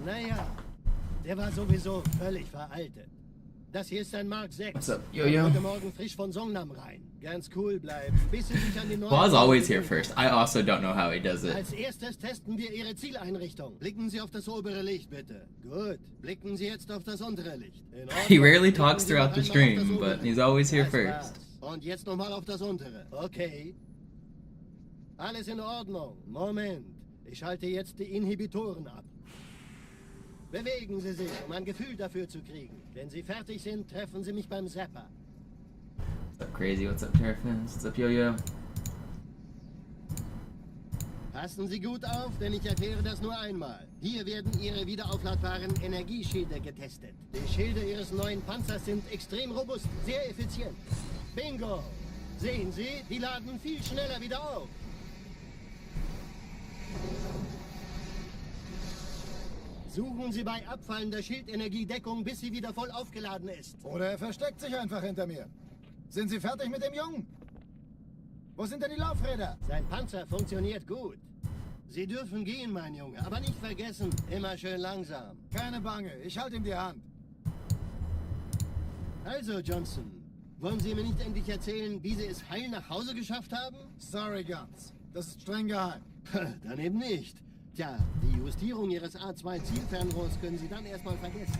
Naja, der war sowieso völlig veraltet. Das hier ist ein Mark 6. What's up, Yo-Yo? Heute Morgen frisch von Songnam rein. Ganz cool bleiben, bis sie sich an die neuen... Boz always here first. I also don't know how he does it. Als erstes testen wir Ihre Zieleinrichtung. Blicken Sie auf das obere Licht, bitte. Gut. Blicken Sie jetzt auf das untere Licht. He rarely talks throughout the stream, but he's always here first. Und jetzt nochmal auf das untere. Okay. Alles in Ordnung. Moment. Ich schalte jetzt die Inhibitoren ab. Bewegen Sie sich, um ein Gefühl dafür zu kriegen. Wenn Sie fertig sind, treffen Sie mich beim Zapper. What's up, Crazy? What's up, Terrafins? What's up, Yo-Yo? Passen Sie gut auf, denn ich erkläre das nur einmal. Hier werden Ihre wiederaufladbaren Energieschilde getestet. Die Schilde Ihres neuen Panzers sind extrem robust, sehr effizient. Bingo! Sehen Sie, die laden viel schneller wieder auf. Suchen Sie bei abfallender Schildenergiedeckung, bis sie wieder voll aufgeladen ist. Oder er versteckt sich einfach hinter mir. Sind Sie fertig mit dem Jungen? Wo sind denn die Laufräder? Sein Panzer funktioniert gut. Sie dürfen gehen, mein Junge, aber nicht vergessen, immer schön langsam. Keine Bange, ich halte ihm die Hand. Also, Johnson, wollen Sie mir nicht endlich erzählen, wie Sie es heil nach Hause geschafft haben? Sorry, Guns. Das ist streng geheim. Dann eben nicht. Tja, die Justierung Ihres A2-Zielfernrohrs können Sie dann erstmal vergessen.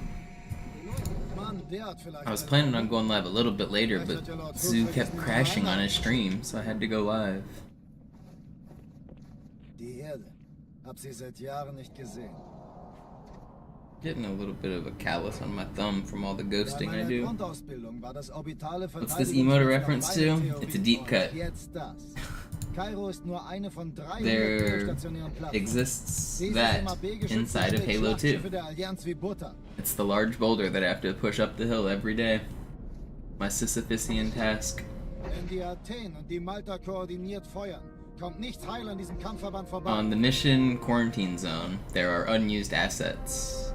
Mann, der hat vielleicht... I was planning on going live a little bit later, but Zoo kept crashing on his stream, so I had to go live. Die Erde. Hab sie seit Jahren nicht gesehen. Getting a little bit of a callus on my thumb from all the ghosting I do. What's this emote a reference to? It's a deep cut. There exists that inside of Halo 2. It's the large boulder that I have to push up the hill every day. My Sisyphusian task. On the mission Quarantine Zone, there are unused assets.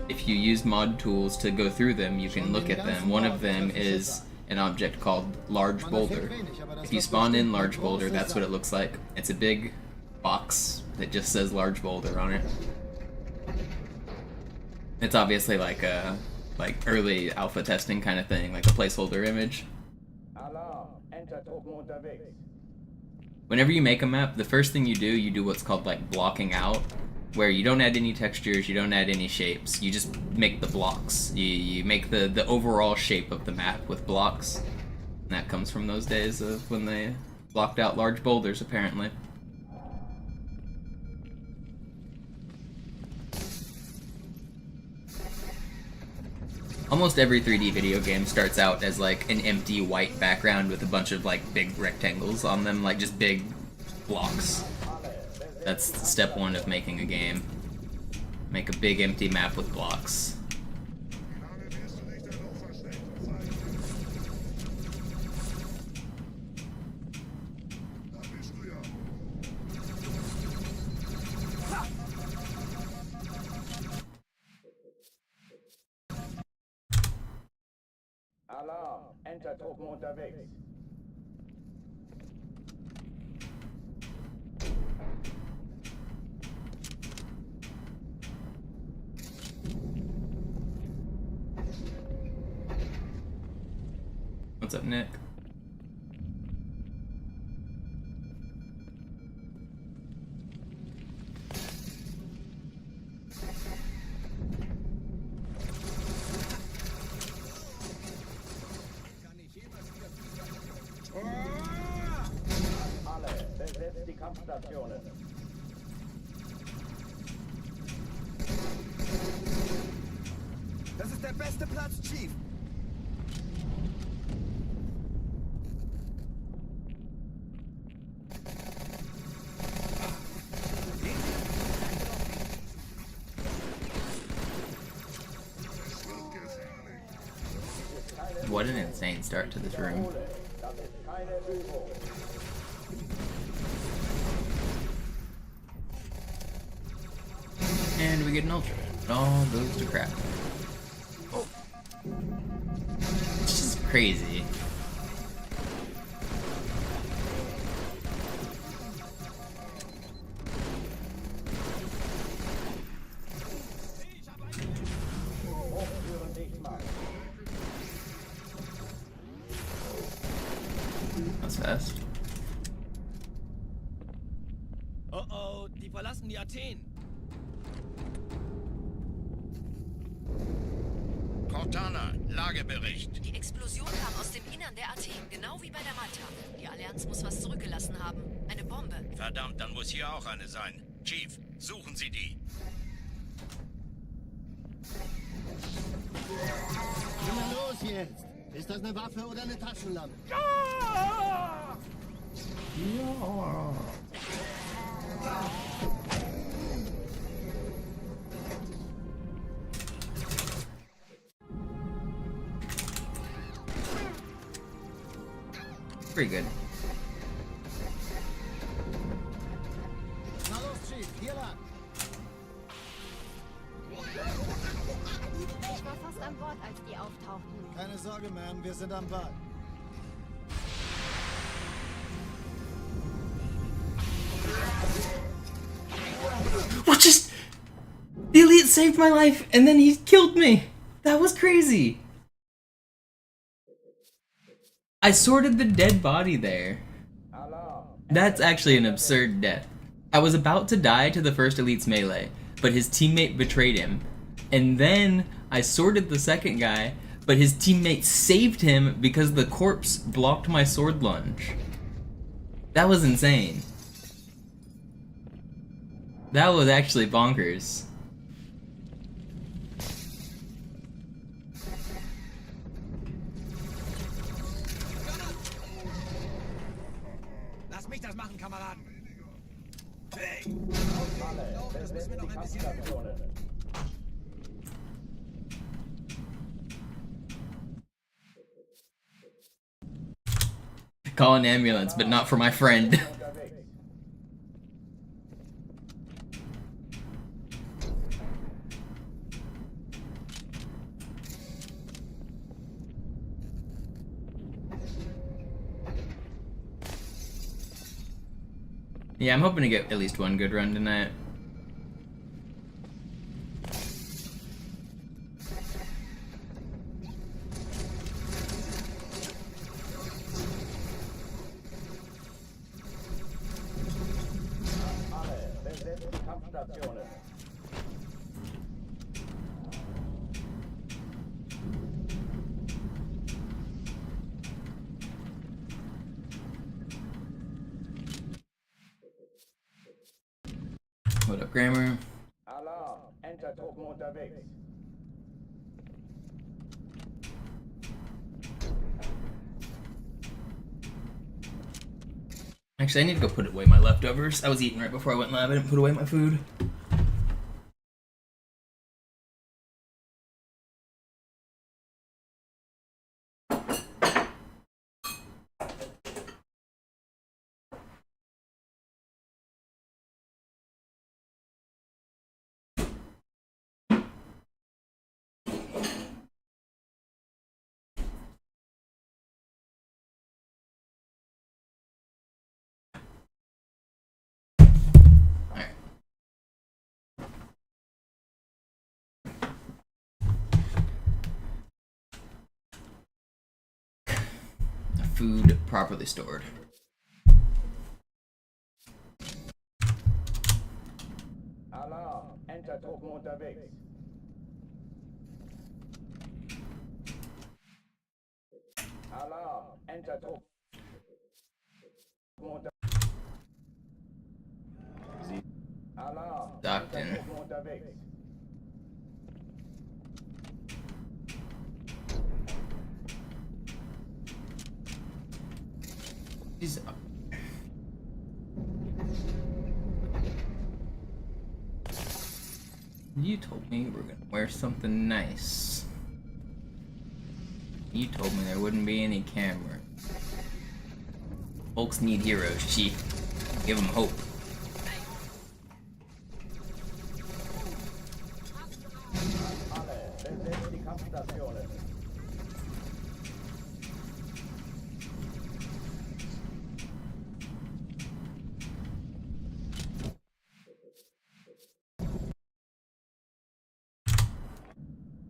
If you use mod tools to go through them, you can look at them. One of them is an object called Large Boulder. If you spawn in Large Boulder, that's what it looks like. It's a big box that just says Large Boulder on it. It's obviously like a early alpha testing kind of thing, like a placeholder image. Whenever you make a map, the first thing you do what's called like blocking out, where you don't add any textures, you don't add any shapes, you just make the blocks. You make the overall shape of the map with blocks. And that comes from those days of when they blocked out large boulders, apparently. Almost every 3D video game starts out as like an empty white background with a bunch of like big rectangles on them, like just big blocks. That's step one of making a game. Make a big empty map with blocks. Alarm! Entertruppen unterwegs. What's up, Nick? Alle, besetzt die Kampfstationen. Das ist der beste Platz, Chief. What an insane start to this room. And we get an ultra. It all goes to crap. Oh. It's just crazy. verlassen die Athen. Cortana, Lagebericht. Die Explosion kam aus dem Innern der Athen, genau wie bei der Malta. Die Allianz muss was zurückgelassen haben. Eine Bombe. Verdammt, dann muss hier auch eine sein. Chief, suchen Sie die. Na los jetzt! Ist das eine Waffe oder eine Taschenlampe? Pretty good. Na los, Chief, hier lang. Ich war fast an Bord, als die auftauchten. Keine Sorge, Ma'am, wir sind am Ball. What just... The elite saved my life and then he killed me! That was crazy! I sorted the dead body there. That's actually an absurd death. I was about to die to the first elite's melee, but his teammate betrayed him. And then I sorted the second guy, but his teammate saved him because the corpse blocked my sword lunge. That was insane. That was actually bonkers. Lass mich das machen, Kameraden. Das müssen wir noch ein bisschen üben. Call an ambulance, but not for my friend. Yeah, I'm hoping to get at least one good run tonight. Besetzt die Kampfstationen. What up, Grammar? Alarm. Entertruppen unterwegs. Actually, I need to go put away my leftovers. I was eating right before I went live. I didn't put away my food. Food properly stored. Alarm. Entertruppen unterwegs. Alarm. Entertruppen unterwegs. Alarm. Docked in. Entertruppen unterwegs. He's... You told me we were gonna wear something nice. You told me there wouldn't be any camera. Folks need heroes, Chief. Give them hope. Alle. Besetzt die Kampfstationen.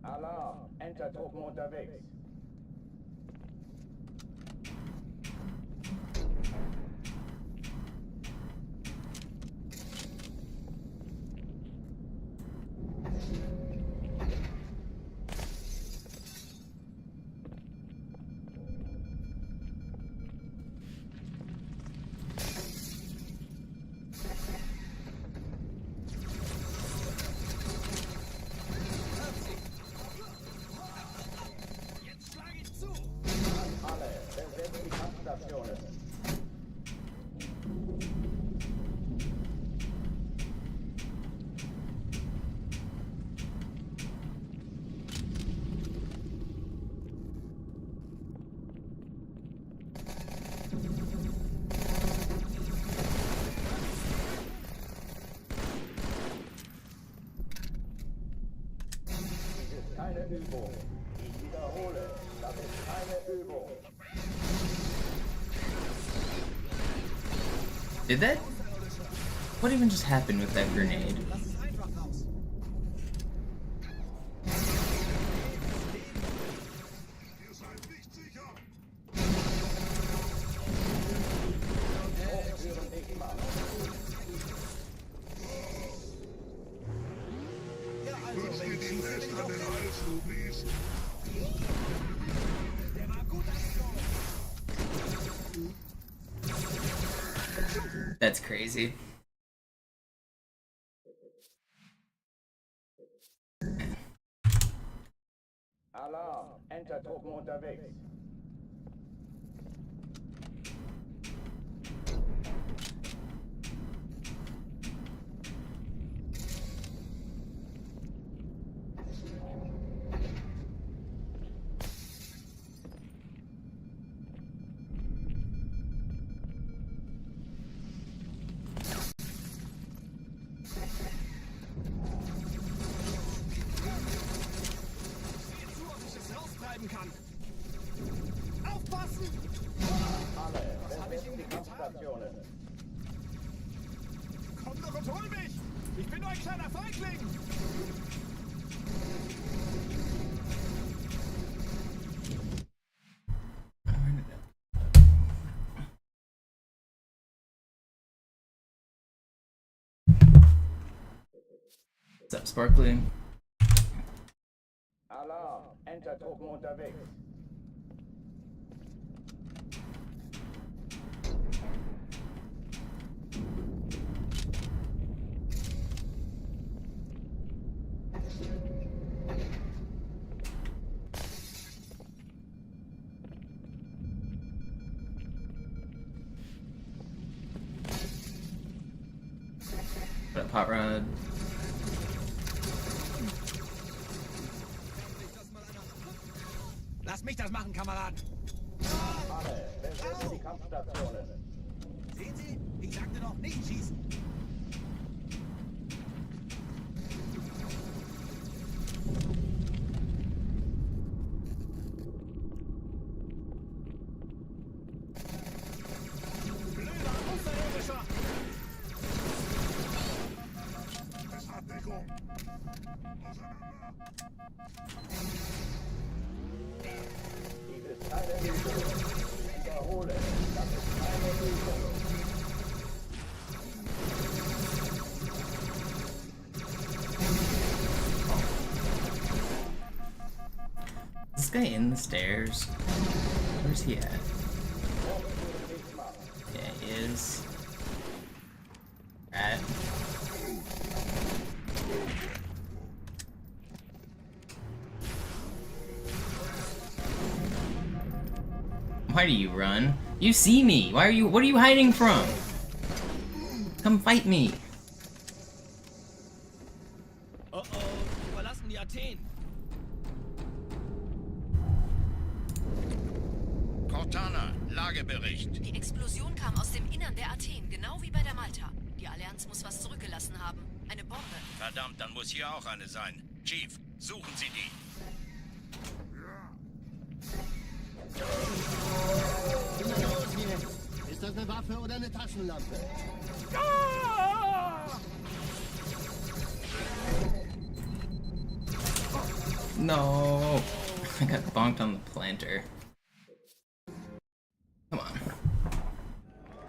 Alarm. Entertruppen unterwegs. keine Übung. Ich wiederhole, das ist keine Übung. Did that? What even just happened with that grenade? Lass es einfach raus. Ja, also, wenn ich schieße, bin ich auch weg. Der war gut angekommen. That's crazy. Alarm, Entertruppen unterwegs. Kann. Aufpassen! Alle, Was habe ich ihm die getan? Kampfstationen. Komm doch und hol mich! Ich bin nur ein kleiner Feigling! What's up, Sparkly? Alarm, Entertruppen unterwegs. What up, Hot Rod? Lass mich das machen, Kameraden! Alle, besetzt die Kampfstationen. Sehen Sie? Ich sagte doch nicht schießen! Blöder Außerirdischer! Dies ist keine Übung. Ich wiederhole, das ist keine Übung. Is this guy in the stairs? Where's he at? Yeah, he is. Rat. Why do you run? You see me! What are you hiding from? Come fight me! Oh oh, wir verlassen die Athen! Cortana, Lagebericht. Die Explosion kam aus dem Innern der Athen, genau wie bei der Malta. Die Allianz muss was zurückgelassen haben. Eine Bombe. Verdammt, dann muss hier auch eine sein. Chief, suchen Sie die. Immer los jetzt. Ist das eine Waffe oder eine Taschenlampe? No! I got bonked on the planter. Come on.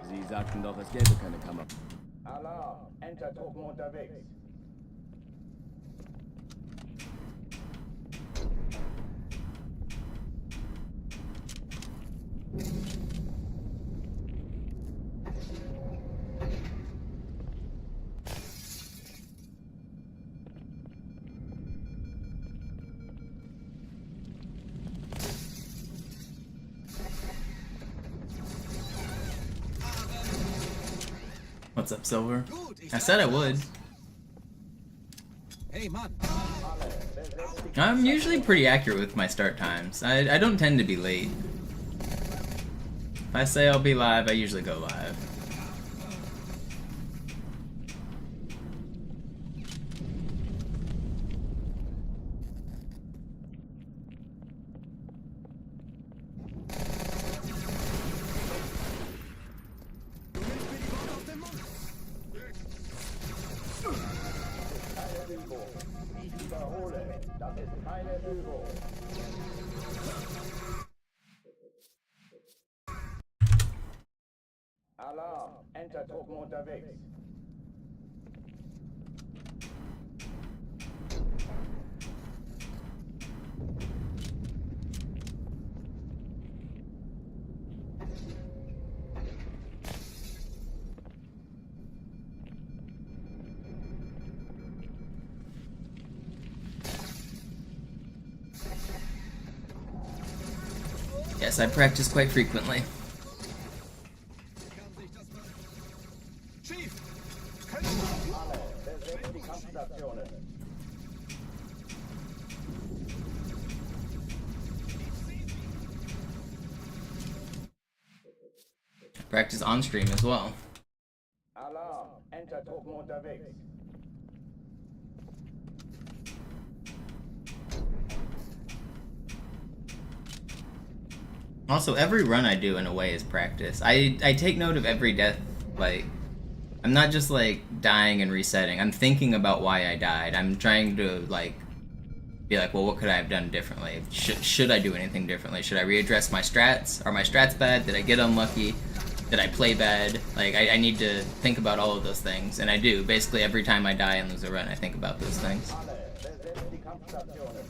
Sie sagten doch, es gäbe keine Kammer. Alarm, Entertruppen unterwegs. What's up, Silver? Gut, ich I said I would. Hey Mann! I'm usually pretty accurate with my start times. I don't tend to be late. If I say I'll be live, I usually go live. Übung. Ich wiederhole, das ist keine Übung. Alarm, Entertruppen unterwegs. Yes, I practice quite frequently. Besetzt die Kampfstationen. Practice on stream as well. Alarm, Entertruppen unterwegs. Also, every run I do in a way is practice. I take note of every death. Like, I'm not just like dying and resetting. I'm thinking about why I died. I'm trying to like be like, well, what could I have done differently? Should I do anything differently? Should I readdress my strats? Are my strats bad? Did I get unlucky? Did I play bad? Like, I need to think about all of those things, and I do. Basically, every time I die and lose a run, I think about those things. Besetzt die Kampfstationen.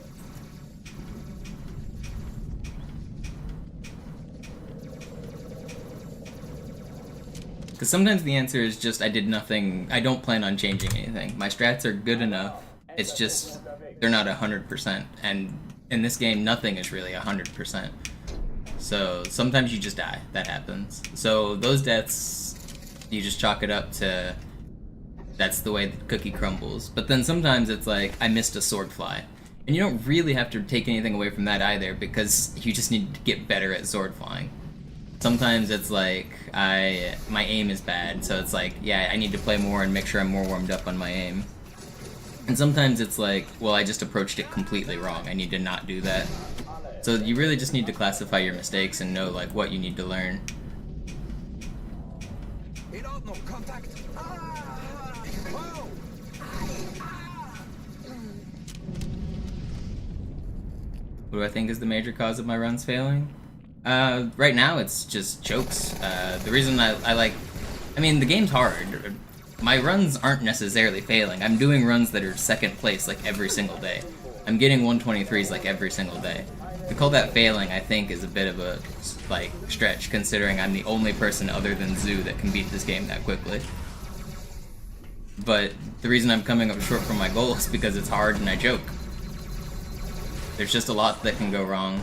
Because sometimes the answer is just I did nothing. I don't plan on changing anything. My strats are good enough. It's just they're not 100%, and in this game, nothing is really 100%. So sometimes you just die. That happens. So those deaths, you just chalk it up to that's the way the cookie crumbles. But then sometimes it's like I missed a sword fly, and you don't really have to take anything away from that either, because you just need to get better at sword flying. Sometimes it's like my aim is bad, so it's like, yeah, I need to play more and make sure I'm more warmed up on my aim. And sometimes it's like, well, I just approached it completely wrong. I need to not do that. So you really just need to classify your mistakes and know like what you need to learn. In Ordnung, Kontakt. Wow. What do I think is the major cause of my runs failing? Right now it's just chokes. The reason I mean, the game's hard. My runs aren't necessarily failing. I'm doing runs that are second place like every single day. I'm getting 123s like every single day. To call that failing, I think, is a bit of a like stretch, considering I'm the only person other than Zoo that can beat this game that quickly. But the reason I'm coming up short from my goal is because it's hard and I joke. There's just a lot that can go wrong.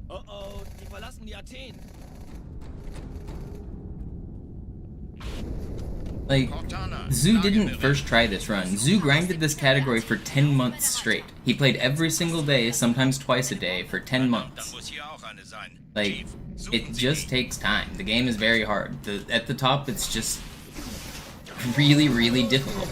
Oh, die verlassen die Athen. Like, Zoo didn't first try this run. Zoo grinded this category for 10 months straight. He played every single day, sometimes twice a day, for 10 months. Like, it just takes time. The game is very hard. At the top, it's just really, really difficult.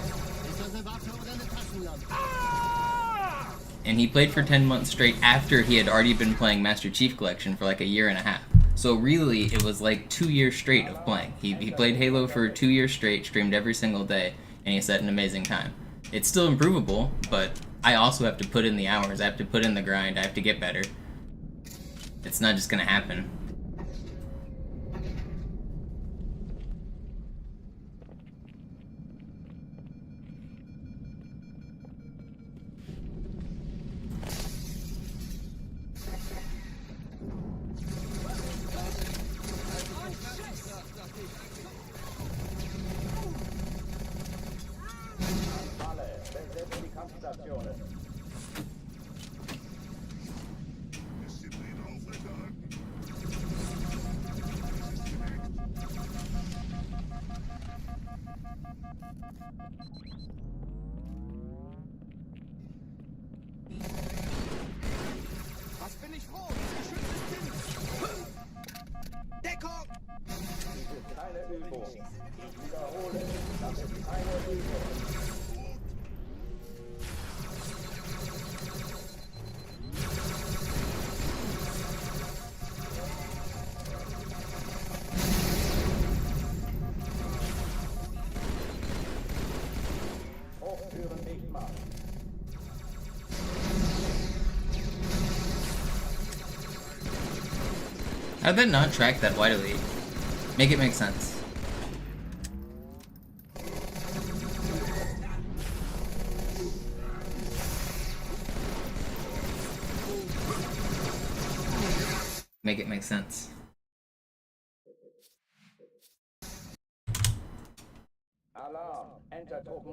And he played for 10 months straight after he had already been playing Master Chief Collection for like a year and a half. So really, it was like 2 years straight of playing. He played Halo for 2 years straight, streamed every single day, and he set an amazing time. It's still improvable, but I also have to put in the hours. I have to put in the grind. I have to get better. It's not just gonna happen. Besetzt die Kampfstationen. Disziplin aufrechterhalten. How'd that not track that white elite? Make it make sense. Make it make sense.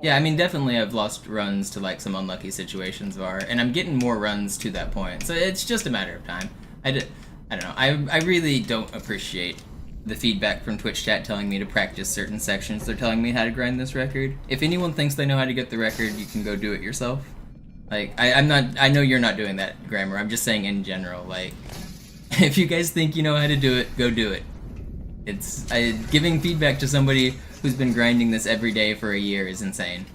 Yeah, I mean, definitely I've lost runs to like some unlucky situations VAR, and I'm getting more runs to that point, so it's just a matter of time. I don't know, I really don't appreciate the feedback from Twitch chat telling me to practice certain sections. They're telling me how to grind this record. If anyone thinks they know how to get the record, you can go do it yourself. Like, I know you're not doing that, Grammar, I'm just saying in general, like, if you guys think you know how to do it, go do it. Giving feedback to somebody who's been grinding this every day for a year is insane.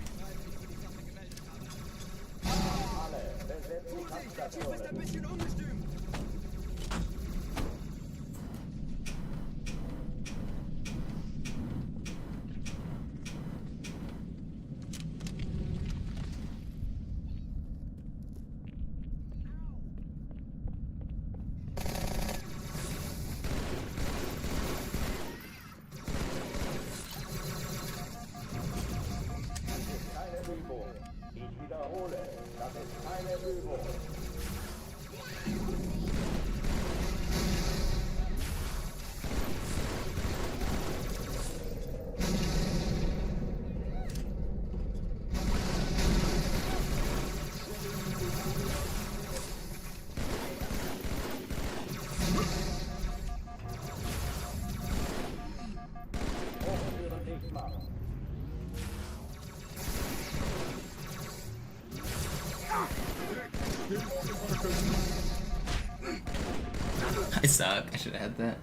I suck. I should have had that.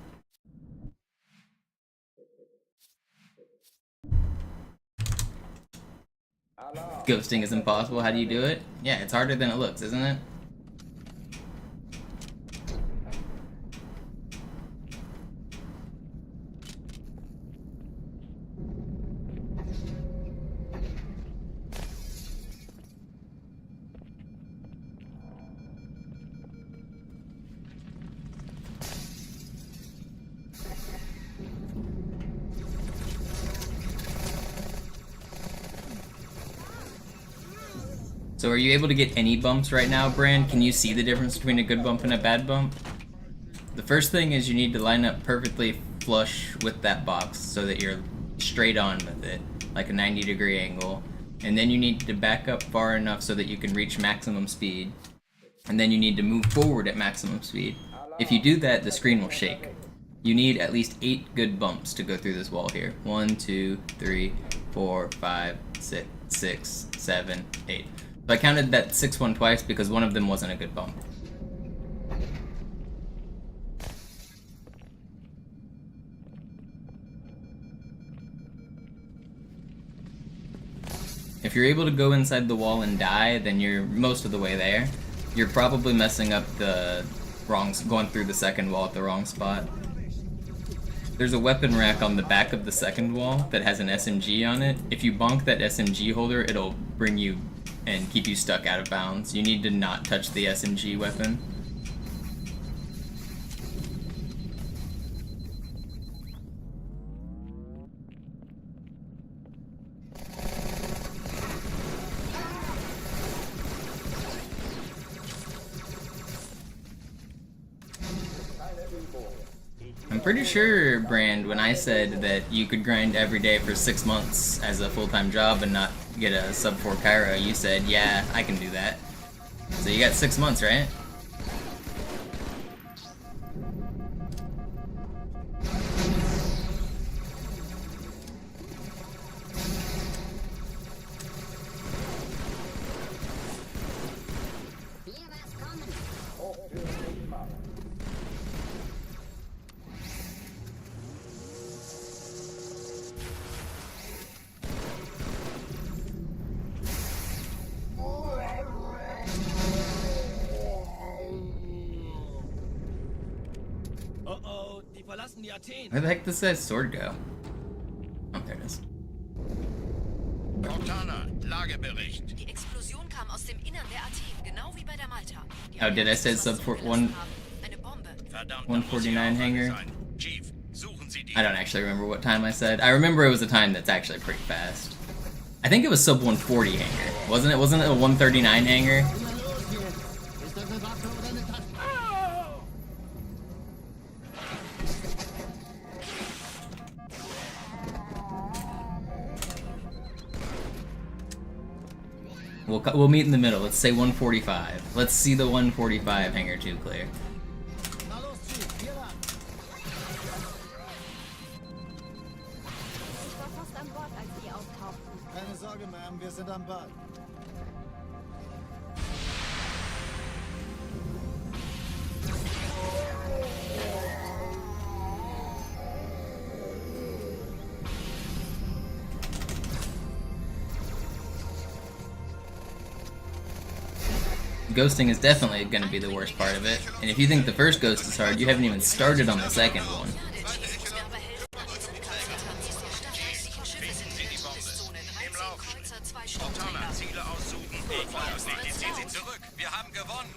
Ghosting is impossible. How do you do it? Yeah, it's harder than it looks, isn't it? So are you able to get any bumps right now, Brand? Can you see the difference between a good bump and a bad bump? The first thing is you need to line up perfectly flush with that box so that you're straight on with it, like a 90-degree angle. And then you need to back up far enough so that you can reach maximum speed. And then you need to move forward at maximum speed. If you do that, the screen will shake. You need at least 8 good bumps to go through this wall here. 1, 2, 3, 4, 5, 6, 7, 8. So I counted that 6th one twice because one of them wasn't a good bump. If you're able to go inside the wall and die, then you're most of the way there. You're probably messing up the going through the second wall at the wrong spot. There's a weapon rack on the back of the second wall that has an SMG on it. If you bonk that SMG holder, it'll bring you and keep you stuck out of bounds. You need to not touch the SMG weapon. I'm pretty sure, Brand, when I said that you could grind every day for 6 months as a full-time job and not get a sub 4 Kyra, you said, yeah, I can do that. So you got 6 months, right? Where the heck does that sword go? Oh, there it is. Cortana, Lagebericht. Die Explosion kam aus dem Innern der AT, genau wie bei der Malta. Die Oh, did I say sub 1? Eine Bombe Verdammt, da muss hier 149 auch eine hangar. sein. Chief, suchen Sie die. I don't actually remember what time I said. I remember it was a time that's actually pretty fast. I think it was sub 140 hangar. Wasn't it? Wasn't it a 139 hangar? Na los jetzt! Ist das eine Waffe oder eine Taste? We'll meet in the middle. Let's say 145. Let's see the 145 hangar 2 clear. Na los, Chief, hier lang. Ich war fast an Bord, als die auftauchten. Keine Sorge, Ma'am, wir sind am Ball. Ghosting is definitely going to be the worst part of it. And if you think the first ghost is hard, you haven't even started on the second one. Finden Sie die Bombe. Im Laufen. Montana, Ziele aussuchen. Ich weiß es nicht. Ziehen Sie zurück. Wir haben gewonnen.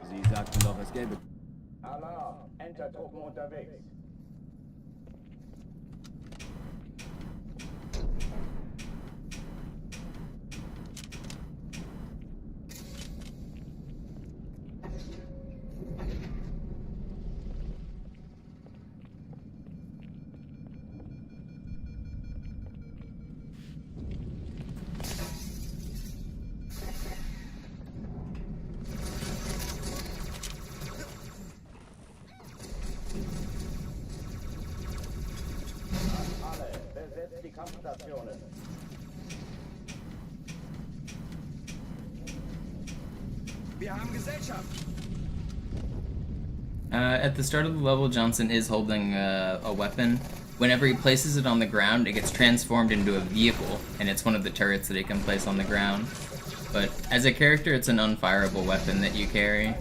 Sie sagten doch, es gäbe... Alarm! Entertruppen unterwegs. Alle, besetzt die Kampfstationen. Wir haben Gesellschaft. At the start of the level, Johnson is holding a weapon. Whenever he places it on the ground, it gets transformed into a vehicle, and it's one of the turrets that he can place on the ground. But as a character, it's an unfireable weapon that you carry.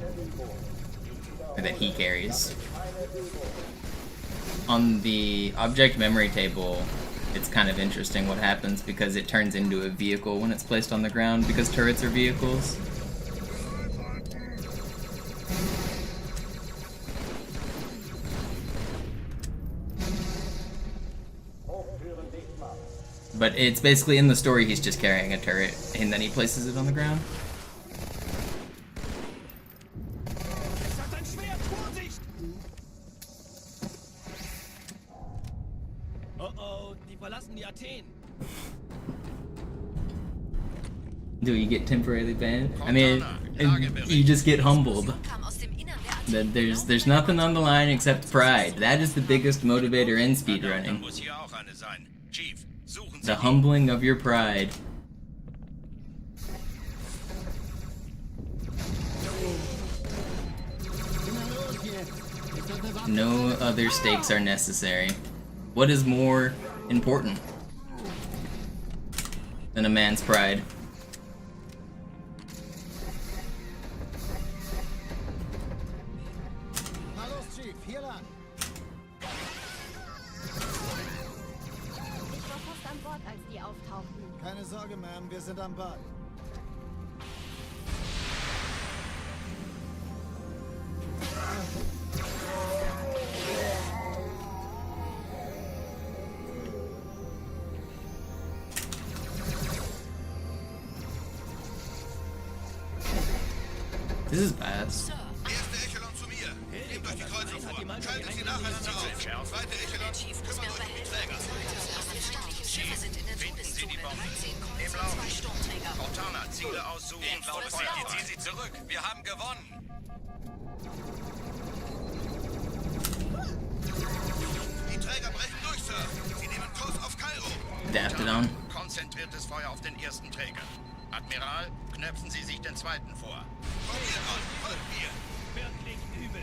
Or that he carries. On the object memory table, it's kind of interesting what happens because it turns into a vehicle when it's placed on the ground because turrets are vehicles. Hochtüren dicht machen. But it's basically in the story he's just carrying a turret and then he places it on the ground. Es hat ein Schwert, Vorsicht! Oh, die verlassen die Athen. Do you get temporarily banned? I mean, you just get humbled. Kam aus dem Innern der Artikel. That there's nothing on the line except pride. That is the biggest motivator in Da speedrunning. muss hier auch eine sein. Chief, suchen Sie The die. humbling of your pride. Na los jetzt! Ist das eine Waffe? No other stakes are necessary. What is more important than a man's pride? Na los, Chief, hier lang. Ich war fast an Bord, als die auftauchten. Keine Sorge, Ma'am, wir sind am Ball. This is bad. Sir, Erste Echelon zu mir. Nehmt euch die Kreuzung vor. Schaltet sie nacheinander auf. Zweite Echelon, Chief muss mir kümmert aber euch um die helfen. Träger. Feindliche Schiffe sind in der Finden Sie die Todeszone. Bombe. 13 Im Kreuzer, 2 Laufen. Sturmträger. Montana, Ziele aussuchen. Feuer. Ziehen Sie zurück. Wir haben gewonnen. Die Träger brechen durch, Sir. Sie nehmen Kurs auf Kairo. Adapted on. Konzentriertes Feuer auf den ersten Träger. Admiral, knöpfen Sie sich den zweiten vor. Von hier aus, folgt mir. Wirklich übel.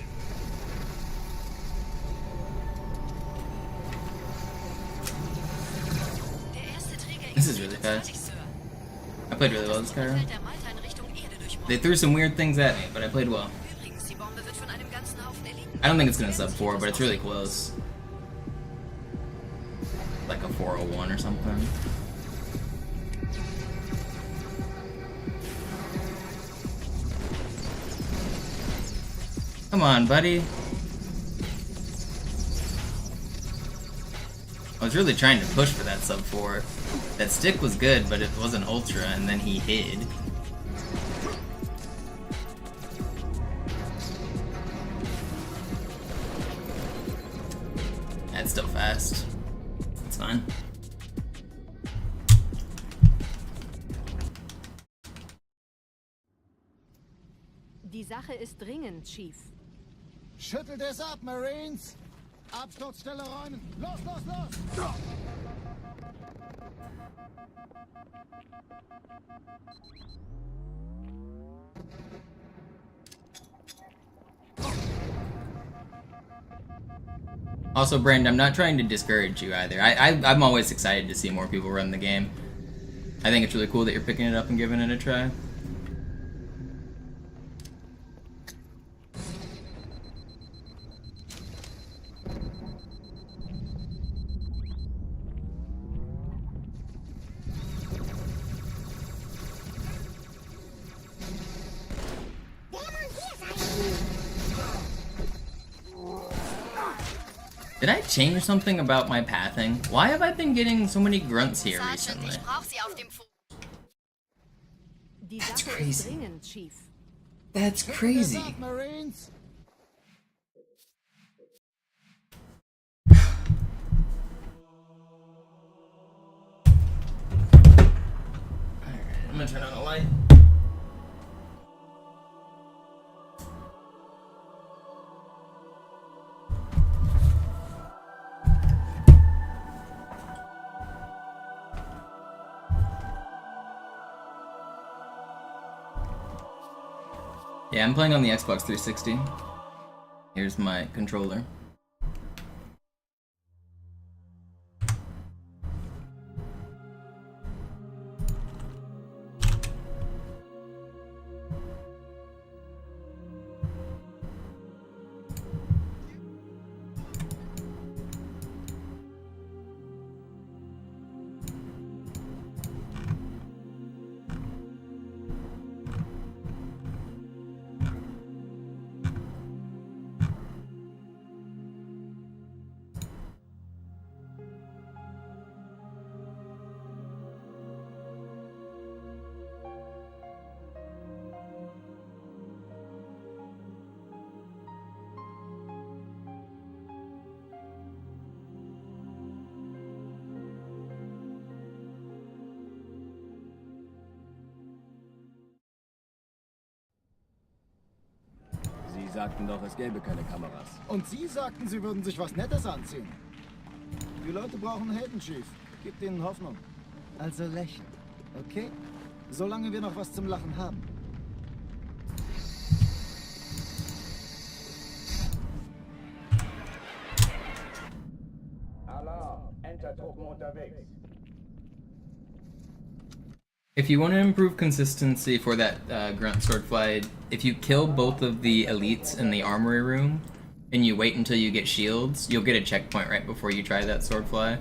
Der erste Träger This is really ignoriert fast. uns, Sir. I played really well this Skyrim. Fällt der Malta in Richtung Erde durchbrochen. They threw some weird things at me, but I played well. Übrigens, die Bombe wird von einem ganzen Haufen Eliten. I don't think it's gonna sub 4, but it's really close. like a 401 or something. Come on, buddy. I was really trying to push for that sub 4. That stick was good, but it wasn't ultra, and then he hid. That's still fast. It's fine. Die Sache ist dringend, Chief. Schüttelt es ab, Marines! Absturzstelle räumen! Los, los, los! Also, Brandon, I'm not trying to discourage you either. I'm always excited to see more people run the game. I think it's really cool that you're picking it up and giving it a try. Did I change something about my pathing? Why have I been getting so many grunts here recently? That's crazy. That's crazy. Marines! Alright, I'm gonna turn on the light. Yeah, I'm playing on the Xbox 360. Here's my controller. Sie sagten doch, es gäbe keine Kameras. Und Sie sagten, Sie würden sich was Nettes anziehen. Die Leute brauchen Helden, Chief. Gebt ihnen Hoffnung. Also lächeln, okay? Solange wir noch was zum Lachen haben. Alarm, Entertruppen unterwegs. If you want to improve consistency for that grunt swordfly, if you kill both of the elites in the armory room and you wait until you get shields, you'll get a checkpoint right before you try that swordfly.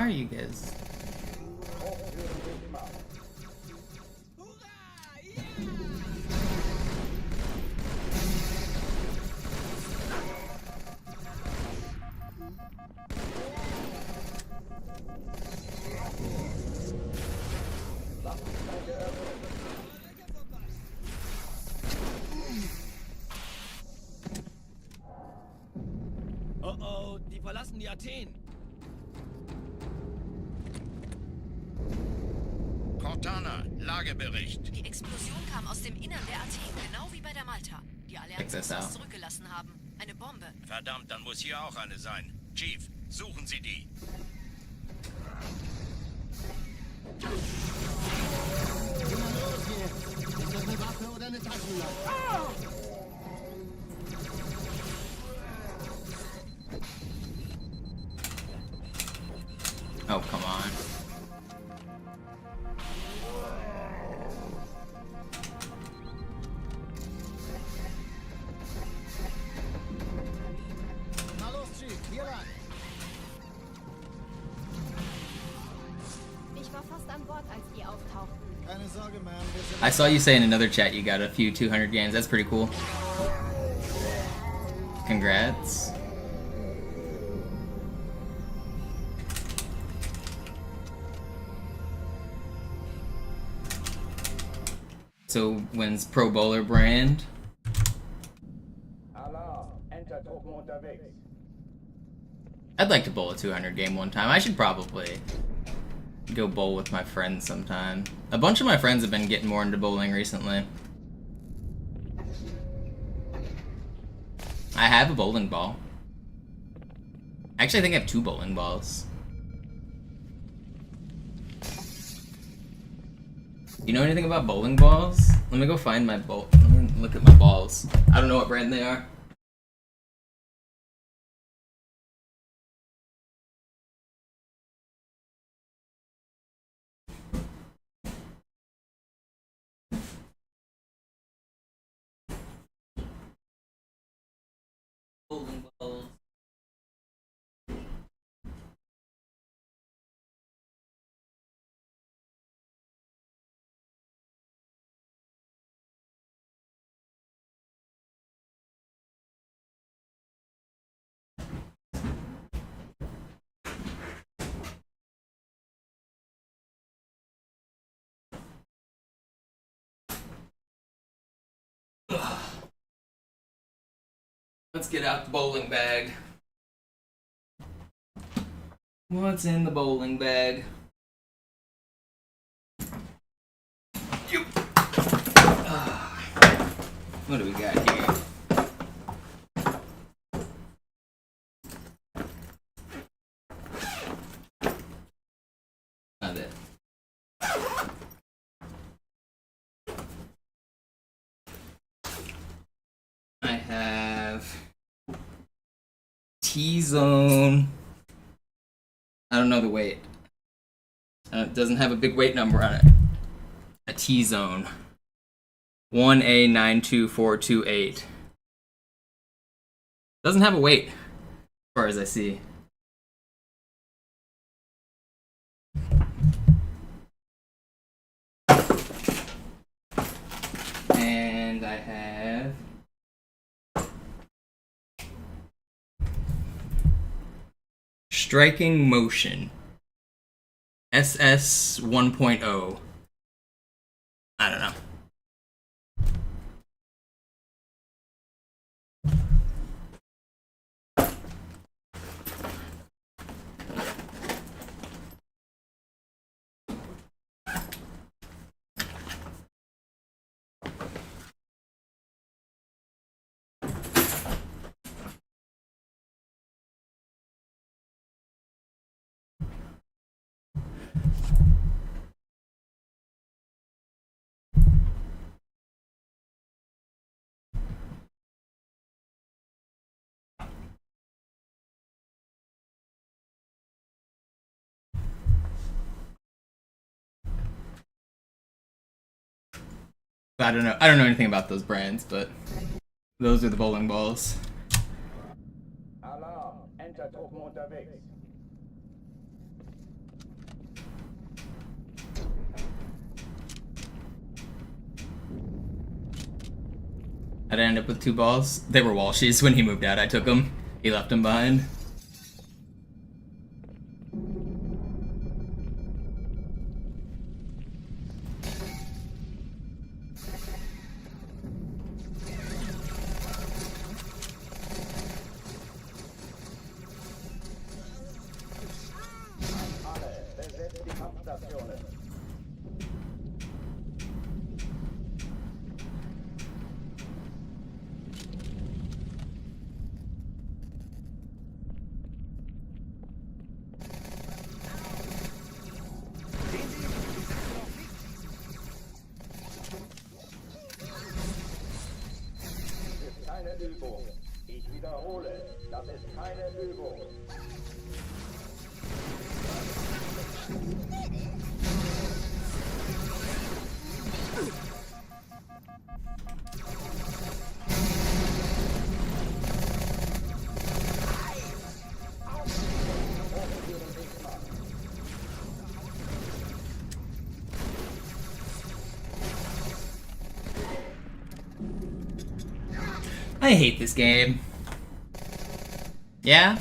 are you guys? Oh oh, die verlassen die Athen. Cortana, Lagebericht. Die Explosion kam aus dem Innern der Athen, genau wie bei der Malta. Die Allianz muss was zurückgelassen haben. Eine Bombe. Verdammt, dann muss hier auch eine sein. Chief, suchen Sie die. Geh mal los hier. Ist das eine Waffe oder eine Taschenlampe? Oh, come on. Na los, Chief, hier lang. Ich war fast an Bord, als die auftauchten. Keine Sorge, Ma'am. Wir sind I saw you say in another chat you got a few 200 games. That's pretty cool. Congrats. So when's Pro Bowler brand? Alarm. Entertruppen unterwegs. I'd like to bowl a 200 game one time. I should probably go bowl with my friends sometime. A bunch of my friends have been getting more into bowling recently. I have a bowling ball. Actually, I think I have 2 bowling balls. You know anything about bowling balls? Let me go find my bowl. Let me look at my balls. I don't know what brand they are. Bowling balls. Let's get out the bowling bag. What's in the bowling bag? What do we got here? Not it. I have T-Zone. I don't know the weight. It doesn't have a big weight number on it. A T-Zone. 1A92428. Doesn't have a weight, as far as I see. And I have Striking Motion SS 1.0. I don't know. I don't know. I don't know anything about those brands, but those are the bowling balls. Alarm. Entertruppen unterwegs. How'd I end up with 2 balls? They were Walshies when he moved out. I took them. He left them behind. Übung. Ich wiederhole, das ist keine Übung. I hate this game. Yeah?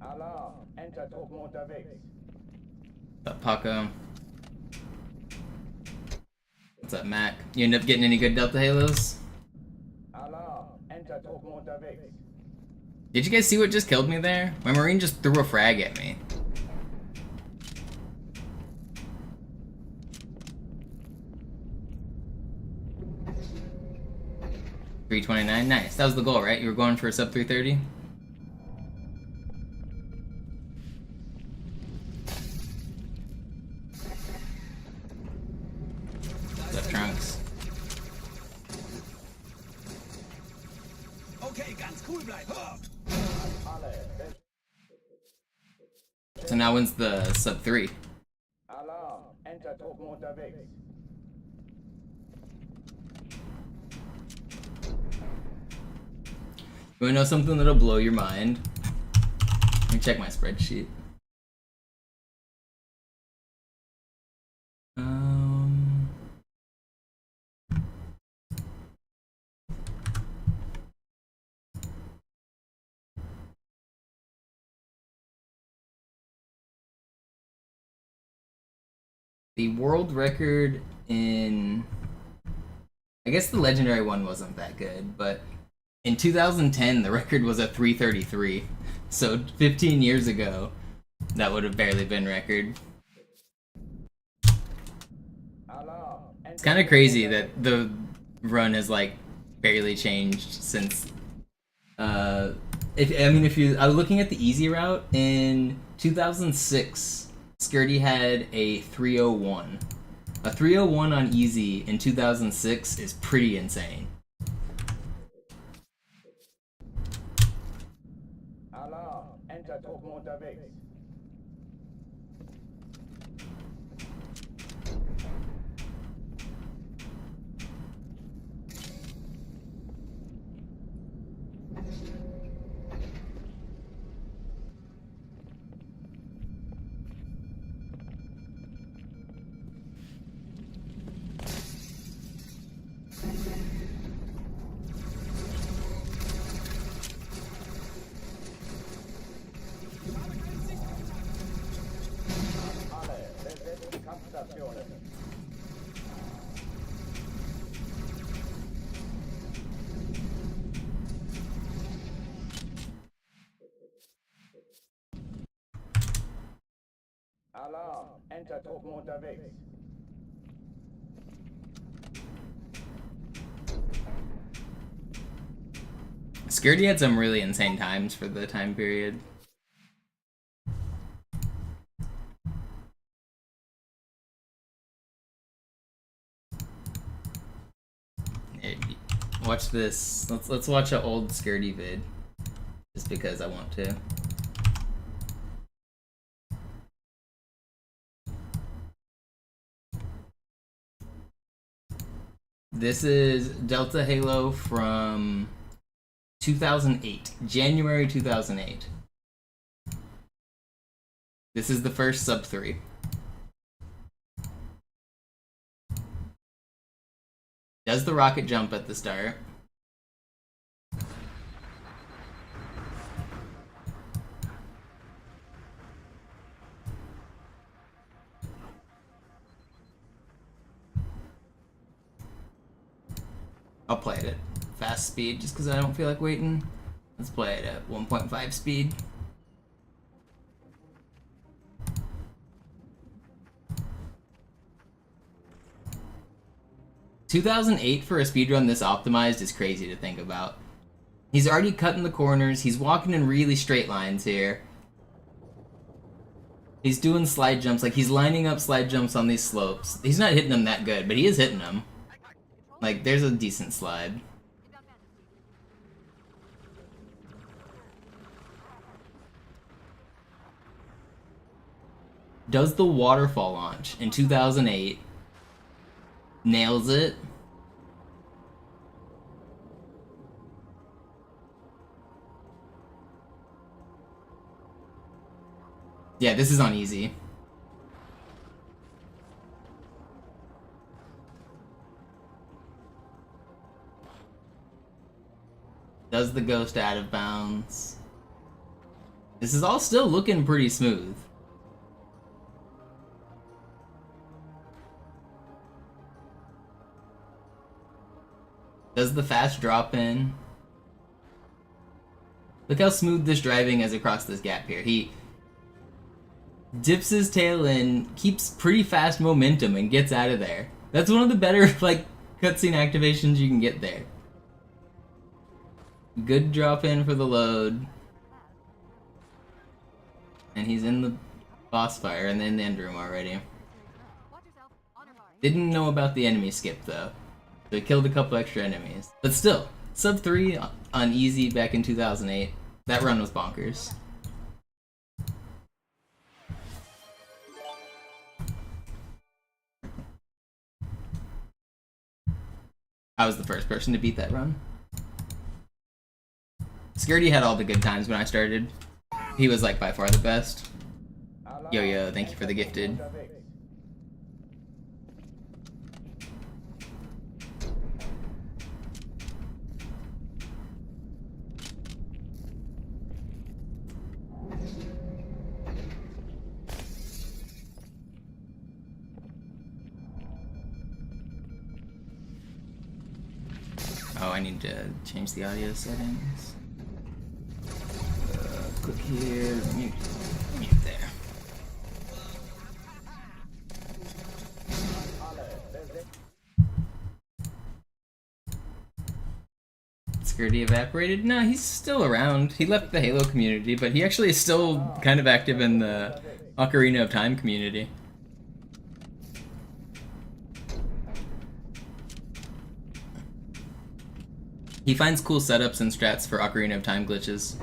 Alarm, Entertruppen unterwegs. What's up, Paco? What's up, Mac? You end up getting any good Delta Halos? Did you guys see what just killed me there? My Marine just threw a frag at me. $329, nice. That was the goal, right? You were going for a sub 330? What's up, Trunks? So now when's the sub 3? Alarm, Entertruppen unterwegs. You wanna know something that'll blow your mind? Let me check my spreadsheet. The world record in... I guess the legendary one wasn't that good, but in 2010 the record was a 333. So 15 years ago, that would have barely been record. It's kind of crazy that the run has like barely changed since. I was looking at the easy route in 2006. Skirty had a 301. A 301 on easy in 2006 is pretty insane. Alarm, Entertruppen unterwegs. Alarm, Entertruppen unterwegs. Skirty had some really insane times for the time period. Hey, watch this. Let's watch an old Skirty vid, just because I want to. This is Delta Halo from 2008, January 2008. This is the first sub 3. Does the rocket jump at the start? I'll play it at fast speed just because I don't feel like waiting. Let's play it at 1.5 speed. $2008 for a speedrun this optimized is crazy to think about. He's already cutting the corners, he's walking in really straight lines here. He's doing slide jumps, like he's lining up slide jumps on these slopes. He's not hitting them that good, but he is hitting them. Like, there's a decent slide. Does the waterfall launch in 2008. Nails it. Yeah, this is on easy. Does the ghost out of bounds? This is all still looking pretty smooth. Does the fast drop in? Look how smooth this driving is across this gap here. He dips his tail in, keeps pretty fast momentum, and gets out of there. That's one of the better, like, cutscene activations you can get there. Good drop in for the load. And he's in the boss fire and in the end room already. Didn't know about the enemy skip though. So he killed a couple extra enemies. But still, sub 3 on easy back in 2008. That run was bonkers. I was the first person to beat that run. Skirty had all the good times when I started. He was like by far the best. Yo, thank you for the gifted. Oh, I need to change the audio settings. Click here, mute there. Skirty evaporated? No, he's still around. He left the Halo community, but he actually is still kind of active in the Ocarina of Time community. He finds cool setups and strats for Ocarina of Time glitches.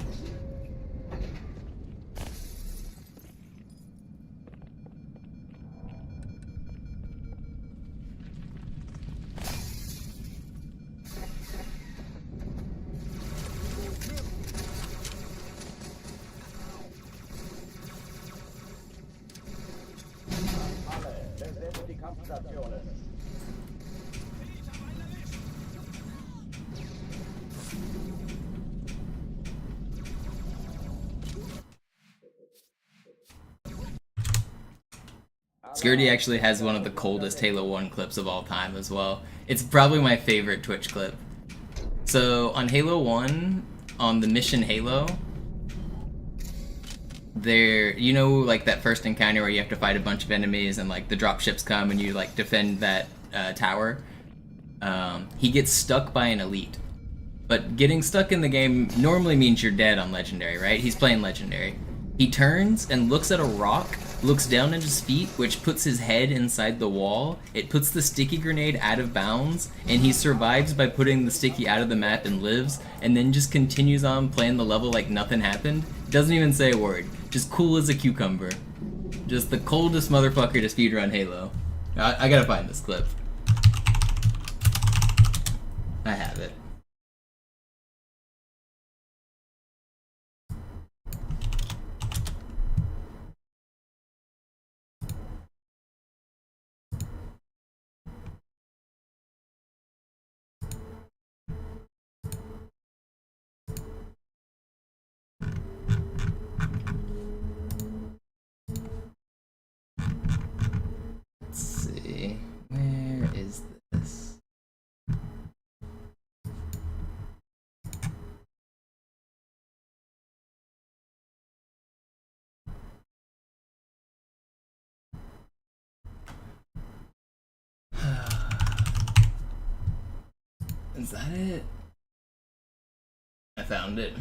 Skirty actually has one of the coldest Halo 1 clips of all time as well. It's probably my favorite Twitch clip. So on Halo 1, on the mission Halo, there, you know, like that first encounter where you have to fight a bunch of enemies and like the dropships come and you like defend that tower? He gets stuck by an elite. But getting stuck in the game normally means you're dead on Legendary, right? He's playing Legendary. He turns and looks at a rock, looks down at his feet, which puts his head inside the wall. It puts the sticky grenade out of bounds, and he survives by putting the sticky out of the map and lives, and then just continues on playing the level like nothing happened. Doesn't even say a word. Just cool as a cucumber. Just the coldest motherfucker to speedrun Halo. I gotta find this clip. I have it. Let's see. Where is this? Is that it? I found it.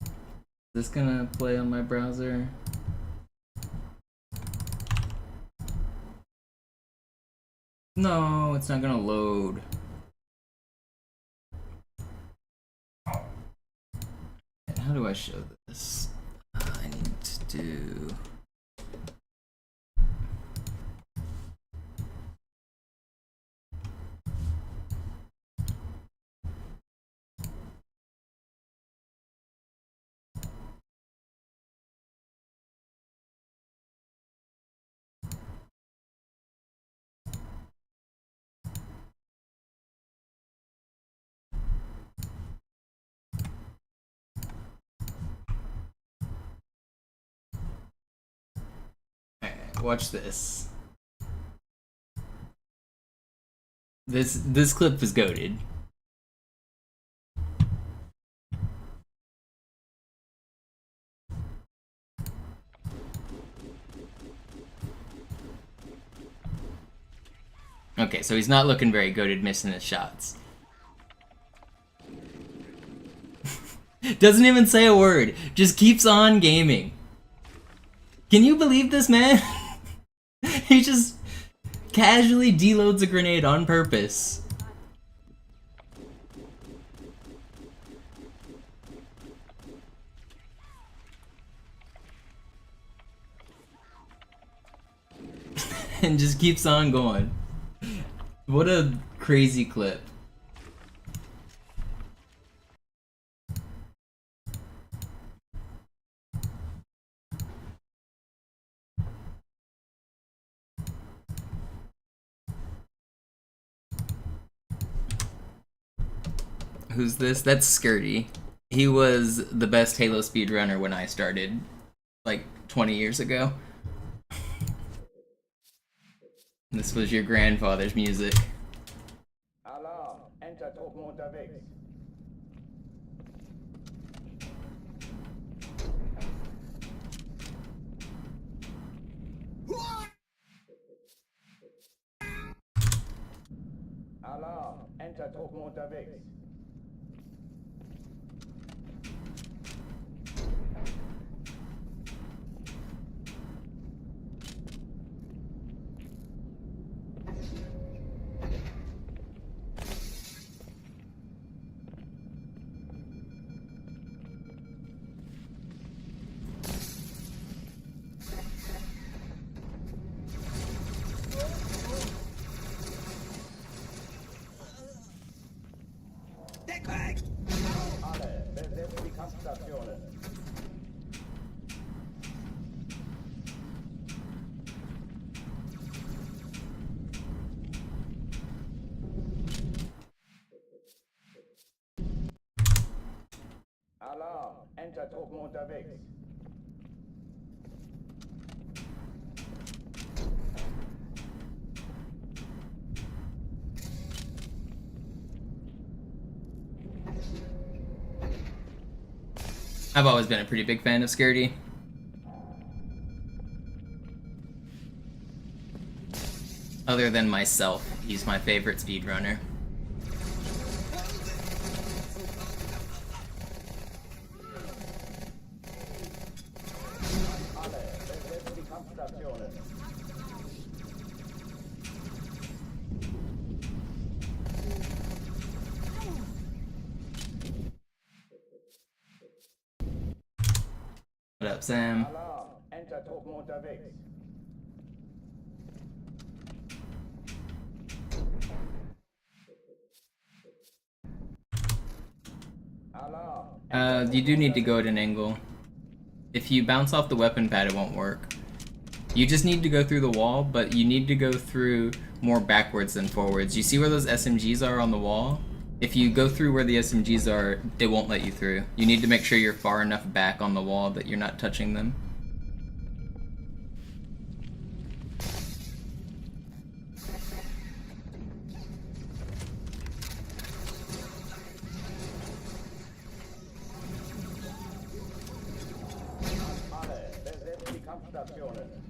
Is this gonna play on my browser? No, it's not gonna load. How do I show this? I need to do... Watch this. This clip is goated. Okay, so he's not looking very goated, missing his shots. Doesn't even say a word. Just keeps on gaming. Can you believe this, man? He just casually deloads a grenade on purpose. And just keeps on going. What a crazy clip. Who's this? That's Skirty. He was the best Halo speedrunner when I started, like 20 years ago. This was your grandfather's music. Alarm! Enter-Truppen unterwegs. Alarm! Enter-Truppen unterwegs. Alle, besetzt die Kampfstationen. Alarm! Enter-Truppen unterwegs. I've always been a pretty big fan of Skirty. Other than myself, he's my favorite speedrunner. Alle, besetzt die Kampfstationen. What up, Sam? Alarm! Enter-Truppen unterwegs. You do need to go at an angle. If you bounce off the weapon pad, it won't work. You just need to go through the wall, but you need to go through more backwards than forwards. You see where those SMGs are on the wall? If you go through where the SMGs are, it won't let you through. You need to make sure you're far enough back on the wall that you're not touching them. Alle, besetzt die Kampfstationen.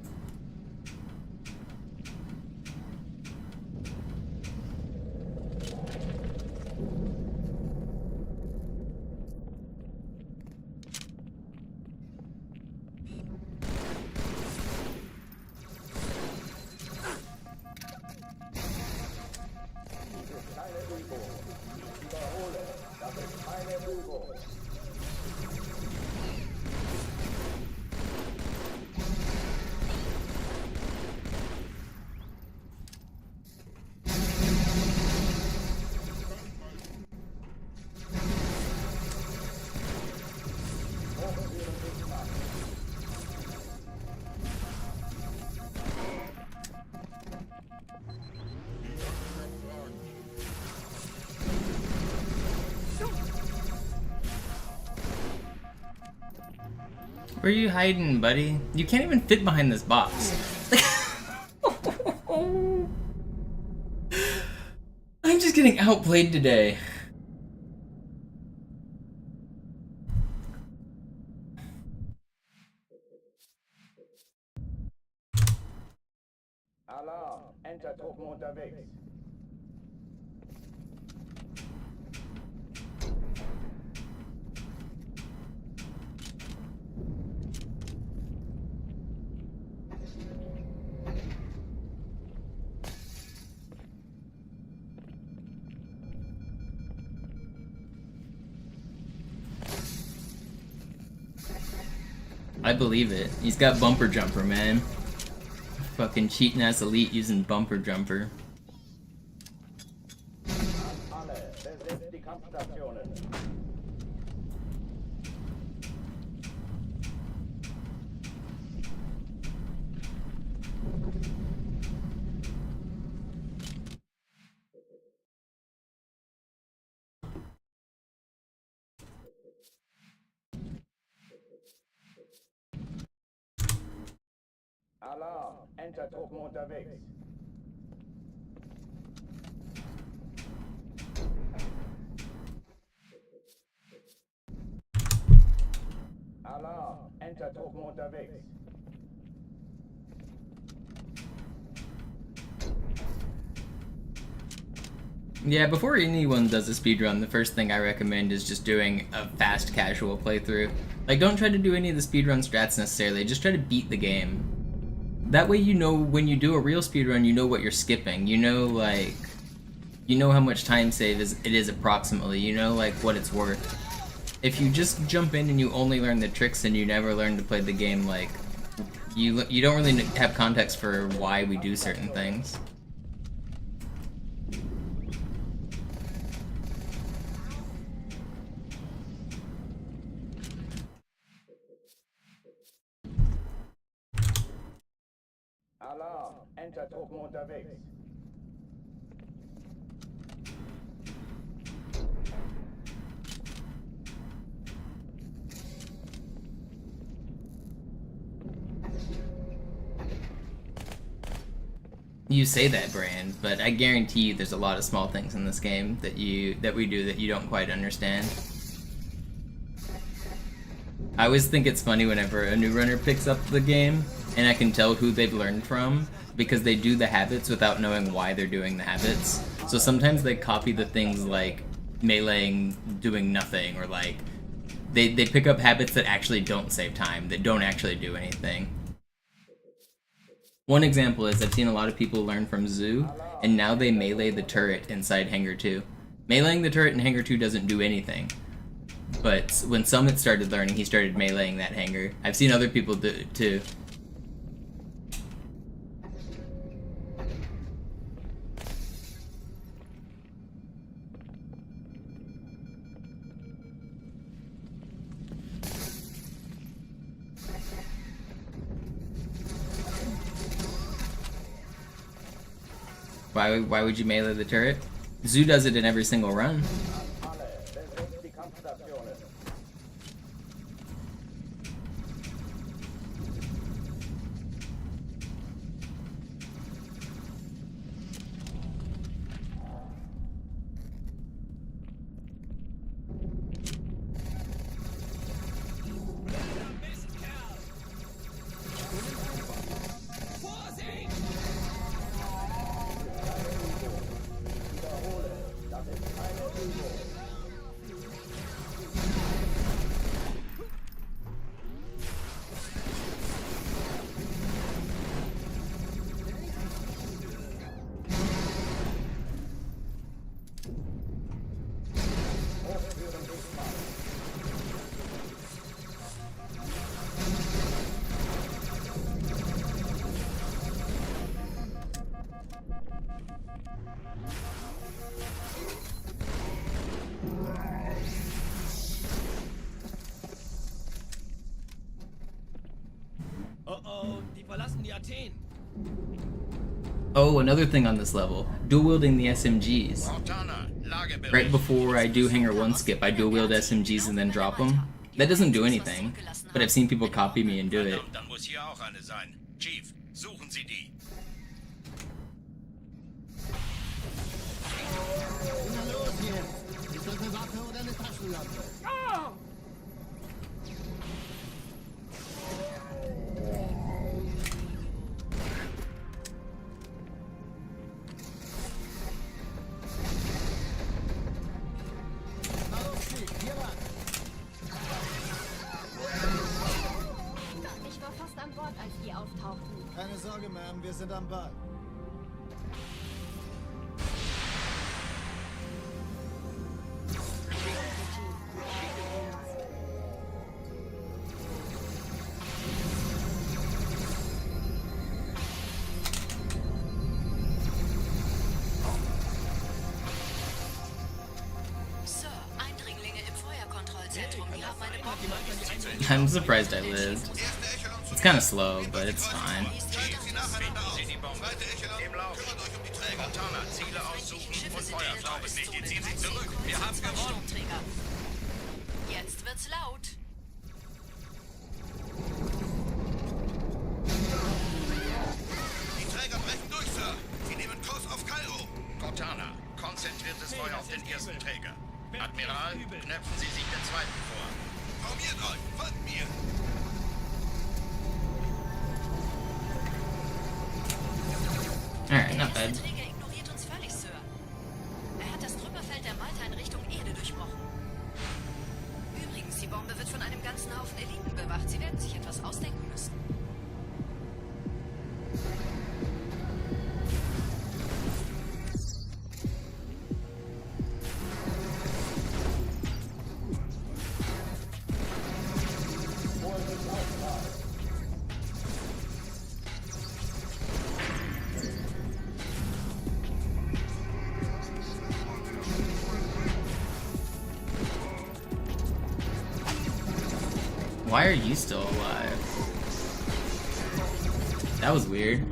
Where are you hiding, buddy? You can't even fit behind this box. I'm just getting outplayed today. Alarm, Enter-Truppen unterwegs. I believe it. He's got bumper jumper, man. Fucking cheating ass elite using bumper jumper. Alle, besetzt die Kampfstationen. Alarm, Enter-Truppen unterwegs. Alarm, Enter-Truppen unterwegs. Yeah, before anyone does a speedrun, the first thing I recommend is just doing a fast casual playthrough. Like, don't try to do any of the speedrun strats necessarily, just try to beat the game. That way you know when you do a real speedrun, you know what you're skipping. You know, like, you know how much time save it is approximately, you know, like, what it's worth. If you just jump in and you only learn the tricks and you never learn to play the game, like, you don't really have context for why we do certain things. Alarm, Enter-Truppen unterwegs. You say that, Brand, but I guarantee you there's a lot of small things in this game that we do that you don't quite understand. I always think it's funny whenever a new runner picks up the game, and I can tell who they've learned from, because they do the habits without knowing why they're doing the habits. So sometimes they copy the things like meleeing, doing nothing, or like, they pick up habits that actually don't save time, that don't actually do anything. One example is I've seen a lot of people learn from Zoo, and now they melee the turret inside Hangar 2. Meleeing the turret in Hangar 2 doesn't do anything. But when Summit started learning, he started meleeing that hangar. I've seen other people do it too. Why would you melee the turret? Zoo does it in every single run. Alle, besetzt die Kampfstationen. Oh, another thing on this level. Dual wielding the SMGs. Cortana, Lagebericht. Right before I do Hanger 1 skip, I dual wield SMGs and then drop them. That doesn't do anything, but I've seen people copy me and do it. Dann muss hier auch eine sein. Chief, suchen Sie die. Na los jetzt! Ist das eine Waffe oder eine Taschenlampe? Ich war fast an Bord, als die auftauchten. Keine Sorge, Ma'am, wir sind am Ball. Sir, Eindringlinge im Feuerkontrollzentrum. Die haben eine Bombe. I'm surprised I lived. Erste Echelon It's kind of slow, but it's fine. Schalten Sie nacheinander auf. Sie die Bombe. Zweite Echelon, Im Lauf. kümmert euch um die Träger. Cortana, Ziele aussuchen und Feuer. Glaube es nicht, die ziehen sich zurück. Wir haben gewonnen. Sturmträger. Jetzt wird's laut. Die Träger brechen durch, Sir. Sie nehmen Kurs auf Kairo. Cortana, konzentriertes Feuer auf den ersten Träger. Admiral, knöpfen Sie sich den zweiten vor. Formiert euch, folgt mir. Alright, not Der bad. erste Träger ignoriert uns völlig, Sir. Er hat das Trümmerfeld der Malta in Richtung Erde durchbrochen. Übrigens, die Bombe wird von einem ganzen Haufen Eliten bewacht. Sie werden sich etwas ausdenken müssen. Why are you still alive? That was weird.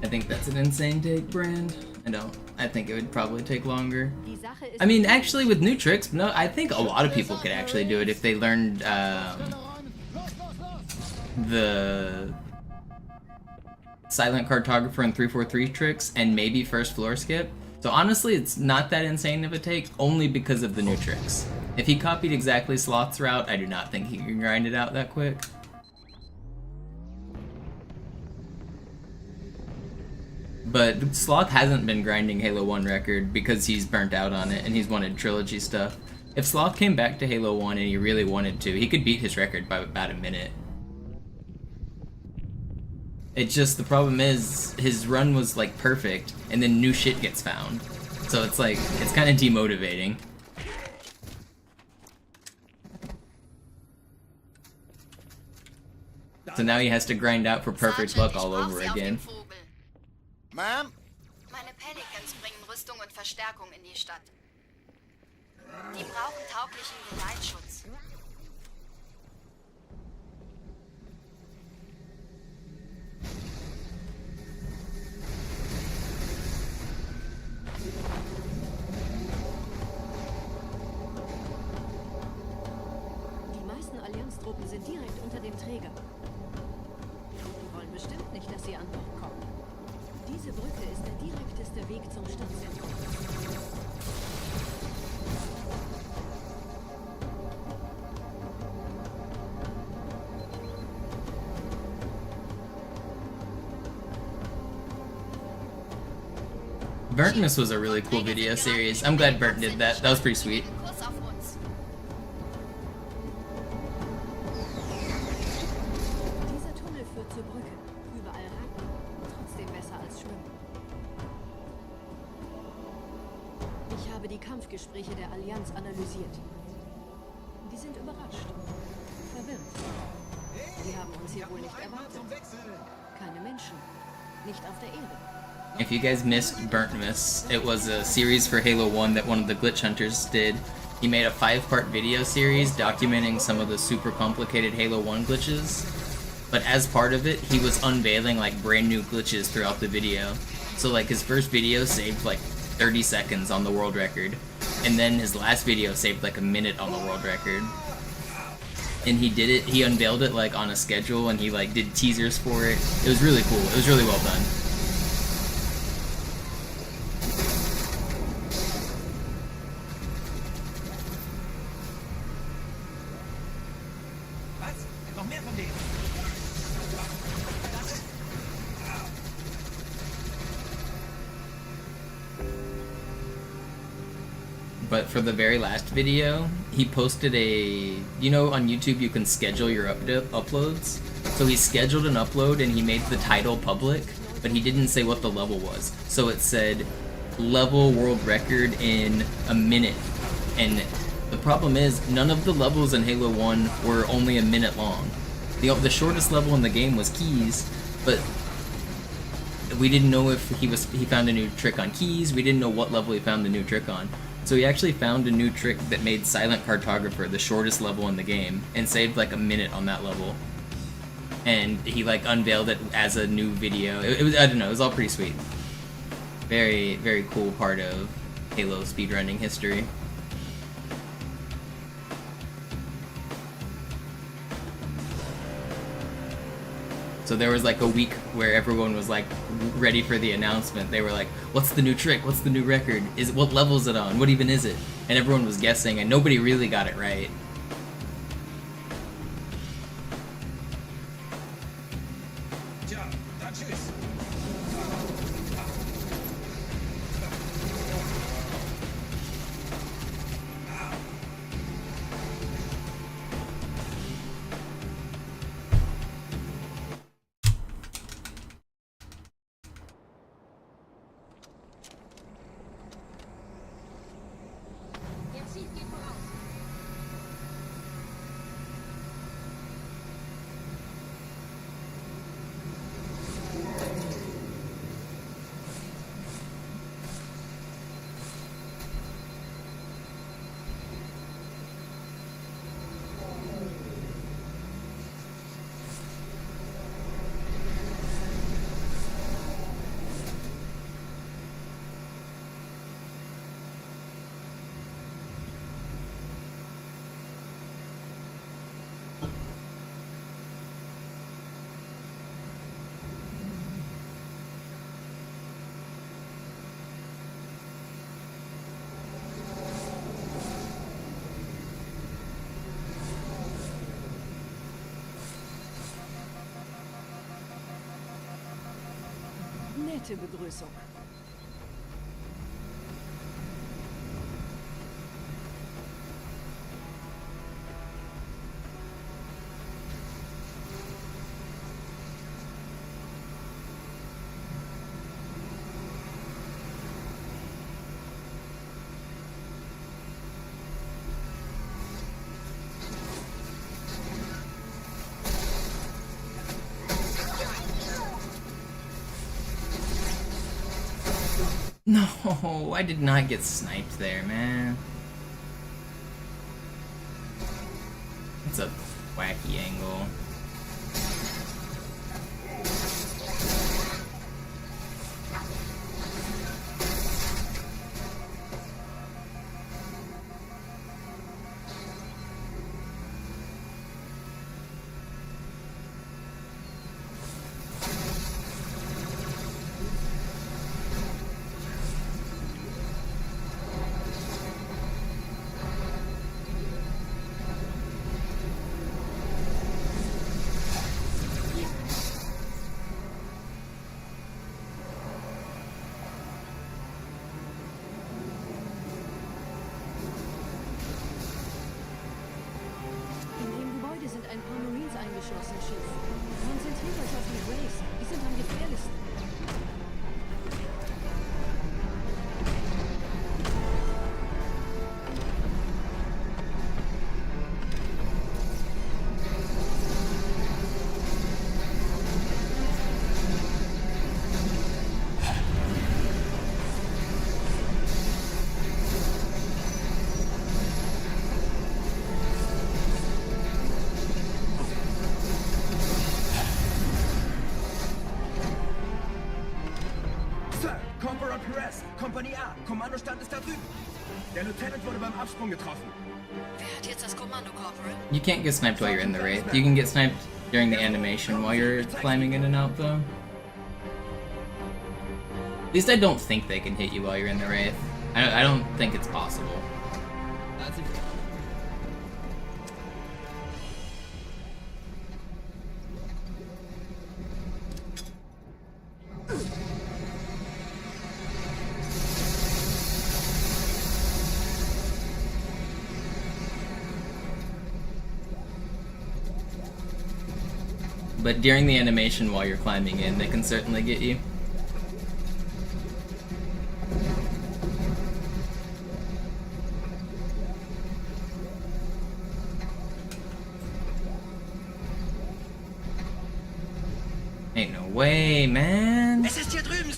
I think that's an insane take, Brand. I don't. I think it would probably take longer. Die Sache ist, I mean, actually, with new tricks, no, I think a lot of people could actually do it if they learned the silent cartographer and 343 tricks and maybe first floor skip. So honestly, it's not that insane of a take, only because of the new tricks. If he copied exactly Sloth's route, I do not think he can grind it out that quick. But Sloth hasn't been grinding Halo 1 record because he's burnt out on it and he's wanted trilogy stuff. If Sloth came back to Halo 1 and he really wanted to, he could beat his record by about a minute. It's just, the problem is, his run was like perfect, and then new shit gets found. So it's like, it's kind of demotivating. So now he has to grind out for perfect luck all over again. Ma'am? meine Pelicans bringen Rüstung und Verstärkung in die Stadt. Die brauchen tauglichen Geleitschutz. Allianztruppen sind direkt unter dem Träger. Die wollen bestimmt nicht, dass sie an Bord kommen. Diese Brücke ist der direkteste Weg zum Stadtzentrum. Burntness was a really cool video series. I'm glad Burnt did that. That was pretty sweet. Dieser Tunnel führt zur Brücke. Überall Ratten. Trotzdem besser als Schwimmen. Ich habe die Kampfgespräche der Allianz analysiert. Die sind überrascht. Verwirrt. Die haben uns hier wohl nicht erwartet. Keine Menschen. Nicht auf der Erde. If you guys missed Burntness, it was a series for Halo 1 that one of the glitch hunters did. He made a 5-part video series documenting some of the super complicated Halo 1 glitches. But as part of it, he was unveiling like brand new glitches throughout the video. So like his first video saved like 30 seconds on the world record. And then his last video saved like a minute on the world record. And he unveiled it like on a schedule, and he like did teasers for it. It was really cool. It was really well done. But for the very last video, he posted on YouTube you can schedule your uploads. So he scheduled an upload and he made the title public, but he didn't say what the level was. So it said, level world record in a minute. And the problem is, none of the levels in Halo 1 were only a minute long. The shortest level in the game was Keys, but we didn't know if he found a new trick on Keys. We didn't know what level he found the new trick on. So he actually found a new trick that made Silent Cartographer the shortest level in the game, and saved like a minute on that level. And he like unveiled it as a new video. It was, I don't know, it was all pretty sweet. Very, very cool part of Halo speedrunning history. So there was like a week where everyone was like ready for the announcement. They were like, what's the new trick? What's the new record? What level is it on? What even is it? And everyone was guessing, and nobody really got it right. Nette Begrüßung. No, I did not get sniped there, man. It's a wacky angle. abgeschossen, Chief. Konzentriert euch auf die Rays. Die sind am gefährlichsten. Kompanie A, Kommandostand ist da drüben. Der Lieutenant wurde beim Absprung getroffen. Wer hat jetzt das Kommando, Corporal? You can't get sniped while you're in the Wraith. You can get sniped during the animation while you're climbing in and out, though. At least I don't think they can hit you while you're in the Wraith. I don't think it's possible. But during the animation while you're climbing in, they can certainly get you. Ain't no way, man. Es ist hier drüben.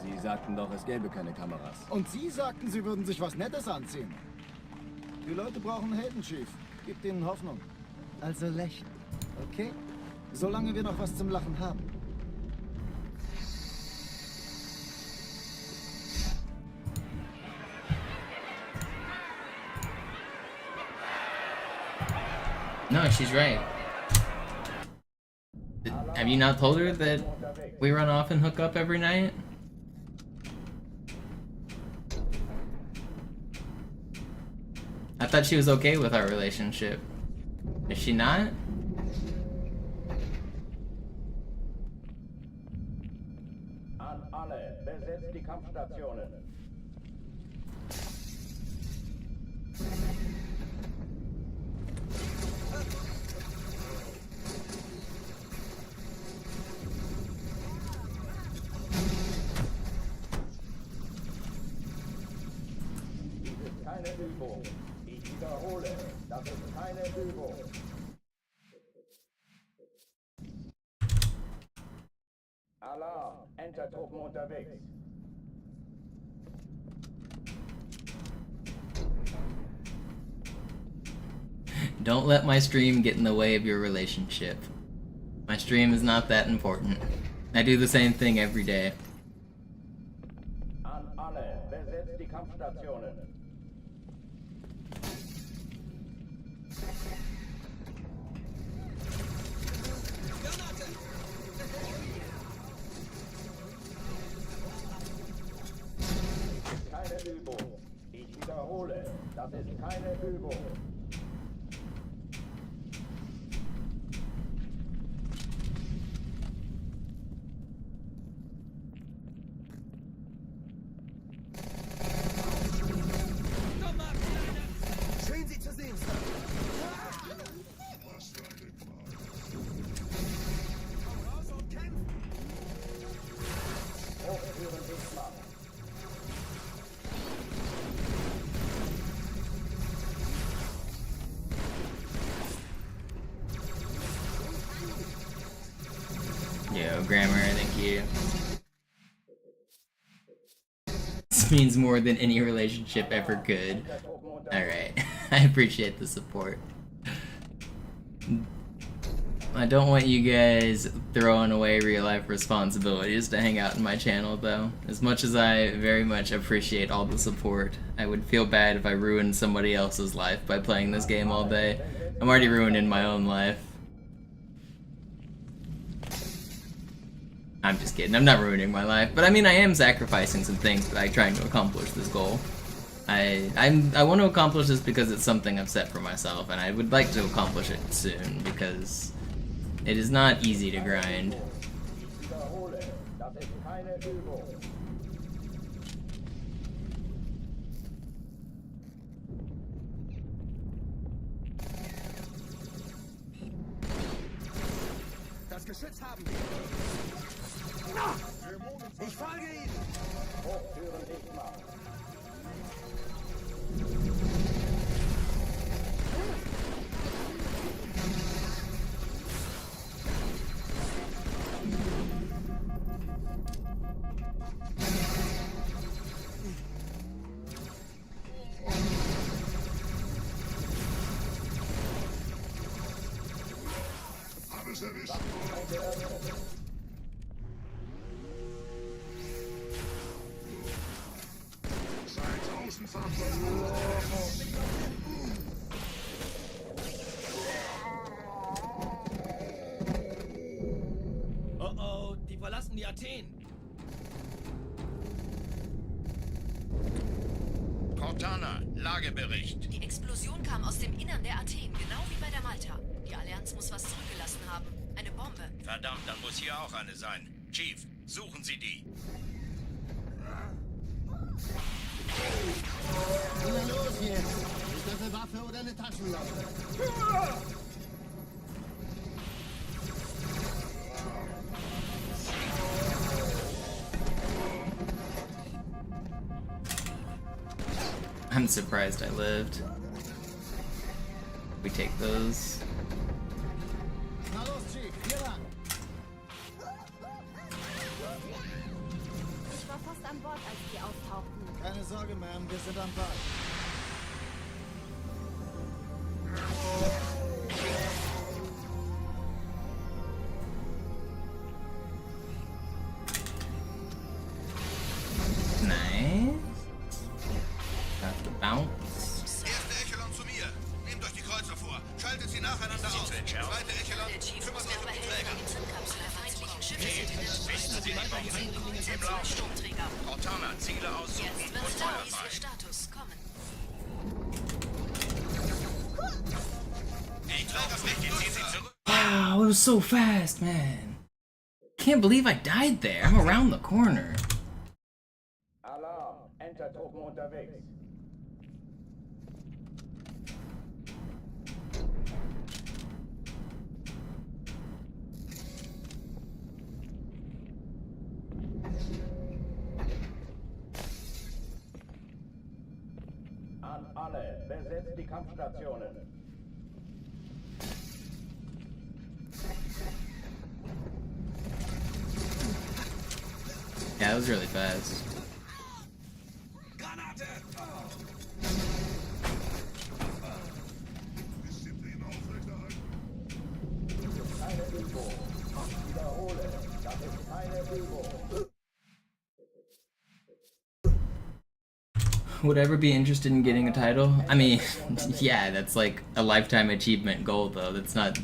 Sie sagten doch, es gäbe keine Kameras. Und Sie sagten, Sie würden sich was Nettes anziehen. Die Leute brauchen Helden, Chief. Gibt ihnen Hoffnung. Also lächeln, okay? Solange wir noch was zum Lachen haben. No, she's right. Have you not told her that we run off and hook up every night? I thought she was okay with our relationship. Is she not? An alle, besetzt die Kampfstationen. Dies ist keine Übung. Ich wiederhole, das ist keine Übung. Alarm, Entertruppen unterwegs. Don't let my stream get in the way of your relationship. My stream is not that important. I do the same thing every day. An alle, besetzt die Kampfstationen. Keine Übung. Ich wiederhole, das ist keine Übung. Schön, Sie zu sehen, Sir. Hochführen Bismarck. grammar, thank you. This means more than any relationship ever could. Alright, I appreciate the support. I don't want you guys throwing away real-life responsibilities to hang out in my channel, though. As much as I very much appreciate all the support, I would feel bad if I ruined somebody else's life by playing this game all day. I'm already ruining my own life. I'm just kidding, I'm not ruining my life. But I mean, I am sacrificing some things by trying to accomplish this goal. I want to accomplish this because it's something I've set for myself, and I would like to accomplish it soon, because it is not easy to grind. Das Geschütz haben wir. Ich folge Ihnen. Hochtüren dicht machen. Oh oh, die verlassen die Athen. Cortana, Lagebericht. Die Explosion kam aus dem Innern der Athen, genau wie bei der Malta. Die Allianz muss was zurückgelassen haben. Eine Bombe. Verdammt, dann muss hier auch eine sein. Chief, suchen Sie die. Na los jetzt! Ist das eine Waffe oder eine Taschenlampe? I'm surprised I lived. We take those. Na los, Chief, hier lang. Ich war fast an Bord, als die auftauchten. Keine Sorge, Ma'am, wir sind am Ball. Nice. Got the bounce. Erste Echelon zu mir. Nehmt euch die Kreuzer vor. Schaltet sie nacheinander aus. Zweite Echelon, Der Chief kümmert muss euch der um die Überhälter Träger. der Zündkapsel der feindlichen Schiffe sind. Richten Sie die Bomben. Im Lauf. Sturmträger. Cortana, Ziele aussuchen Jetzt und wird klar, wie Feuer ist Ihr Status. Kommen. Die Träger ziehen Sie zurück. Wow, it was so fast, man. Can't believe I died there. I'm around the corner. Alarm. Entertruppen unterwegs. An alle. Besetzt die Kampfstationen. Yeah, that was really fast. Keine Übung. Wiederhole. Das ist keine Übung. Would I ever be interested in getting a title? I mean, yeah, that's like a lifetime achievement goal, though. It's not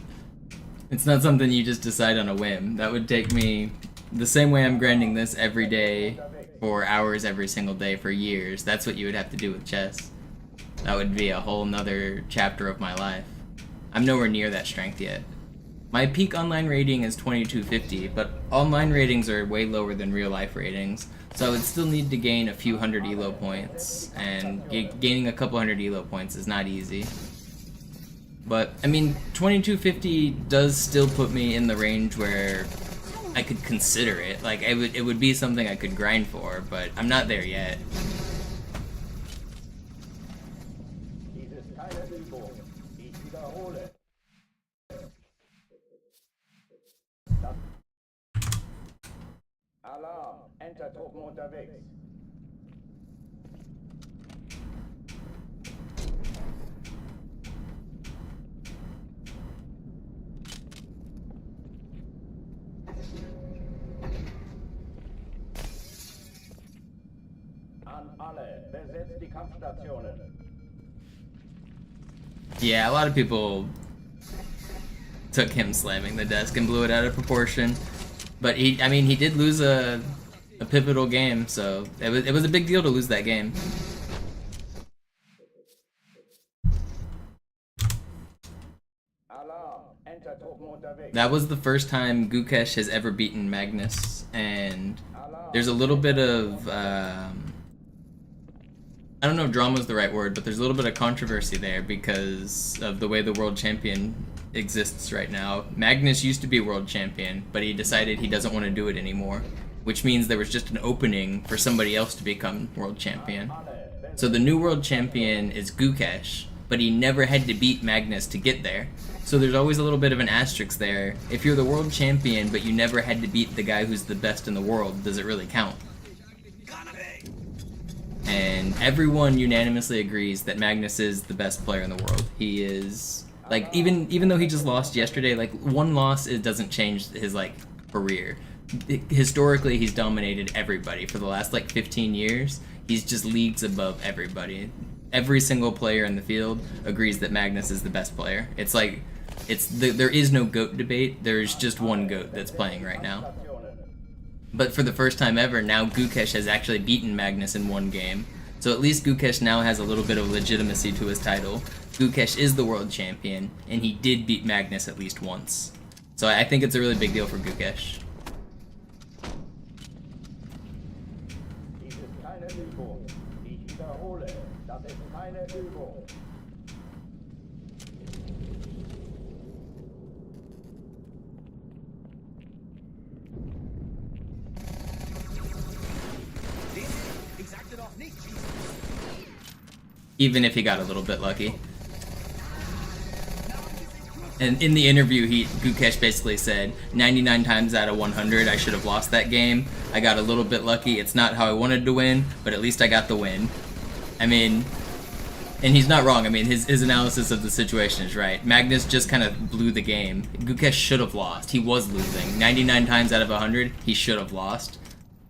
something you just decide on a whim. That would take me the same way I'm grinding this every day for hours every single day for years. That's what you would have to do with chess. That would be a whole nother chapter of my life. I'm nowhere near that strength yet. My peak online rating is 2250, but online ratings are way lower than real life ratings, so I would still need to gain a few hundred elo points, and gaining a couple hundred elo points is not easy. But, I mean, 2250 does still put me in the range where I could consider it. Like, it would be something I could grind for, but I'm not there yet. Dies ist keine Übung. Ich wiederhole. Enter-Truppen unterwegs. An alle, besetzt die Kampfstationen. Yeah, a lot of people took him slamming the desk and blew it out of proportion. But I mean, he did lose a pivotal game, so it was a big deal to lose that game. That was the first time Gukesh has ever beaten Magnus, and there's a little bit of I don't know if drama is the right word, but there's a little bit of controversy there because of the way the world champion exists right now. Magnus used to be world champion, but he decided he doesn't want to do it anymore, which means there was just an opening for somebody else to become world champion. So the new world champion is Gukesh, but he never had to beat Magnus to get there. So there's always a little bit of an asterisk there. If you're the world champion, but you never had to beat the guy who's the best in the world, does it really count? And everyone unanimously agrees that Magnus is the best player in the world. He is, like, even though he just lost yesterday, like, one loss, it doesn't change his, like, career. Historically, he's dominated everybody for the last, like, 15 years. He's just leagues above everybody. Every single player in the field agrees that Magnus is the best player. It's like, there is no GOAT debate, there's just one GOAT that's playing right now. But for the first time ever, now Gukesh has actually beaten Magnus in one game. So at least Gukesh now has a little bit of legitimacy to his title. Gukesh is the world champion, and he did beat Magnus at least once. So I think it's a really big deal for Gukesh. Dies ist keine Übung. Ich wiederhole, das ist keine Übung. Even if he got a little bit lucky. And in the interview, Gukesh basically said, 99 times out of 100, I should have lost that game. I got a little bit lucky. It's not how I wanted to win, but at least I got the win. I mean, and he's not wrong. I mean, his analysis of the situation is right. Magnus just kind of blew the game. Gukesh should have lost. He was losing. 99 times out of 100, he should have lost.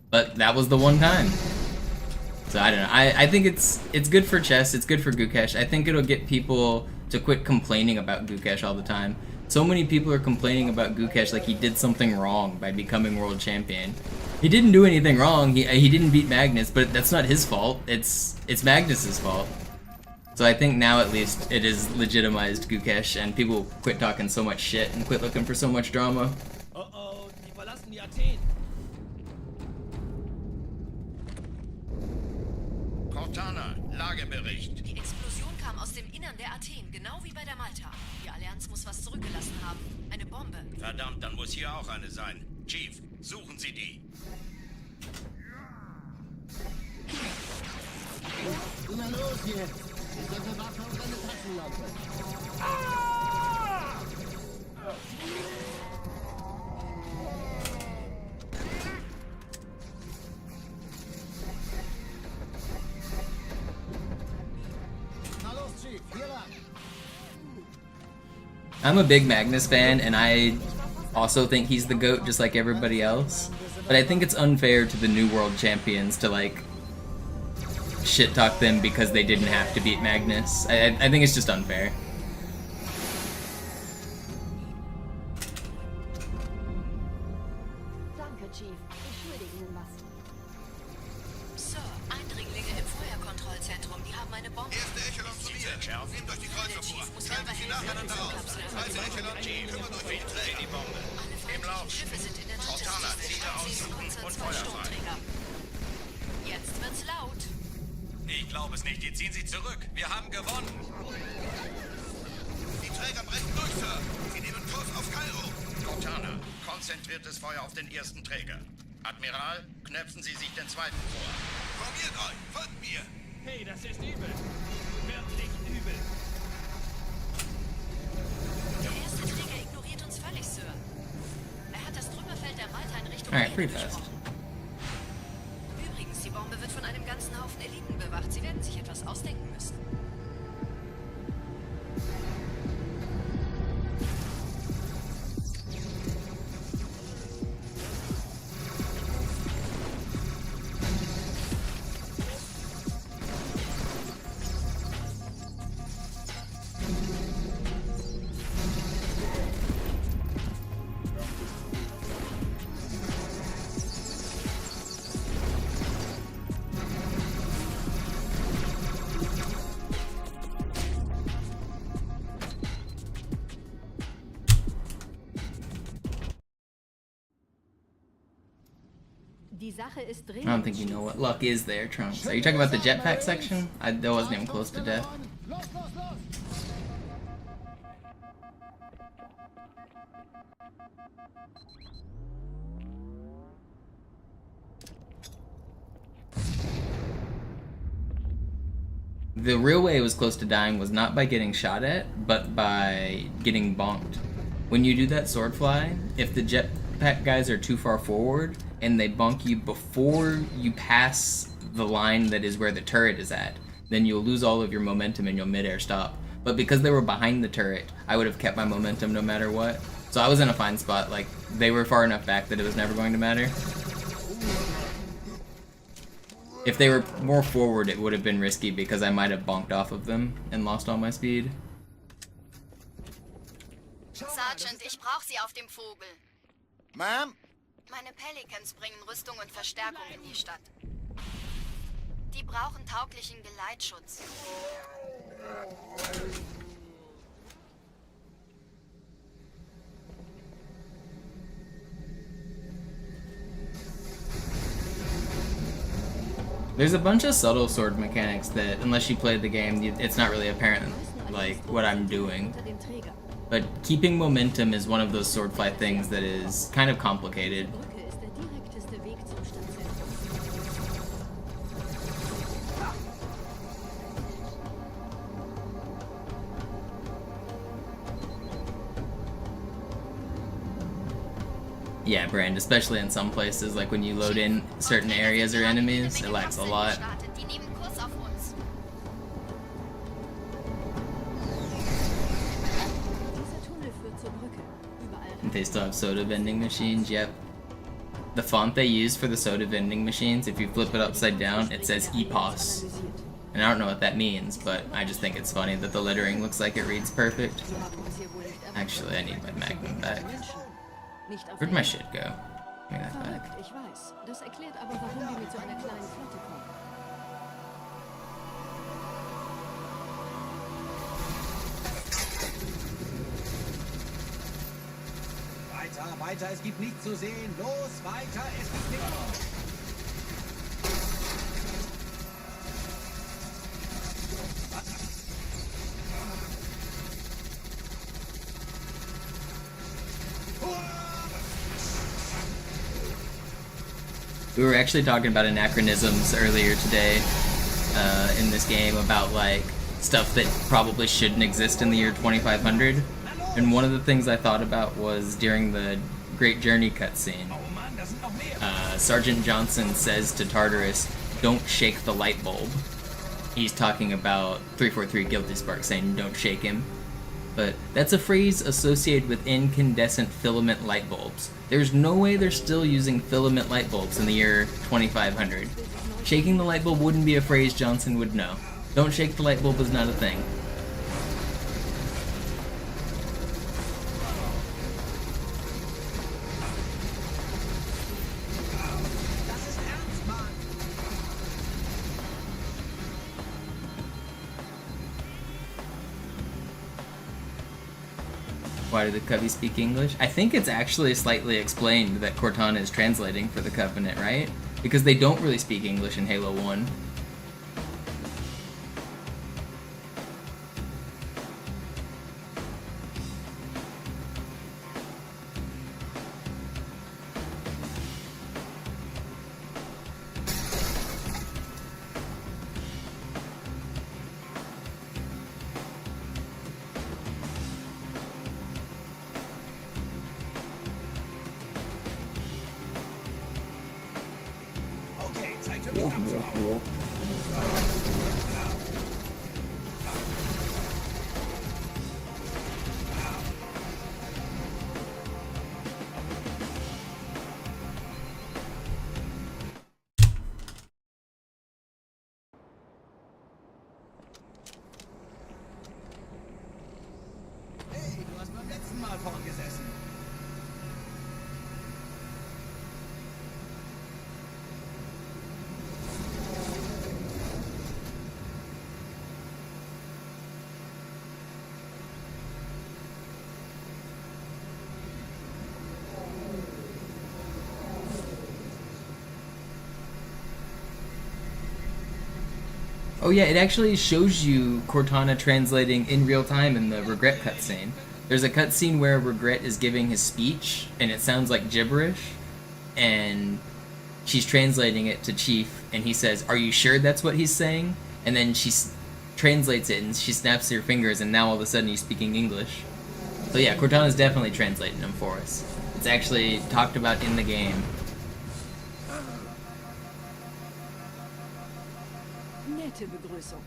But that was the one time. So I don't know. I think it's good for chess. It's good for Gukesh. I think it'll get people to quit complaining about Gukesh all the time. So many people are complaining about Gukesh like he did something wrong by becoming world champion. He didn't do anything wrong. He didn't beat Magnus, but that's not his fault. It's Magnus's fault. So I think now at least it is legitimized Gukesh, and people quit talking so much shit and quit looking for so much drama. Oh, die verlassen die Athen. Cortana, Lagebericht. Die Explosion kam aus dem Innern der Athen, genau wie bei der Malta. Die Allianz muss was zurückgelassen haben. Eine Bombe. Verdammt, dann muss hier auch eine sein. Chief, suchen Sie die. Na los jetzt! Ist das eine Waffe oder eine Taschenlampe? Na los, Chief, hier lang! I'm a big Magnus fan, and I also think he's the GOAT just like everybody else. But I think it's unfair to the new world champions to, like, shit talk them because they didn't have to beat Magnus. I think it's just unfair. Danke, Chief. Ich schulde Ihnen was. Sir, Eindringlinge im Feuerkontrollzentrum. Die haben eine Bombe. Erste Echelon zu mir. Nehmt euch die Kreuzer vor. Schaltet sie nacheinander aus. Zweite Echelon, kümmert euch um die Träger. Die Bombe. Alle feindlichen Schiffe sind in der Cortana, Ziele aussuchen und Feuer frei. Jetzt wird's laut. Ich glaube es nicht, die ziehen sie zurück. Wir haben gewonnen. Die Träger brechen durch, Sir. Sie nehmen Kurs auf Kairo. Cortana, konzentriertes Feuer auf den ersten Träger. Admiral, knöpfen Sie sich den zweiten vor. Formiert euch, folgt mir. Hey, das ist übel. Wirklich übel. Der erste Träger ignoriert uns völlig, Sir. Er hat das Trümmerfeld der Malta in Richtung Alright, Erde pretty fast. gesprochen. was ausdenken müssen. I don't think you know what luck is there, Trunks. Are you talking about the jetpack section? That wasn't even close to death. The real way it was close to dying was not by getting shot at, but by getting bonked. When you do that sword fly, if the jetpack guys are too far forward and they bonk you before you pass the line that is where the turret is at, then you'll lose all of your momentum and you'll mid-air stop. But because they were behind the turret, I would have kept my momentum no matter what. So I was in a fine spot. Like, they were far enough back that it was never going to matter. If they were more forward, it would have been risky because I might have bonked off of them and lost all my speed. Sergeant, ich brauche Sie auf dem Vogel. Ma'am? Meine Pelicans bringen Rüstung und Verstärkung in die Stadt. Die brauchen tauglichen Geleitschutz. There's a bunch of subtle sword mechanics that, unless you played the game, it's not really apparent, like, what I'm doing. But keeping momentum is one of those sword fly things that is kind of complicated. Yeah, Brand, especially in some places, like when you load in certain areas or enemies, it lags a lot. They still have soda vending machines, yep. The font they use for the soda vending machines, if you flip it upside down, it says EPOS. And I don't know what that means, but I just think it's funny that the lettering looks like it reads perfect. Actually, I need my Magnum back. Where'd my shit go? Give me that back. Ich weiß. Das erklärt aber, warum wir mit so einer kleinen Flotte kommen. Weiter, weiter, es gibt nichts zu sehen. Los, weiter, es gibt nichts. We were actually talking about anachronisms earlier today in this game about like stuff that probably shouldn't exist in the year 2500. And one of the things I thought about was during the Great Journey cutscene. Sergeant Johnson says to Tartarus, "Don't shake the light bulb." He's talking about 343 Guilty Spark saying, "Don't shake him." But that's a phrase associated with incandescent filament light bulbs. There's no way they're still using filament light bulbs in the year 2500. Shaking the light bulb wouldn't be a phrase Johnson would know. Don't shake the light bulb is not a thing. Why do the Cubbies speak English? I think it's actually slightly explained that Cortana is translating for the Covenant, right? Because they don't really speak English in Halo 1. Oh yeah, it actually shows you Cortana translating in real time in the Regret cutscene. There's a cutscene where Regret is giving his speech, and it sounds like gibberish, and she's translating it to Chief, and he says, "Are you sure that's what he's saying?" And then she translates it, and she snaps her fingers, and now all of a sudden he's speaking English. So yeah, Cortana's definitely translating them for us. It's actually talked about in the game. Nette Begrüßung.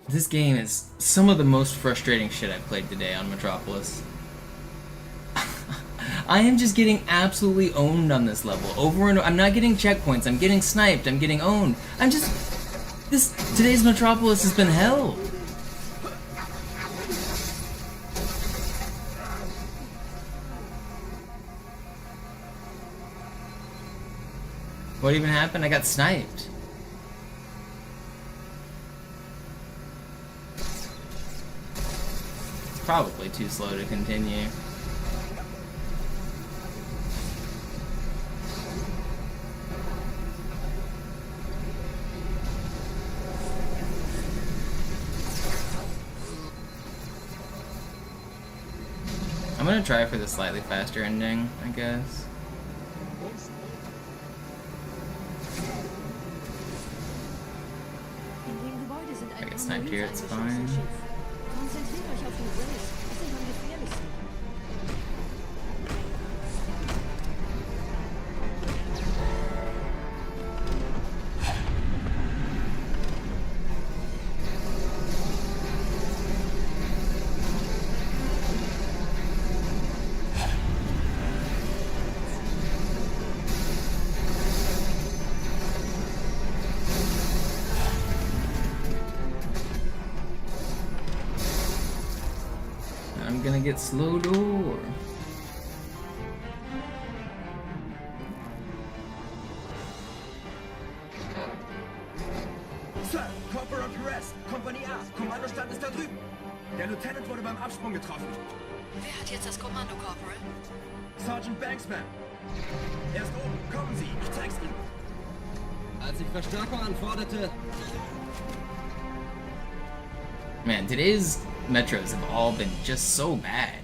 This game is some of the most frustrating shit I've played today on Metropolis. I am just getting absolutely owned on this level. Over and over. I'm not getting checkpoints, I'm getting sniped, I'm getting owned. Today's Metropolis has been hell. What even happened? I got sniped. Probably too slow to continue. I'm gonna try for the slightly faster ending, I guess. I get sniped here, it's fine. Konzentriert euch auf den Race. Das sind am gefährlichsten. I'm gonna get slow door. Sir, Corporal Perez, Kompanie A, Kommandostand ist da drüben. Der Lieutenant wurde beim Absprung getroffen. Wer hat jetzt das Kommando, Corporal? Sergeant Banksman. Er ist oben. Kommen Sie, ich zeig's Ihnen. Als ich Verstärkung anforderte... Man, today's metros have all been just so bad.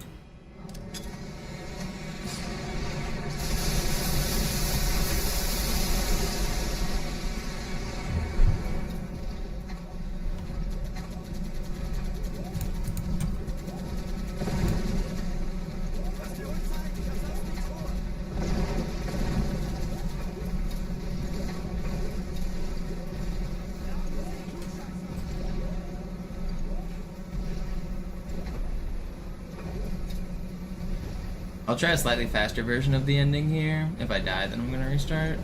I'll try a slightly faster version of the ending here. If I die, then I'm gonna restart.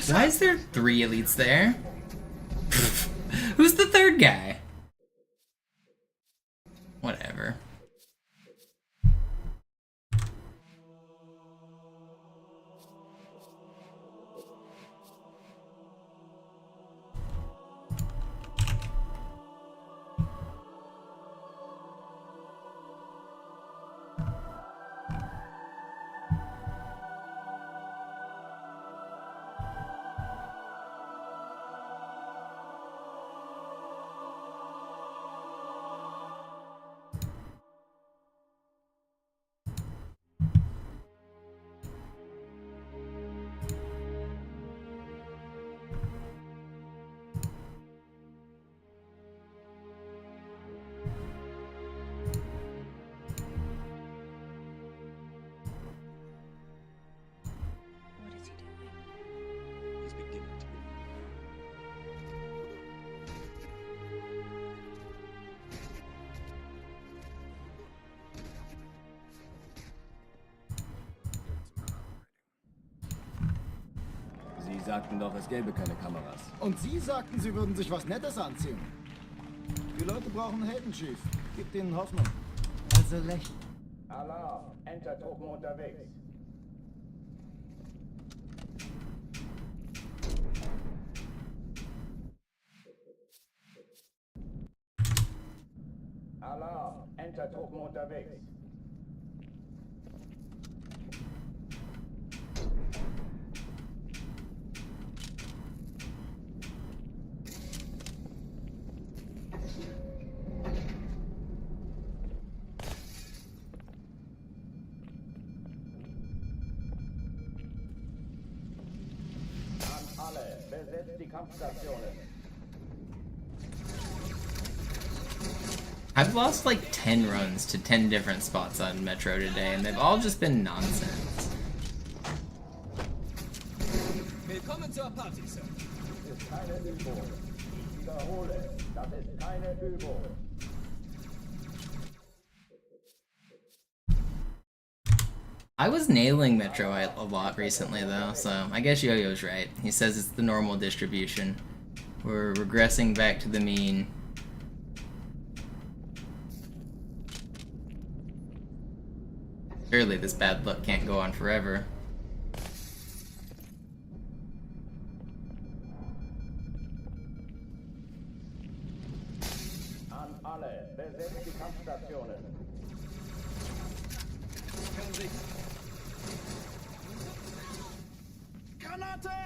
Why is there 3 elites there? Who's the third guy? Whatever. sagten doch, es gäbe keine Kameras. Und Sie sagten, Sie würden sich was Nettes anziehen. Die Leute brauchen Helden, Chief. Gibt ihnen Hoffnung. Also lächeln. Alarm! Enter-Truppen unterwegs. Alarm! Enter-Truppen unterwegs. An alle, besetzt die Kampfstationen. I've lost like 10 runs to 10 different spots on Metro today, and they've all just been nonsense. Willkommen zur Party, Sir. Das ist keine Übung. Ich wiederhole, das ist keine Übung. I was nailing Metro a lot recently though, so I guess Yo-Yo's right. He says it's the normal distribution. We're regressing back to the mean. Surely this bad luck can't go on forever. An alle, besetzt die Kampfstationen. Granate!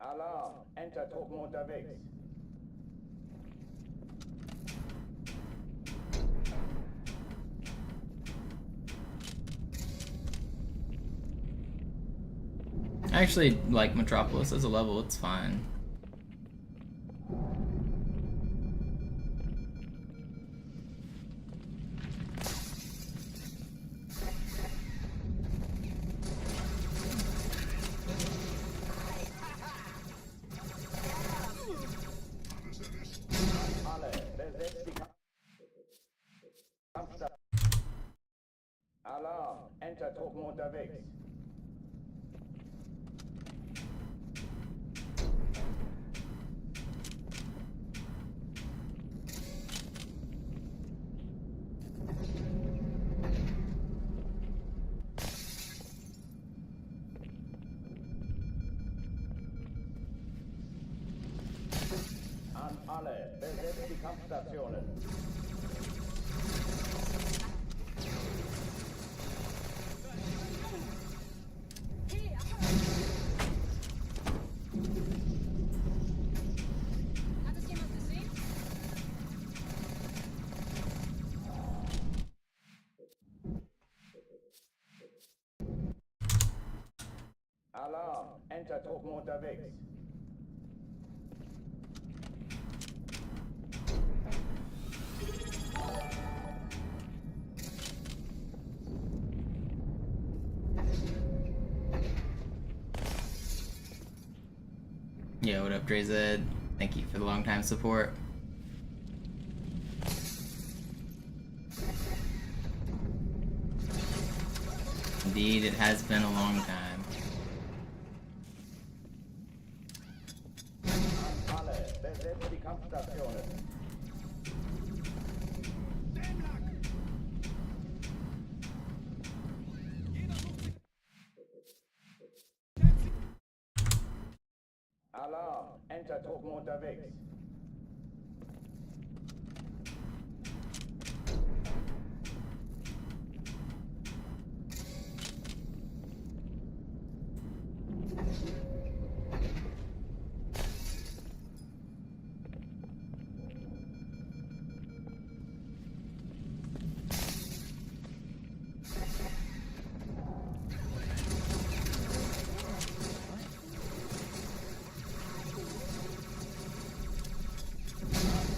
Alarm! Enter-Truppen unterwegs. I actually like Metropolis as a level, it's fine. Alle, besetzt die Kampfstationen. Alarm! Enter-Truppen unterwegs. An alle, besetzt die Kampfstationen. Hat es jemand gesehen? Alarm! Enter-Truppen unterwegs. Yo, what up, DreZed? Thank you for the long time support. Indeed, it has been a long time. Alle, besetzt die Kampfstationen. Alarm! Enter-Truppen unterwegs.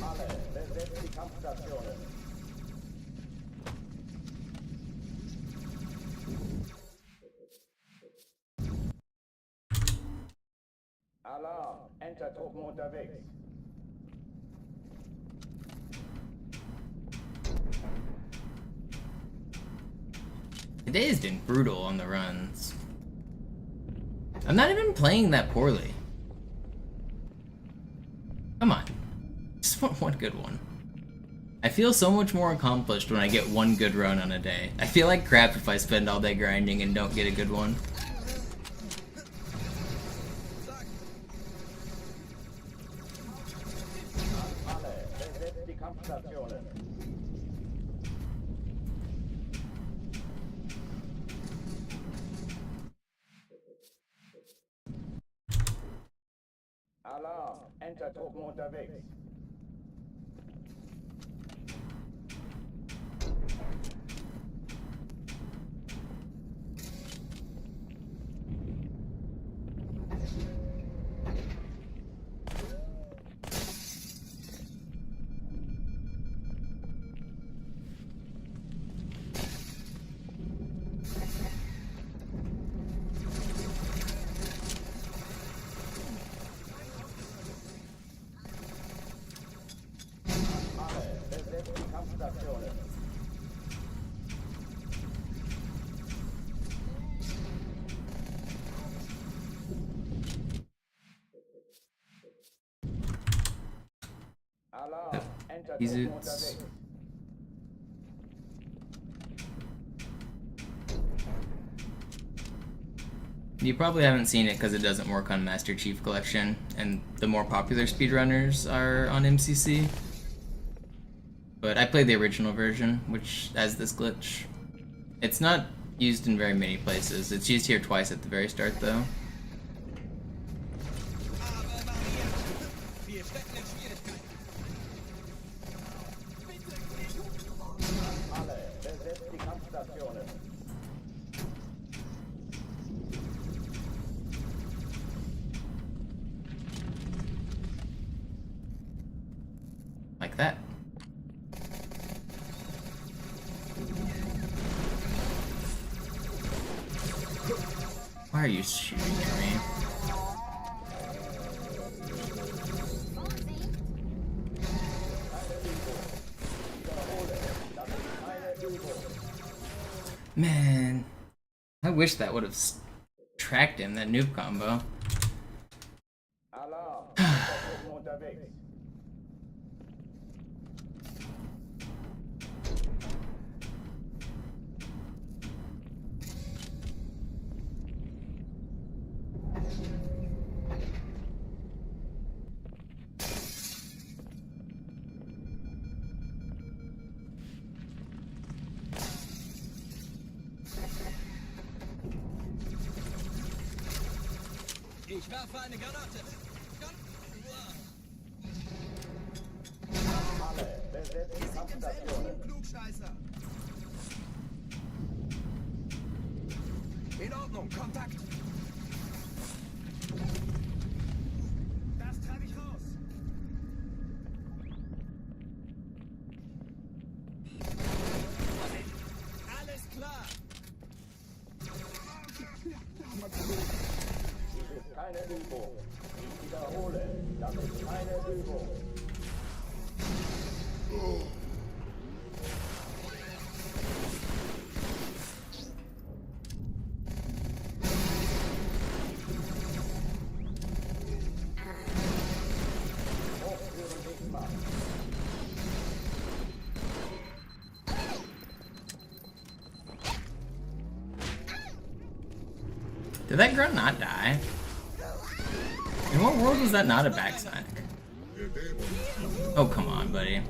Alle, besetzt die Kampfstationen. Alarm! Enter-Truppen unterwegs. Today has been brutal on the runs. I'm not even playing that poorly. Come on. Just want one good one. I feel so much more accomplished when I get one good run on a day. I feel like crap if I spend all day grinding and don't get a good one. Alarm, Entertruppen unterwegs. Is it? You probably haven't seen it because it doesn't work on Master Chief Collection, and the more popular speedrunners are on MCC. But I played the original version, which has this glitch. It's not used in very many places. It's used here twice at the very start, though. Like that. Why are you shooting at me? Man, I wish that would have tracked him, that noob combo. Ich werfe eine Granate. Klugscheißer. In Ordnung, Kontakt. Das treibe ich raus. Alles klar. Keine Übung. Ich wiederhole, das ist keine Übung. Did that grunt not die? In what world was that not a backside? Oh, come on, buddy.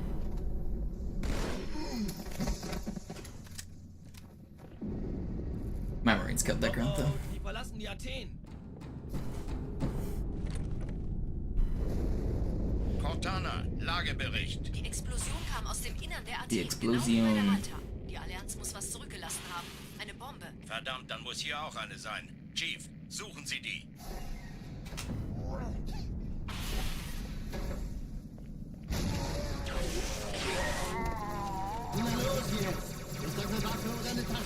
My Marines killed that grunt, though. Die verlassen die Athen. Cortana, Lagebericht. Die Explosion kam aus dem Innern der Athen. Die Explosion. Genau wie bei der Malta. Die Allianz muss was zurückgelassen haben. Eine Bombe. Verdammt, dann muss hier auch eine sein. Chief, suchen Sie die. Na los jetzt! Ist das eine Waffe oder eine Taste?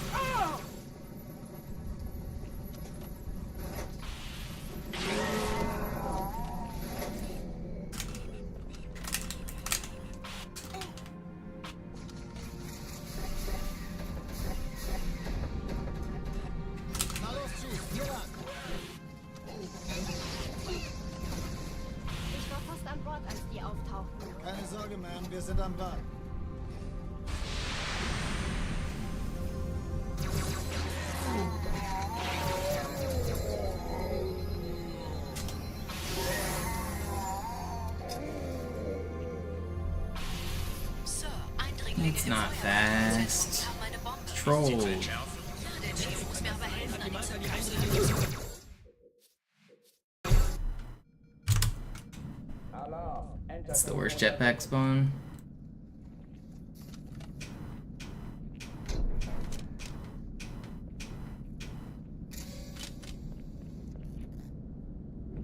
behaupten. Keine Sorge, Ma'am, wir sind am Ball. Sir, Eindringlinge It's im not Feuerwehr. fast. Haben eine Bombe. Troll. Ja, der Chief muss mir aber helfen, an die zu lösen. It's the worst jetpack spawn.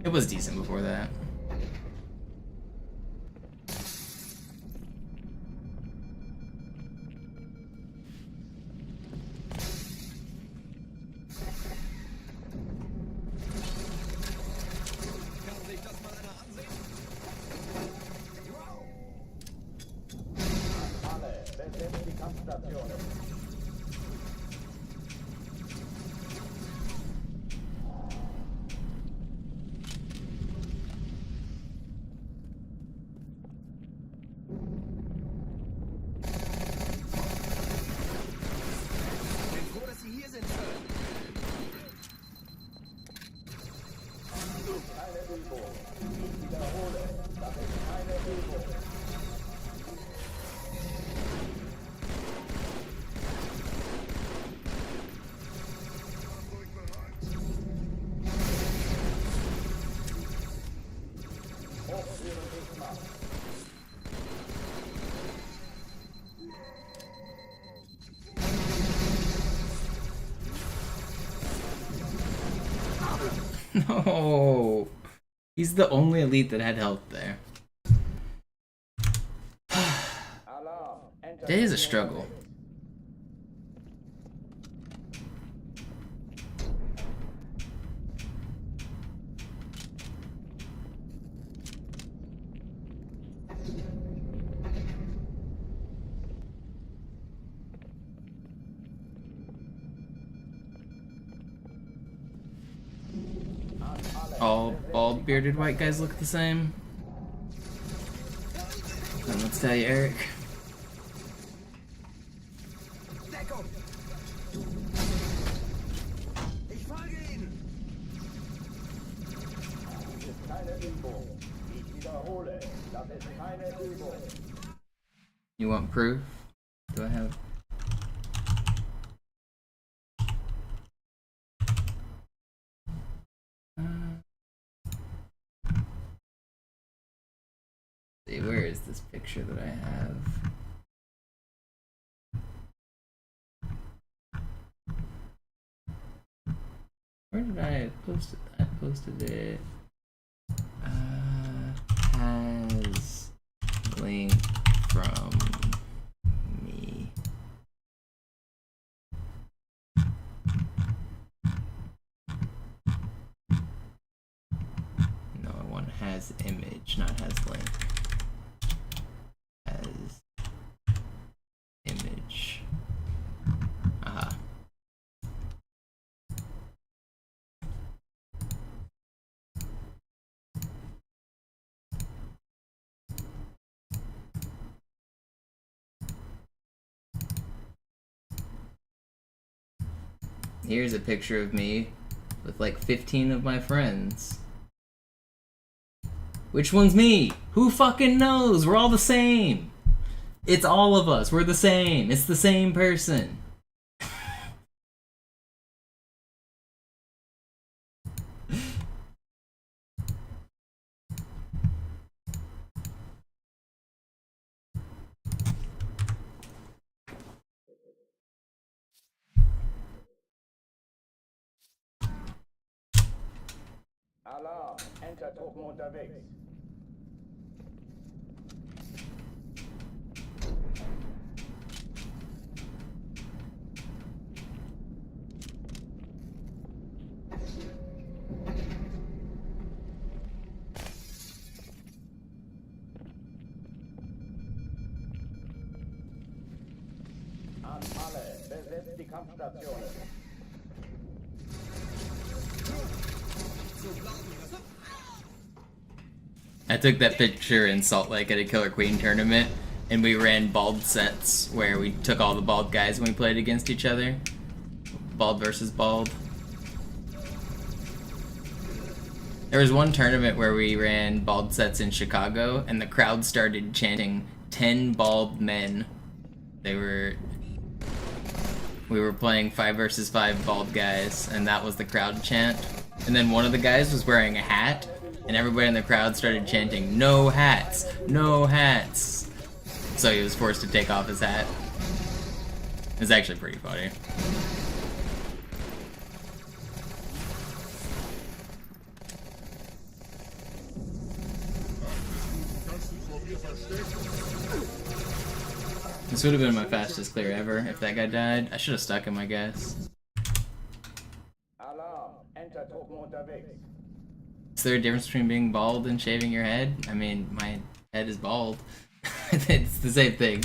It was decent before that. Besetzt die Kampfstationen. Bin froh, dass Sie hier sind, Sir. Keine Übung. Ich wiederhole, das ist keine Übung. No, he's the only elite that had health there. Today is a struggle. All bald bearded white guys look the same. And let's tell you, Eric. Deckung! Ich folge Ihnen! Das ist keine Übung. Ich wiederhole, das ist keine Übung. You want proof? Do I have? See, where is this picture that I have? Where did I post it? I posted it. Has link from me. No, I want has image, not has link. Has image. Aha. Here's a picture of me with like 15 of my friends. Which one's me? Who fucking knows? We're all the same. It's all of us. We're the same. It's the same person. Alarm, Entertruppen unterwegs. An alle, besetzt die Kampfstationen. I took that picture in Salt Lake at a Killer Queen tournament, and we ran bald sets where we took all the bald guys and we played against each other. Bald versus bald. There was one tournament where we ran bald sets in Chicago, and the crowd started chanting 10 bald men. We were playing 5 versus 5 bald guys, and that was the crowd chant. And then one of the guys was wearing a hat, and everybody in the crowd started chanting, "No hats! No hats!" So he was forced to take off his hat. It was actually pretty funny. This would have been my fastest clear ever if that guy died. I should have stuck him, I guess. Alarm. Enter-Truppen unterwegs. Is there a difference between being bald and shaving your head? I mean, my head is bald. It's the same thing.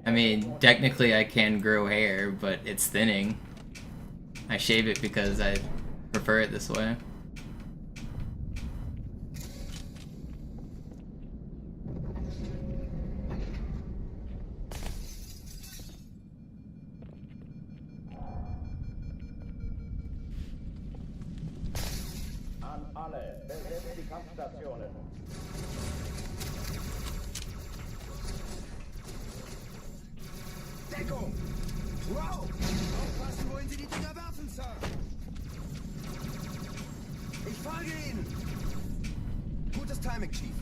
I mean, technically I can grow hair, but it's thinning. I shave it because I prefer it this way. An alle, besetzt die Kampfstationen. Deckung! Wow! Aufpassen, wohin Sie die Dinger werfen, Sir! Ich folge Ihnen! Gutes Timing, Chief.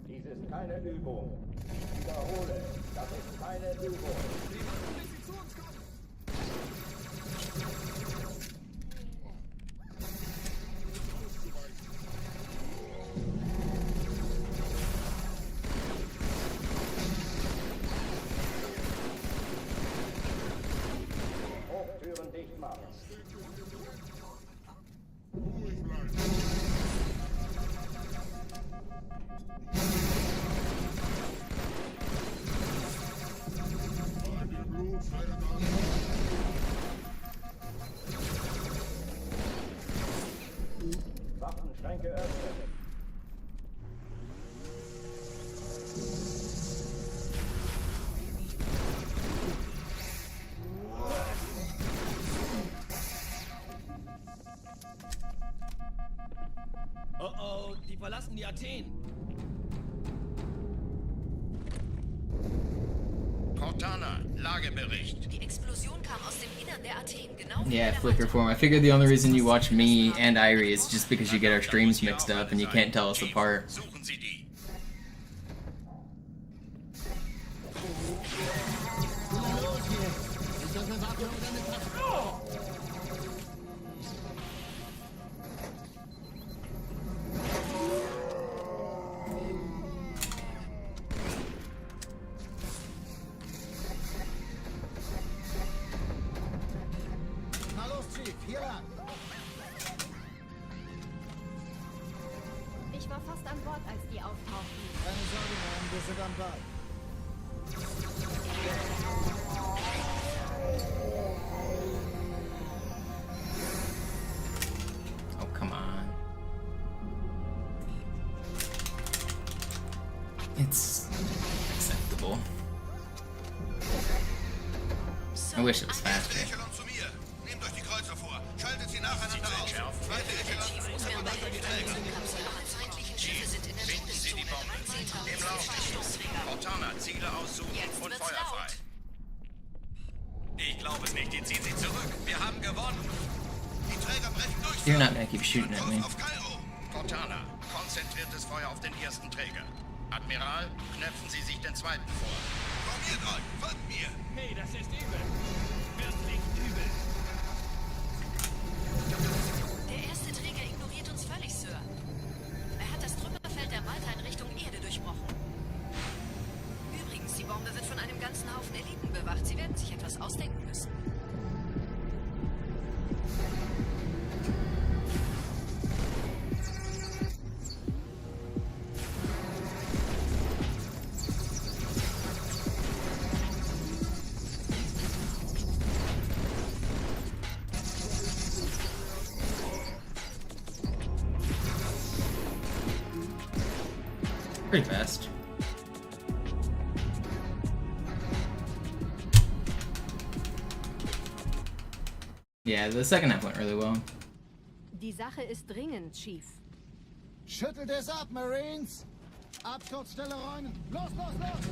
Dies ist keine Übung. Ich wiederhole, das ist keine Übung. Hochtüren dicht machen. Waffenschränke öffnen. Oh oh, die verlassen die Athen. Cortana, Lagebericht. Die Explosion kam aus dem Innern der Athen, genau wie Yeah, der Flicker form. I figured the only reason you watch me and Irie is just because you get our streams mixed up and you can't tell us apart. Suchen Sie die. Los jetzt! Ist das eine Waffe oder eine Tasche? Na los, Chief, hier lang. Ich war fast an Bord, als die auftauchten. Keine Sorge, Mann, wir sind am Ball. Oh, come on. It's acceptable. I wish it was faster. Echelon zu mir. Nehmt euch die Kreuzer vor. Schaltet sie nacheinander auf. Zweite Echelon. muss mir bei den Kapsel. Alle feindlichen Schiffe sind in der Finden Sie die Bombe. Im Lauf. Cortana, Ziele aussuchen Jetzt und wird's Feuer frei. laut. Ich glaube es nicht, die ziehen sie zurück. Wir haben gewonnen. Die Träger brechen durch. You're not gonna keep shooting at me. Auf Kairo. Cortana, konzentriertes Feuer auf den ersten Träger. Admiral, knöpfen Sie sich den zweiten vor. Formiert euch. Folgt mir. Hey, das ist übel. Wirklich übel. Der erste Träger ignoriert uns völlig, Sir. Er hat das Trümmerfeld der Malta in Richtung Erde durchbrochen. Übrigens, die Bombe wird von einem ganzen Haufen Eliten bewacht. Sie werden sich etwas ausdenken müssen. Pretty fast. Yeah, the second half went really well. Die Sache ist dringend, Chief. Schüttelt es ab, Marines! Absturzstelle räumen! Los, los, los!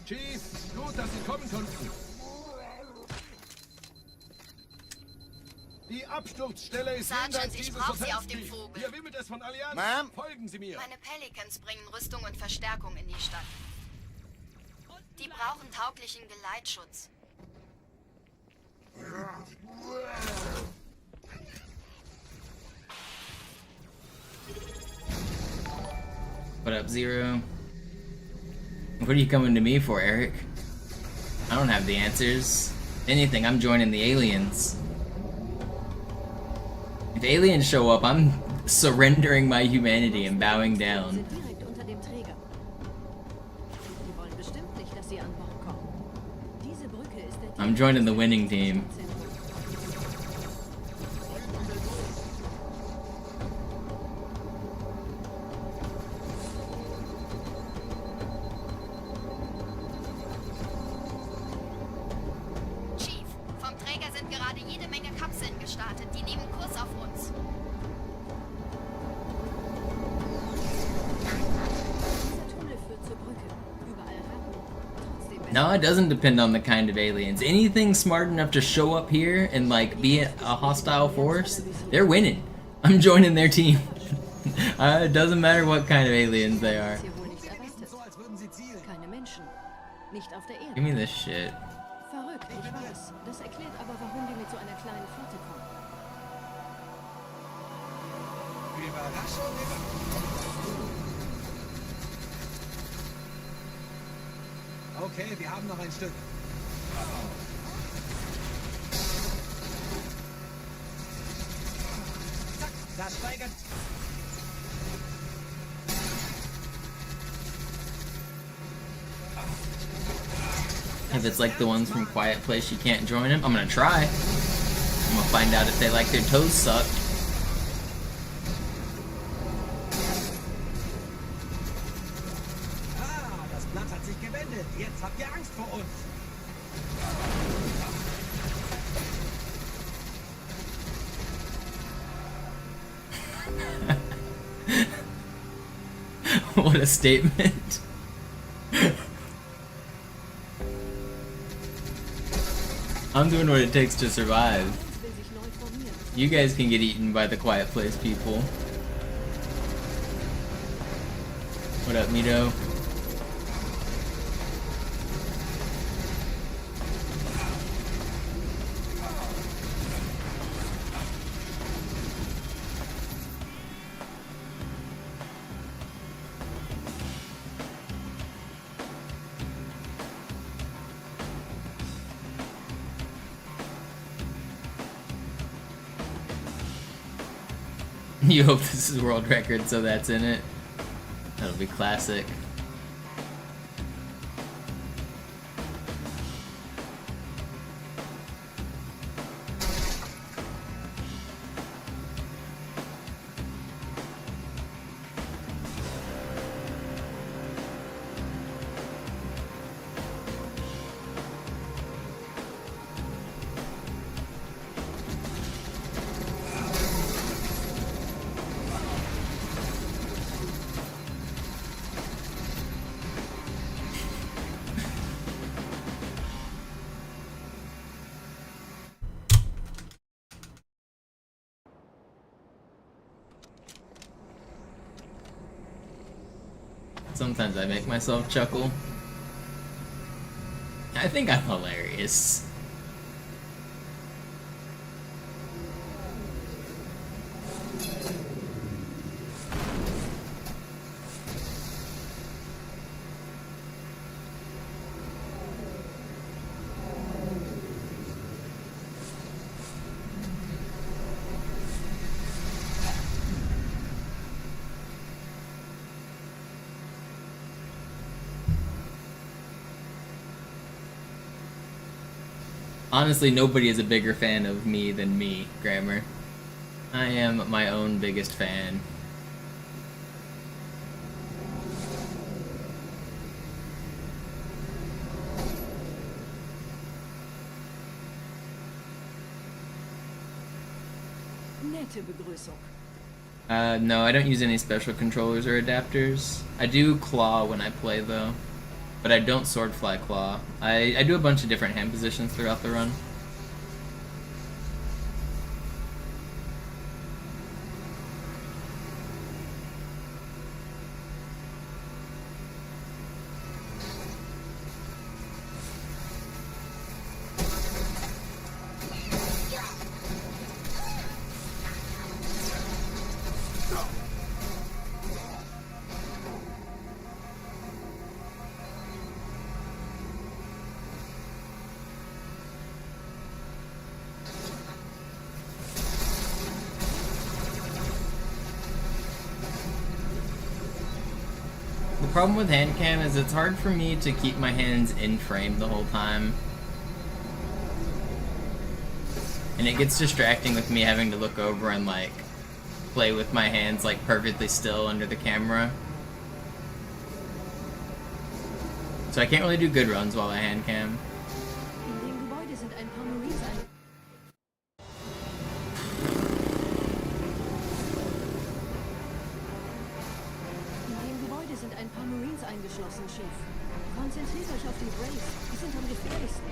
Chief, gut, dass Sie kommen konnten. Die Absturzstelle ist Sergeant, jenseits ich dieses brauch Sie Hotels, auf dem Chief. Vogel. Hier wimmelt es von Allianz. Ma'am? Folgen Sie mir. Meine Pelicans bringen Rüstung und Verstärkung in die Stadt. Die brauchen tauglichen Geleitschutz. What up, Zero? What are you coming to me for, Eric? I don't have the answers. If anything, I'm joining the aliens. If aliens show up, I'm surrendering my humanity and bowing down. Sind direkt unter dem Träger. Die wollen bestimmt nicht, dass sie an Bord kommen. Diese Brücke ist der I'm joining the winning team. Chief, vom Träger sind gerade jede Menge Kapseln gestartet. Die nehmen Kurs auf uns. Dieser Tunnel führt zur Brücke. Überall Ratten. Trotzdem No, it doesn't depend on the kind of aliens. Anything smart enough to show up here and like be a hostile force, they're winning. I'm joining their team. It doesn't matter what kind of aliens they are. hier wohl nicht erwartet. So, als würden sie zielen. Keine Menschen. Nicht auf der Give Erde. me this shit. Verrückt, ich weiß. Das erklärt aber, warum die mit so einer kleinen Flotte kommen. Überraschung, Okay, wir haben noch ein Stück. Zack, das steigert. If it's like the ones from Quiet Place, you can't join them. I'm gonna try. I'm gonna find out if they like their toes sucked. Ah, das Blatt hat sich gewendet. Jetzt habt ihr Angst vor uns. What a statement. I'm doing what it takes to survive. Will sich neu formieren. You guys can get eaten by the Quiet Place people. What up, Mito? You hope this is world record, so that's in it. That'll be classic. Sometimes I make myself chuckle. I think I'm hilarious. Honestly, nobody is a bigger fan of me than me, Grammar. I am my own biggest fan. Nette Begrüßung. No, I don't use any special controllers or adapters. I do claw when I play, though. But I don't swordfly claw. I do a bunch of different hand positions throughout the run. The problem with hand cam is it's hard for me to keep my hands in frame the whole time. And it gets distracting with me having to look over and like play with my hands like perfectly still under the camera. So I can't really do good runs while I hand cam. Eingeschlossen, Chef. Konzentriert euch auf die Braves. Die sind am gefährlichsten.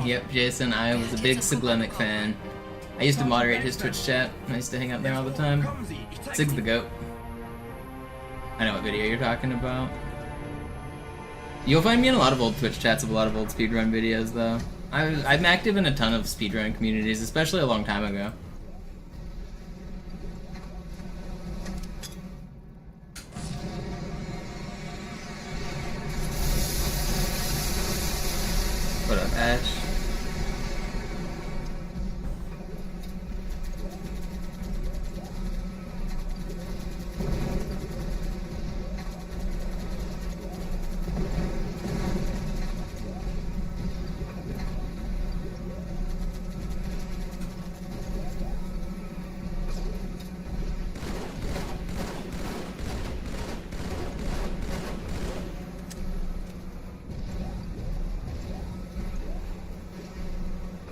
Yep, Jason, I was a big Siglemic fan. I used to moderate his Twitch chat. I used to hang out there all the time. Sig's the GOAT. I know what video you're talking about. You'll find me in a lot of old Twitch chats of a lot of old speedrun videos, though. I'm active in a ton of speedrun communities, especially a long time ago. What up, Ash?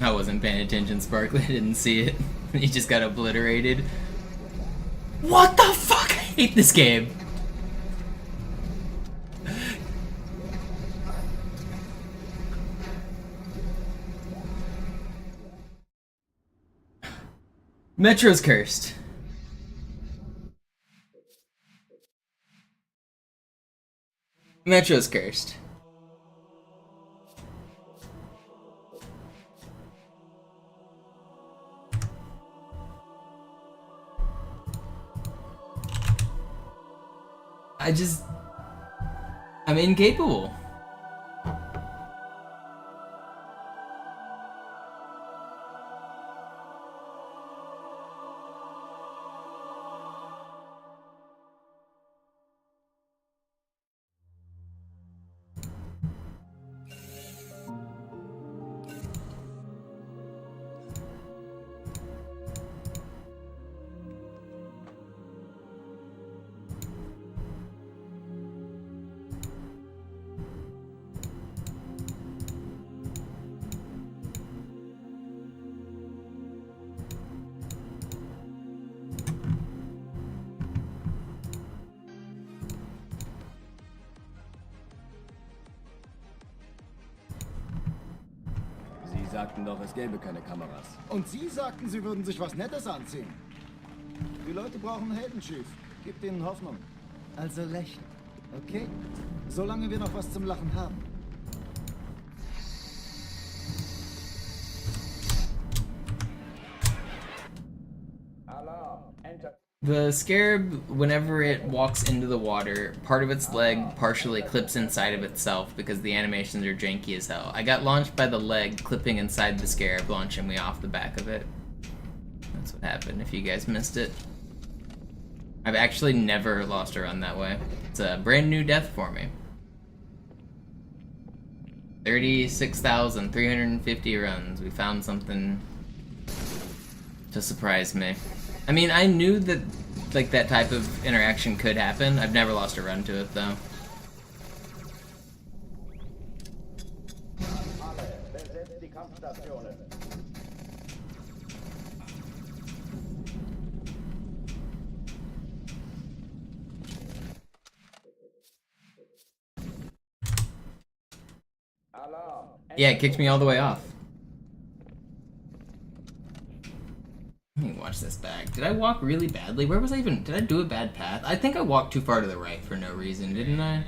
I wasn't paying attention, Sparkly. I didn't see it. He just got obliterated. What the fuck? I hate this game. Metro's cursed. Metro's cursed. I'm incapable. Sie sagten doch, es gäbe keine Kameras. Und Sie sagten, Sie würden sich was Nettes anziehen. Die Leute brauchen Helden, Chief. Gebt ihnen Hoffnung. Also lächeln. Okay? Solange wir noch was zum Lachen haben. Alarm. Enter. The scarab, whenever it walks into the water, part of its leg partially clips inside of itself because the animations are janky as hell. I got launched by the leg clipping inside the scarab, launching me off the back of it. That's what happened, if you guys missed it. I've actually never lost a run that way. It's a brand new death for me. 36,350 runs. We found something to surprise me. I mean, I knew that like that type of interaction could happen. I've never lost a run to it though. Alle, besetzt die Kampfstationen. Alarm. Yeah, it kicked me all the way off. Let me watch this back. Did I walk really badly? Where was I even? Did I do a bad path? I think I walked too far to the right for no reason, didn't I?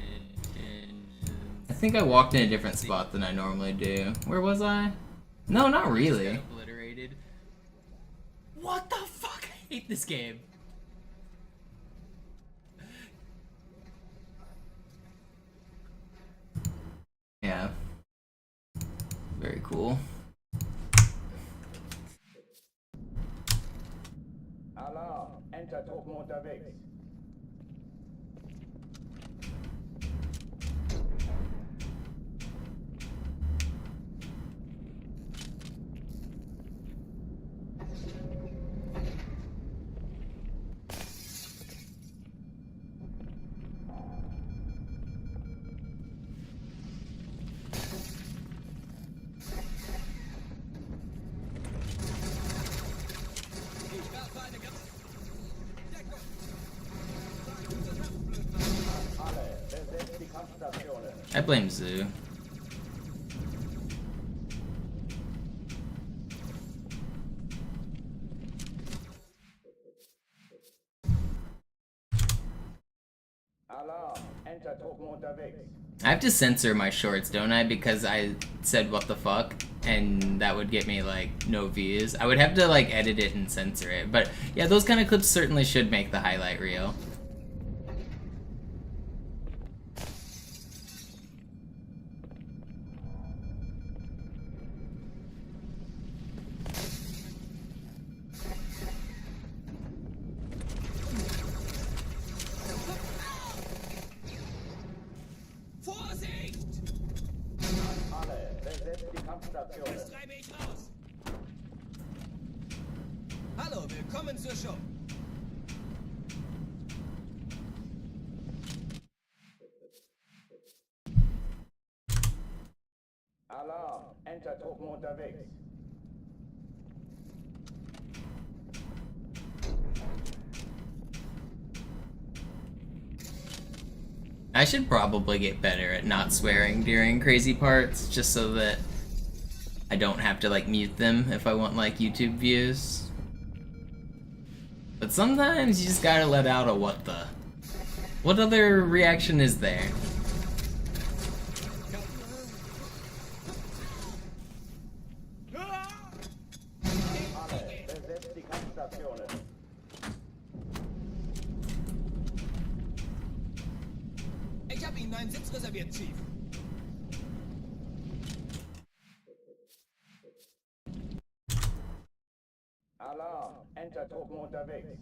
I think I walked in a different spot than I normally do. Where was I? No, not really. Obliterated. What the fuck? I hate this game. Yeah. Very cool. Alarm. Enter-Truppen unterwegs. I blame Zoo. Alarm. Enter-Truppen unterwegs. I have to censor my shorts, don't I? Because I said what the fuck, and that would get me like no views. I would have to like edit it and censor it. But yeah, those kind of clips certainly should make the highlight reel. Alle, besetzt die Kampfstationen. Das treibe ich raus. Hallo, willkommen zur Show. Alarm. Enter-Truppen unterwegs. I should probably get better at not swearing during crazy parts, just so that I don't have to like mute them if I want like YouTube views. But sometimes you just gotta let out a what the. What other reaction is there? Alle, besetzt die Kampfstationen. Ich habe Ihnen einen Sitz reserviert, Chief. Alarm. Enter-Truppen unterwegs.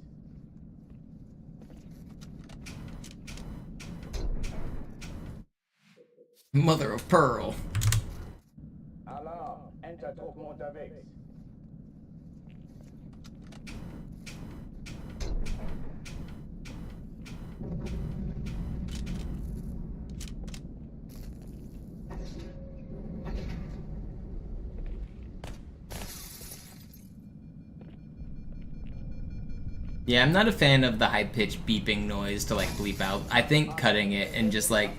Mother of pearl. Alarm. Enter-Truppen unterwegs. Yeah, I'm not a fan of the high-pitched beeping noise to like bleep out. I think cutting it and just like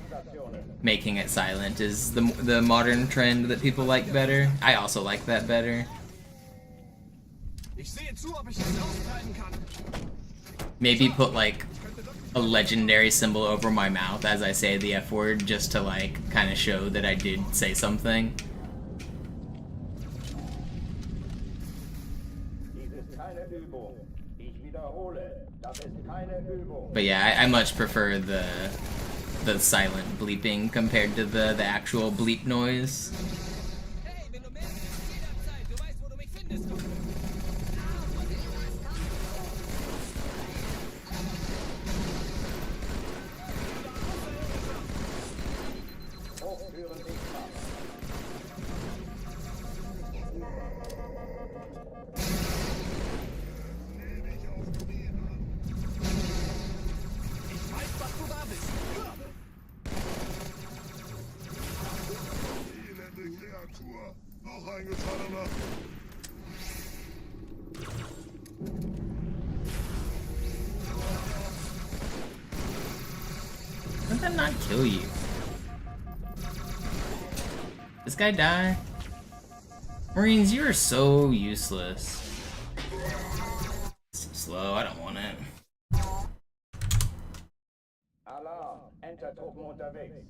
making it silent is the modern trend that people like better. I also like that better. Ich sehe zu, ob ich es austreiben kann. Maybe put like a legendary symbol over my mouth as I say the F word, just to like kind of show that I did say something. But yeah, I much prefer the silent bleeping compared to the actual bleep noise. How did that not kill you? This guy die? Marines, you are so useless. So slow, I don't want it. Alarm, enter Truppen unterwegs.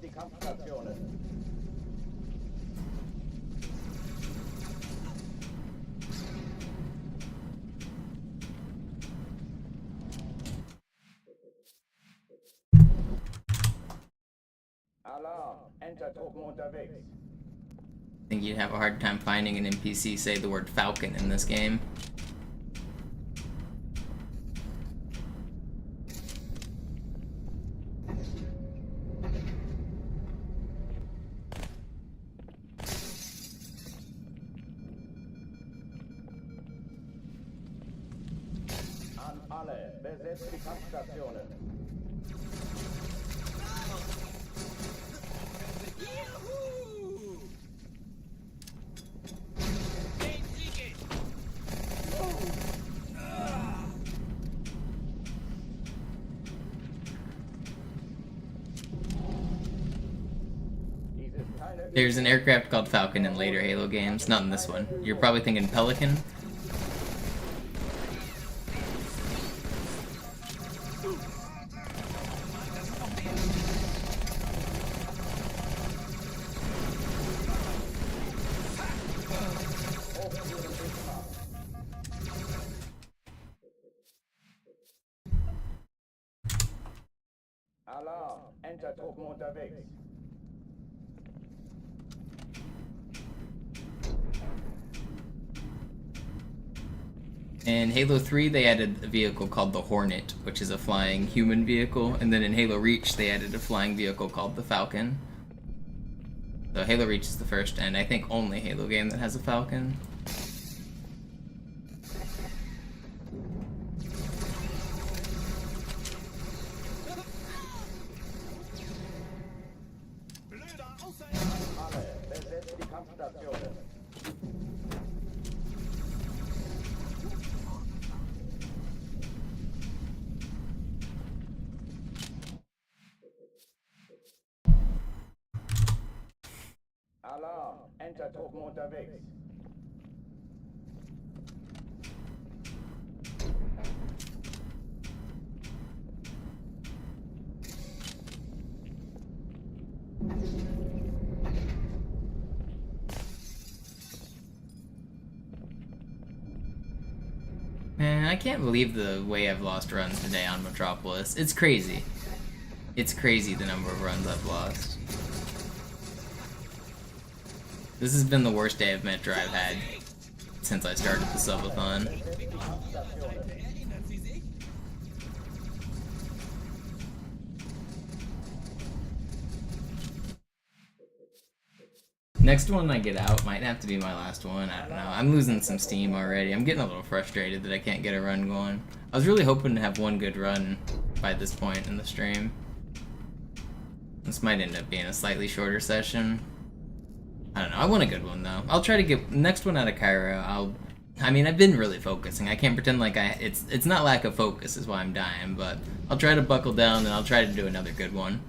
Die Kampfstationen. Alarm, enter Truppen unterwegs. I think you'd have a hard time finding an NPC say the word Falcon in this game. An alle, besetzt die Kampfstationen. There's an aircraft called Falcon in later Halo games, not in this one. You're probably thinking Pelican. Alarm, enter Truppen unterwegs. In Halo 3, they added a vehicle called the Hornet, which is a flying human vehicle, and then in Halo Reach, they added a flying vehicle called the Falcon. So Halo Reach is the first, and I think only Halo game that has a Falcon. Alle, besetzt die Kampfstationen. Alarm, enter Truppen unterwegs. Man, I can't believe the way I've lost runs today on Metropolis. It's crazy. It's crazy the number of runs I've lost. This has been the worst day of Metro I've had since I started the Subathon. Next one I get out might have to be my last one. I don't know. I'm losing some steam already. I'm getting a little frustrated that I can't get a run going. I was really hoping to have one good run by this point in the stream. This might end up being a slightly shorter session. I don't know. I want a good one though. I'll try to get next one out of Cairo. I mean, I've been really focusing. I can't pretend like it's not lack of focus is why I'm dying, but I'll try to buckle down and I'll try to do another good one.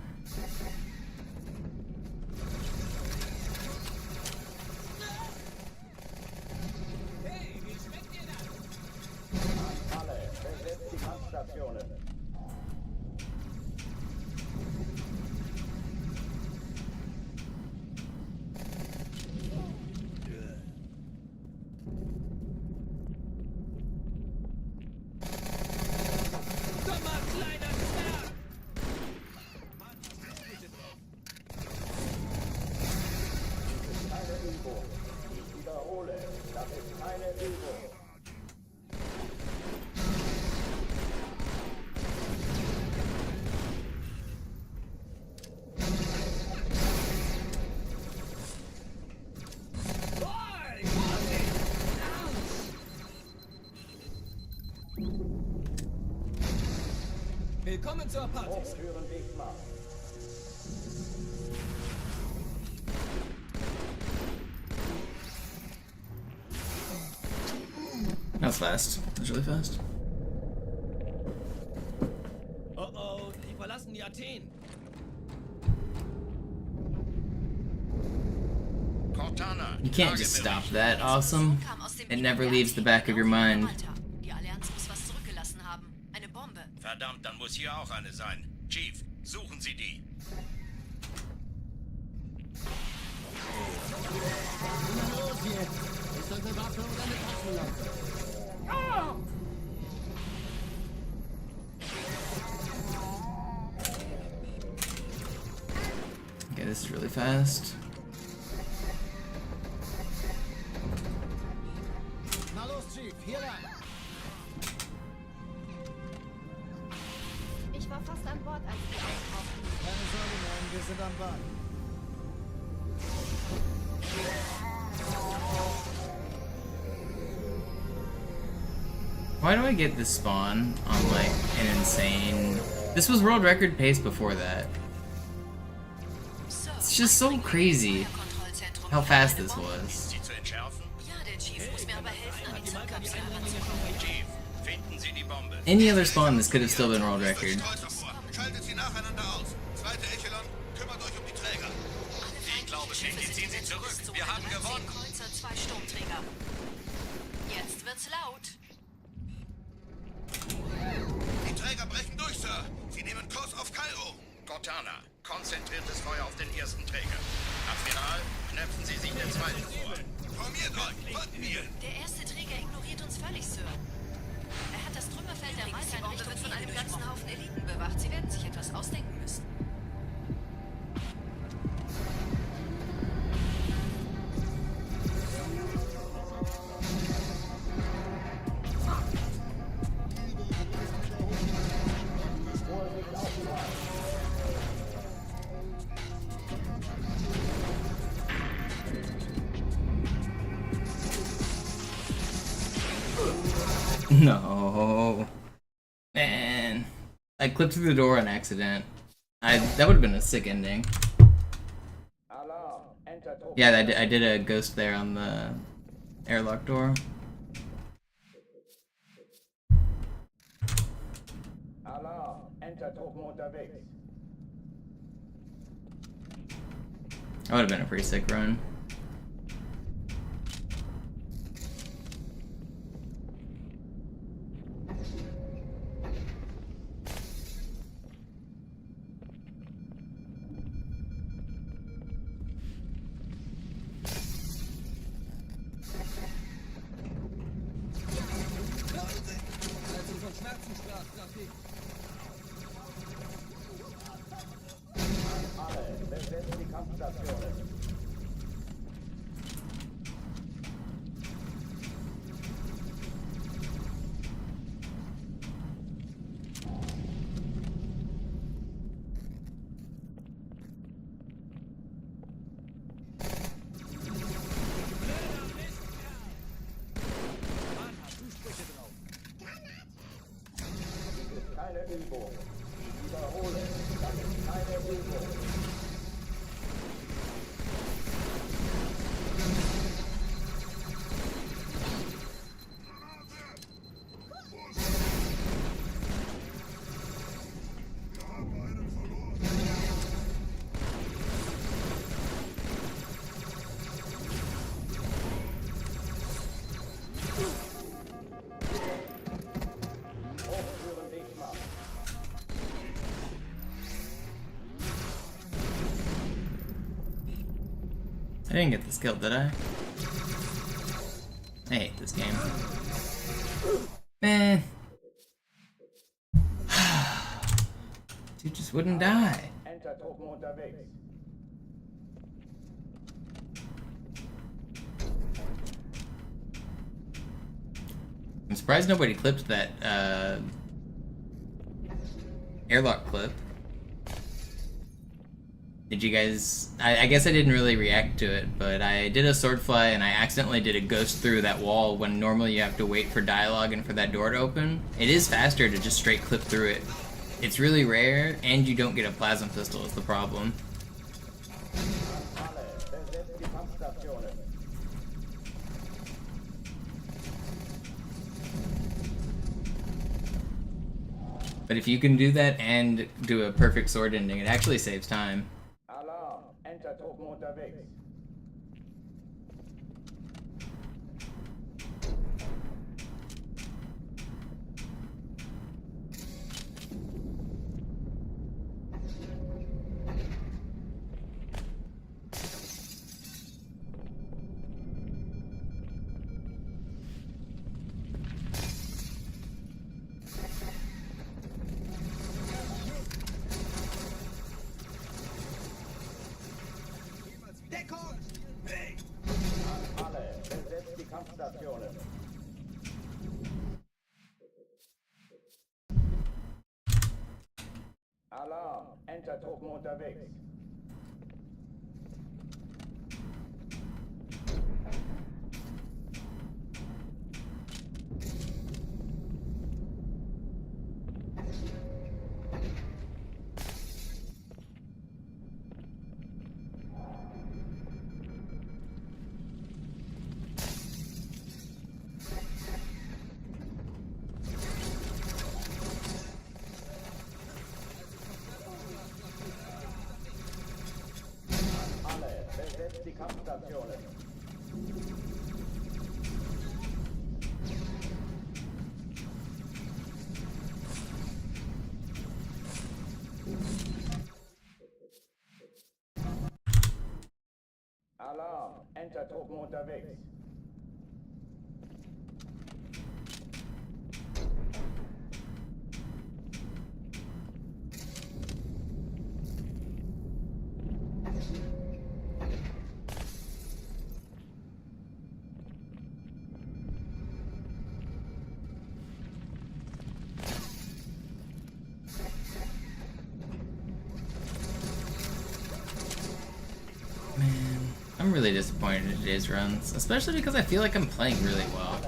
Willkommen zur Party. That was fast. That was really fast. Oh oh, die verlassen die Athen. Cortana. You can't just stop that, awesome. It never leaves the back of your mind. Die Allianz muss was zurückgelassen haben. Eine Bombe. Verdammt, dann muss hier auch eine sein. Chief, suchen Sie die. Na los jetzt! Ist das eine Waffe oder eine Taschenlampe? Okay, this is really fast. Na los, Chief, hier lang. Ich war fast an Bord, als die auftauchten. Keine Sorge, Mann, wir sind am Bad. Why do I get this spawn on like an insane... This was world record pace before that. It's just so crazy how fast this was. Sie zu entschärfen? Ja, der Chief muss mir aber helfen, an die Zugkapsel heranzukommen. Chief, finden Sie die Bombe. Any other spawn, this could have still been world record. Schaltet sie nacheinander aus. Zweite Echelon, kümmert euch um die Träger. Ich glaube, die ziehen Sie zurück. Wir haben gewonnen. 10 Kreuzer, 2 Sturmträger. Jetzt wird's laut. Die Träger brechen durch, Sir. Sie nehmen Kurs auf Kairo. Cortana, konzentriertes Feuer auf den ersten Träger. Admiral, knöpfen Sie sich den zweiten vor. Formiert euch, folgt mir. Der erste Träger ignoriert uns völlig, Sir. Er hat das Trümmerfeld der Meistereinrichtung von einem ganzen Haufen Eliten bewacht. Sie werden sich etwas ausdenken müssen. No. Man. I clipped through the door on accident. That would have been a sick ending. Yeah, I did a ghost there on the airlock door. Alarm, Entertruppen unterwegs. That would have been a pretty sick run. Alle, besetzt die Kampfstationen. Übung. Ich wiederhole, das ist keine Übung. I didn't get this kill, did I? I hate this game. Man. Dude just wouldn't die. Entertruppen unterwegs. I'm surprised nobody clipped that airlock clip. Did you guys... I guess I didn't really react to it, but I did a swordfly and I accidentally did a ghost through that wall when normally you have to wait for dialogue and for that door to open. It is faster to just straight clip through it. It's really rare, and you don't get a plasma pistol is the problem. But if you can do that and do a perfect sword ending, it actually saves time. Alarm, Entertruppen unterwegs. Kampfstationen. Alarm, Entertruppen unterwegs. Die Kampfstationen. Alarm, Entertruppen unterwegs. I'm really disappointed in today's runs, especially because I feel like I'm playing really well.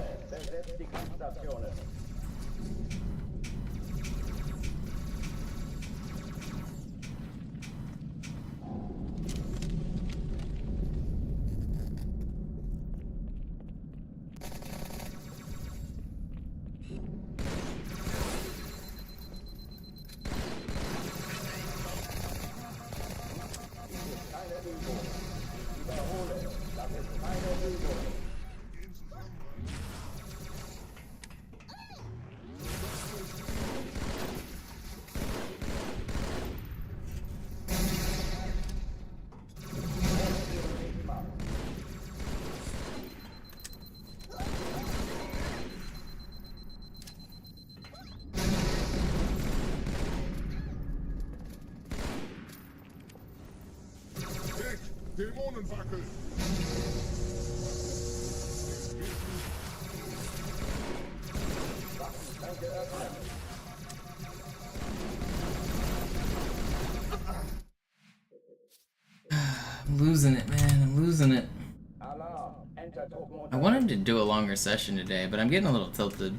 Dämonenwackel! I'm losing it, man. I'm losing it. I wanted to do a longer session today, but I'm getting a little tilted.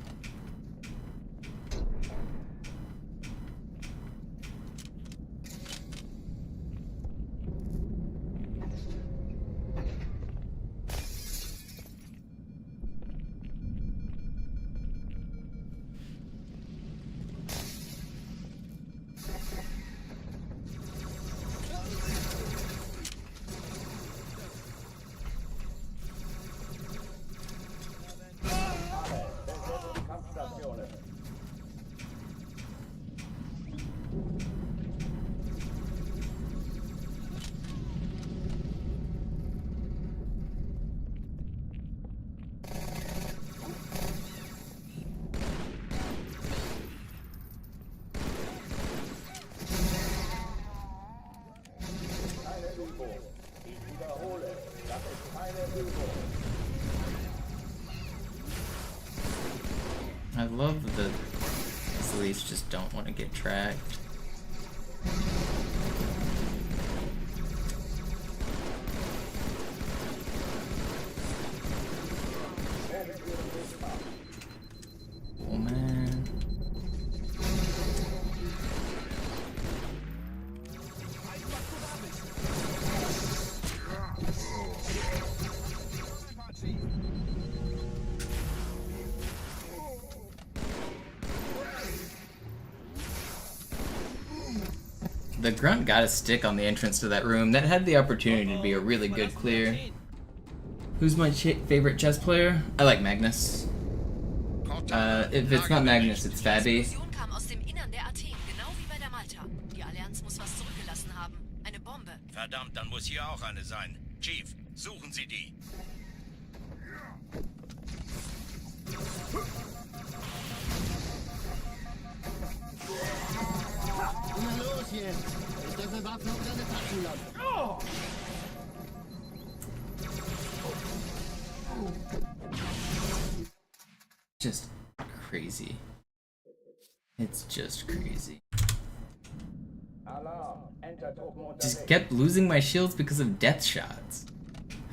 I love that the police just don't want to get tracked. Oh man. The grunt got a stick on the entrance to that room. That had the opportunity to be a really good clear. Who's my favorite chess player? I like Magnus. If it's not Magnus, it's Fabi. Kam aus dem Innern der Athen, genau wie bei der Malta. Die Allianz muss was zurückgelassen haben. Eine Bombe. Verdammt, dann muss hier auch eine sein. Chief, suchen Sie die. Na los jetzt! Ist der Bewaffnung deine Taschenlampe? Just crazy. It's just crazy. Just kept losing my shields because of death shots.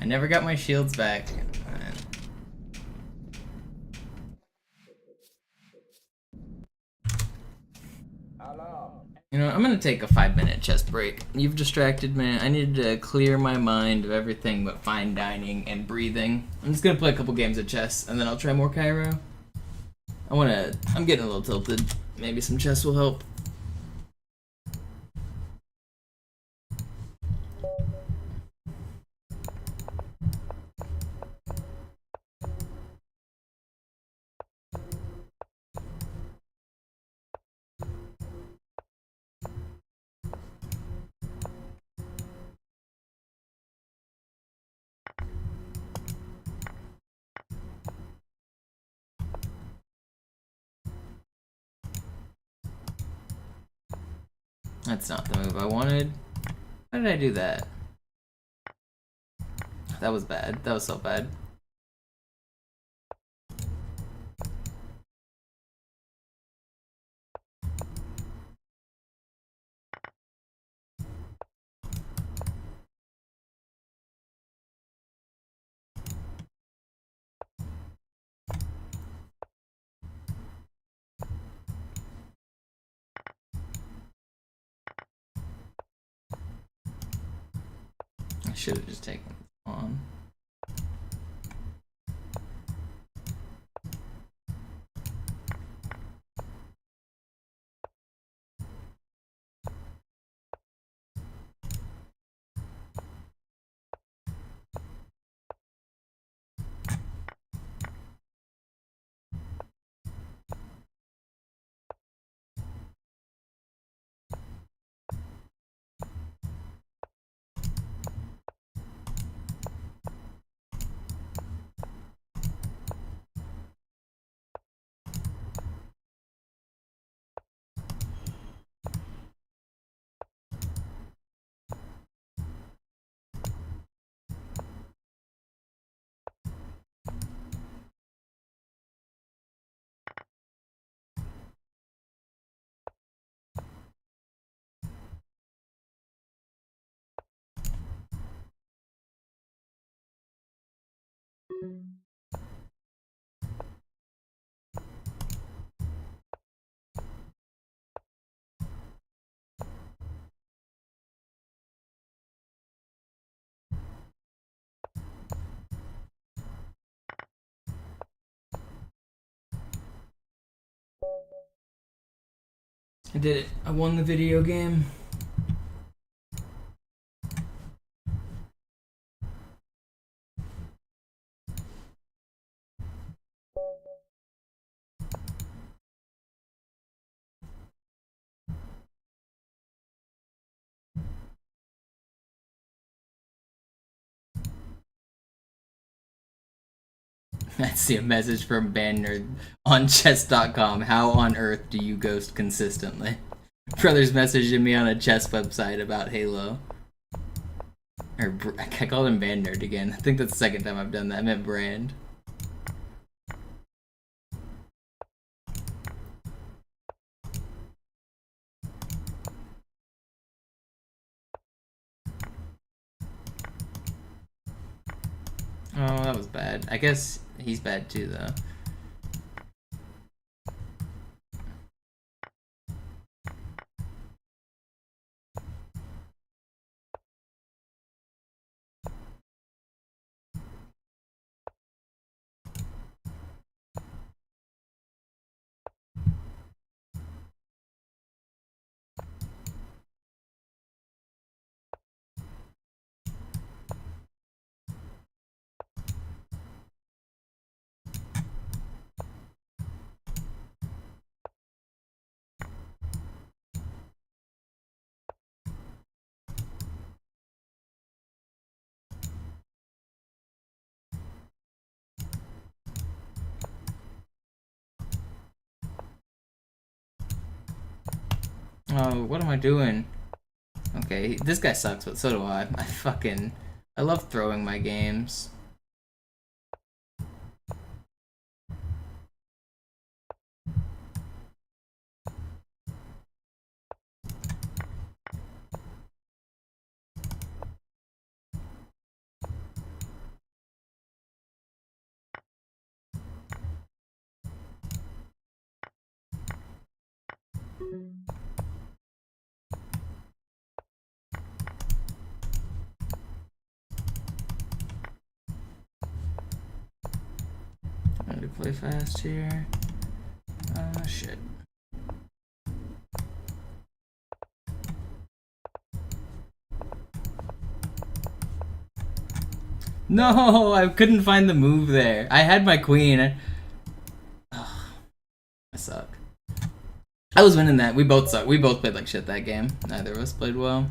I never got my shields back. You know, I'm gonna take a 5-minute chest break. You've distracted me. I need to clear my mind of everything but fine dining and breathing. I'm just gonna play a couple games of chess and then I'll try more Cairo. I'm getting a little tilted. Maybe some chess will help. That's not the move I wanted. Why did I do that? That was bad. That was so bad. I should have just taken this on. I did it. I won the video game. I see a message from Bannerd on chess.com. How on earth do you ghost consistently? Brother's messaging me on a chess website about Halo. Or I called him Bannerd again. I think that's the second time I've done that. I meant Brand. Oh, that was bad. I guess he's bad too, though. Oh, what am I doing? Okay, this guy sucks, but so do I. I love throwing my games. I need to play fast here. Shit. No, I couldn't find the move there. I had my queen. Ugh, I suck. I was winning that. We both suck. We both played like shit that game. Neither of us played well.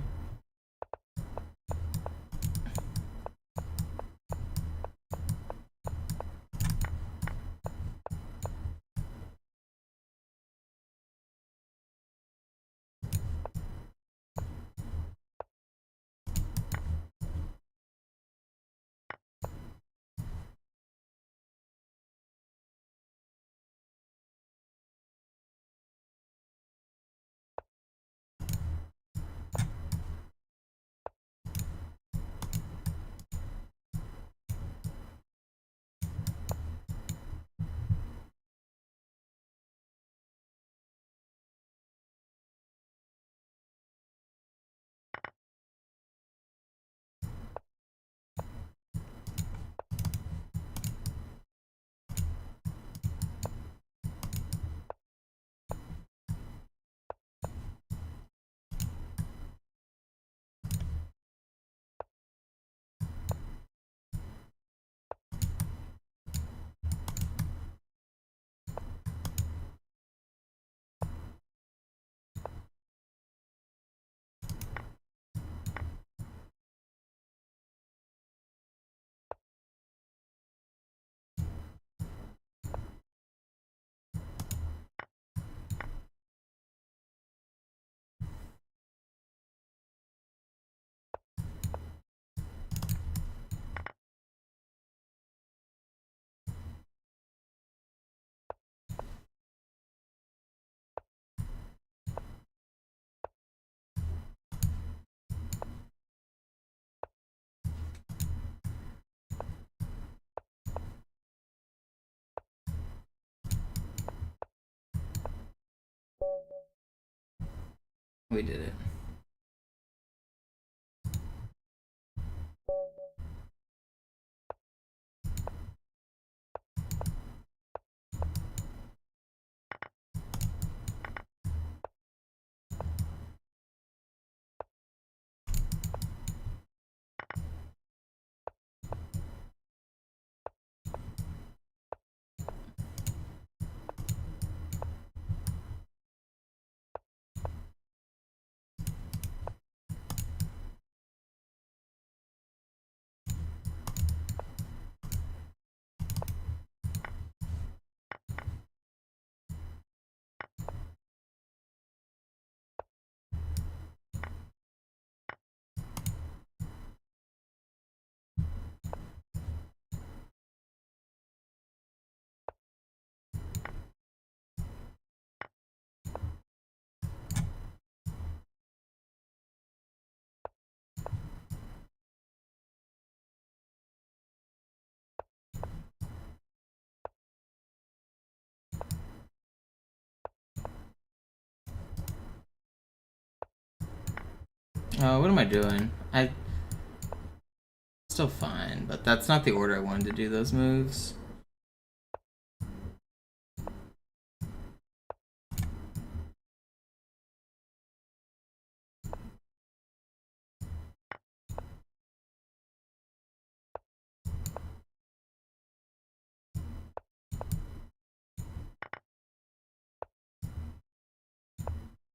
We did it. What am I doing? Still fine, but that's not the order I wanted to do those moves.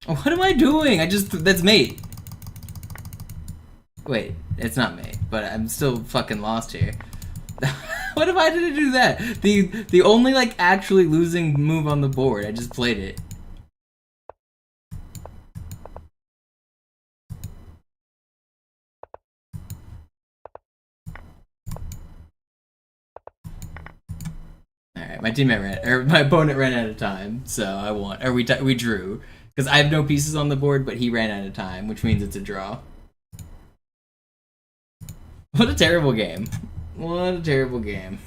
What am I doing? That's mate. Wait, it's not mate, but I'm still fucking lost here. What if I didn't do that? The only like actually losing move on the board, I just played it. Alright, my opponent ran out of time, so I won. Or we drew. Because I have no pieces on the board, but he ran out of time, which means it's a draw. What a terrible game. What a terrible game.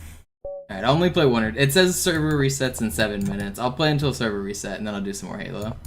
Alright, I'll only play one. It says server resets in 7 minutes. I'll play until server reset, and then I'll do some more Halo.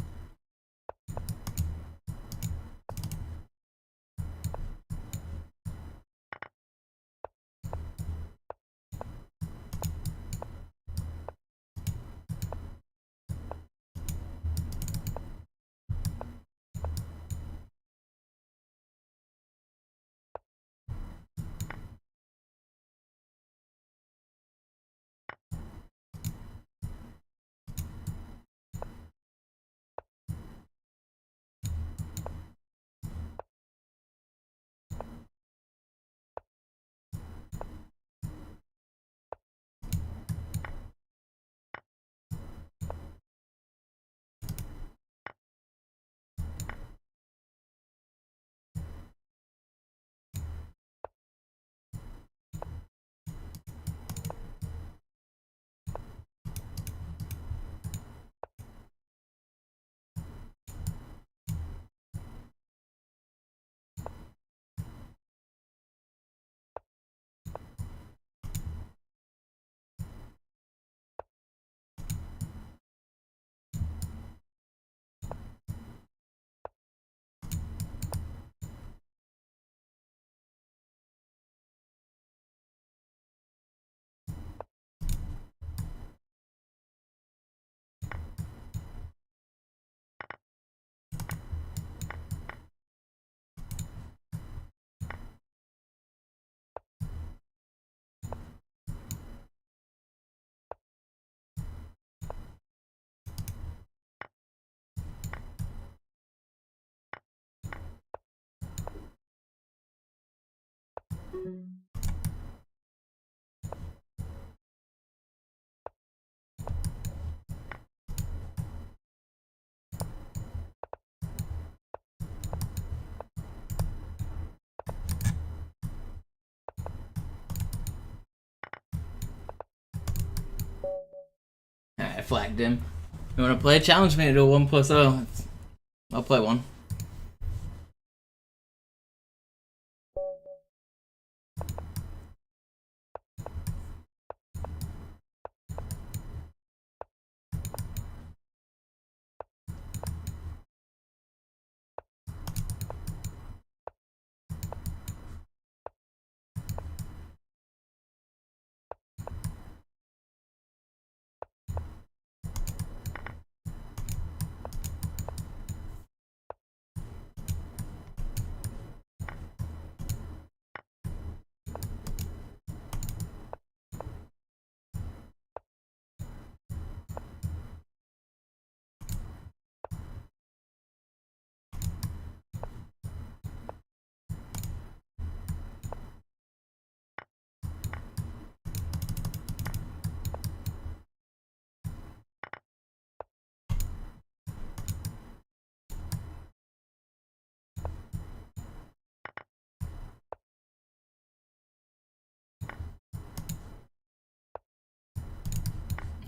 Alright, I flagged him. You wanna play? Challenge me to do a 1+0. I'll play one.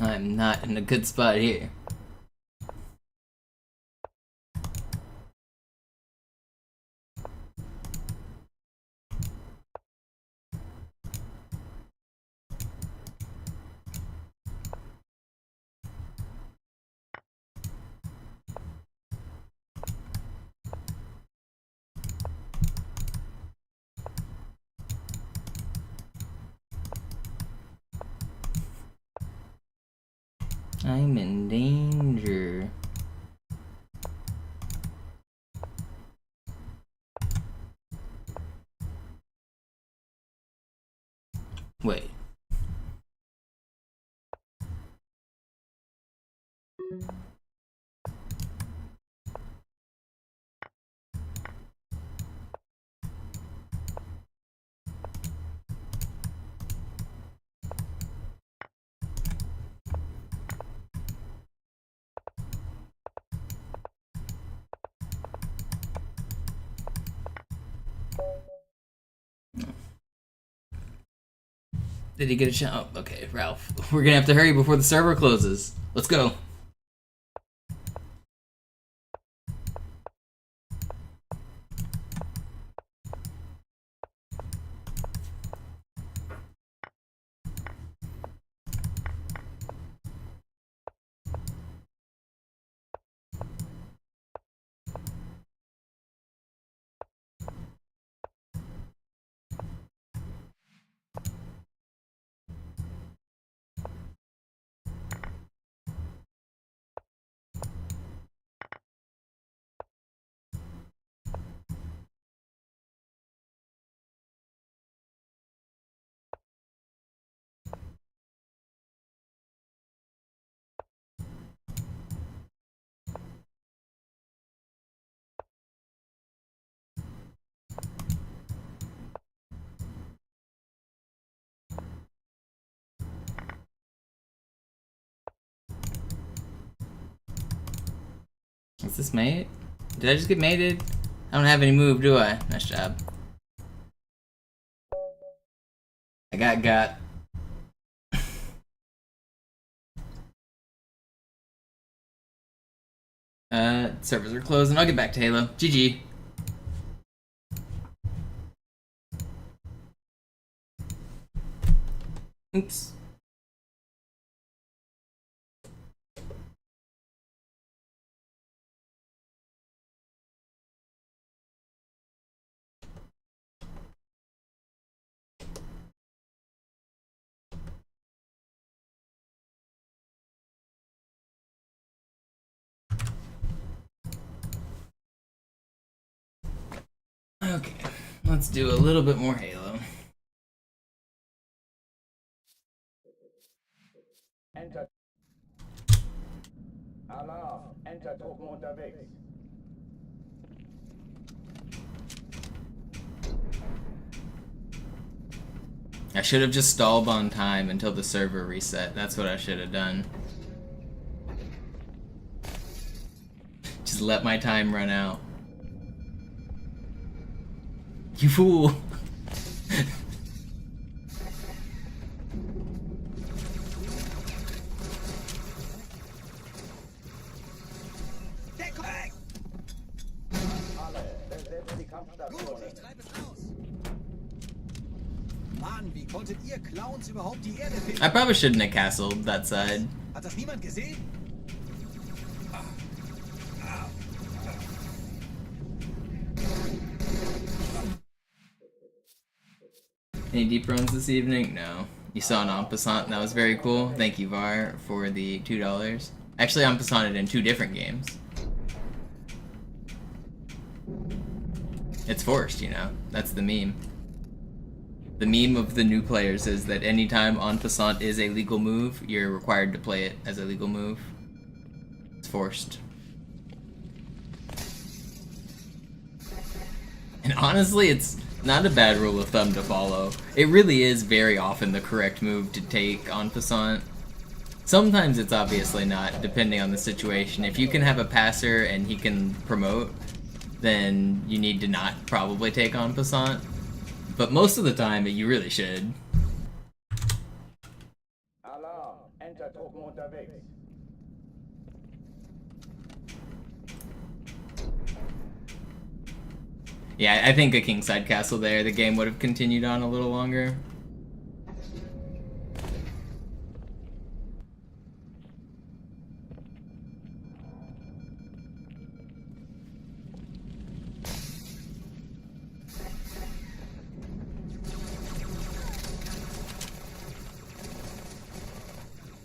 I'm not in a good spot here. I'm in danger. Wait. Did he get a chance? Oh, okay, Ralph. We're gonna have to hurry before the server closes. Let's go. Is this mate? Did I just get mated? I don't have any move, do I? Nice job. I got. Servers are closing. I'll get back to Halo. GG. Oops. Okay, let's do a little bit more Halo. Enter. Alarm. Enter Truppen unterwegs. I should have just stalled on time until the server reset. That's what I should have done. Just let my time run out. You fool! I probably shouldn't have castled that side. Hat das niemand gesehen? Any deep runs this evening? No. You saw an en passant, and that was very cool. Thank you, Var, for the $2. Actually, en passanted in 2 different games. It's forced, you know. That's the meme. The meme of the new players is that anytime en passant is a legal move, you're required to play it as a legal move. It's forced. And honestly, it's not a bad rule of thumb to follow. It really is very often the correct move to take en passant. Sometimes it's obviously not, depending on the situation. If you can have a passer and he can promote, then you need to not probably take en passant. But most of the time, you really should. Alarm. Enter Truppen unterwegs. Yeah, I think a kingside castle there, the game would have continued on a little longer.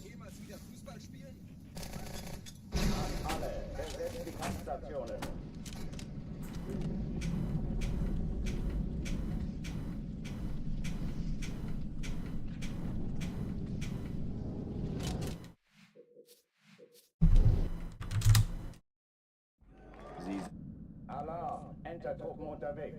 Jemals wieder Fußball spielen? Enter-Truppen unterwegs.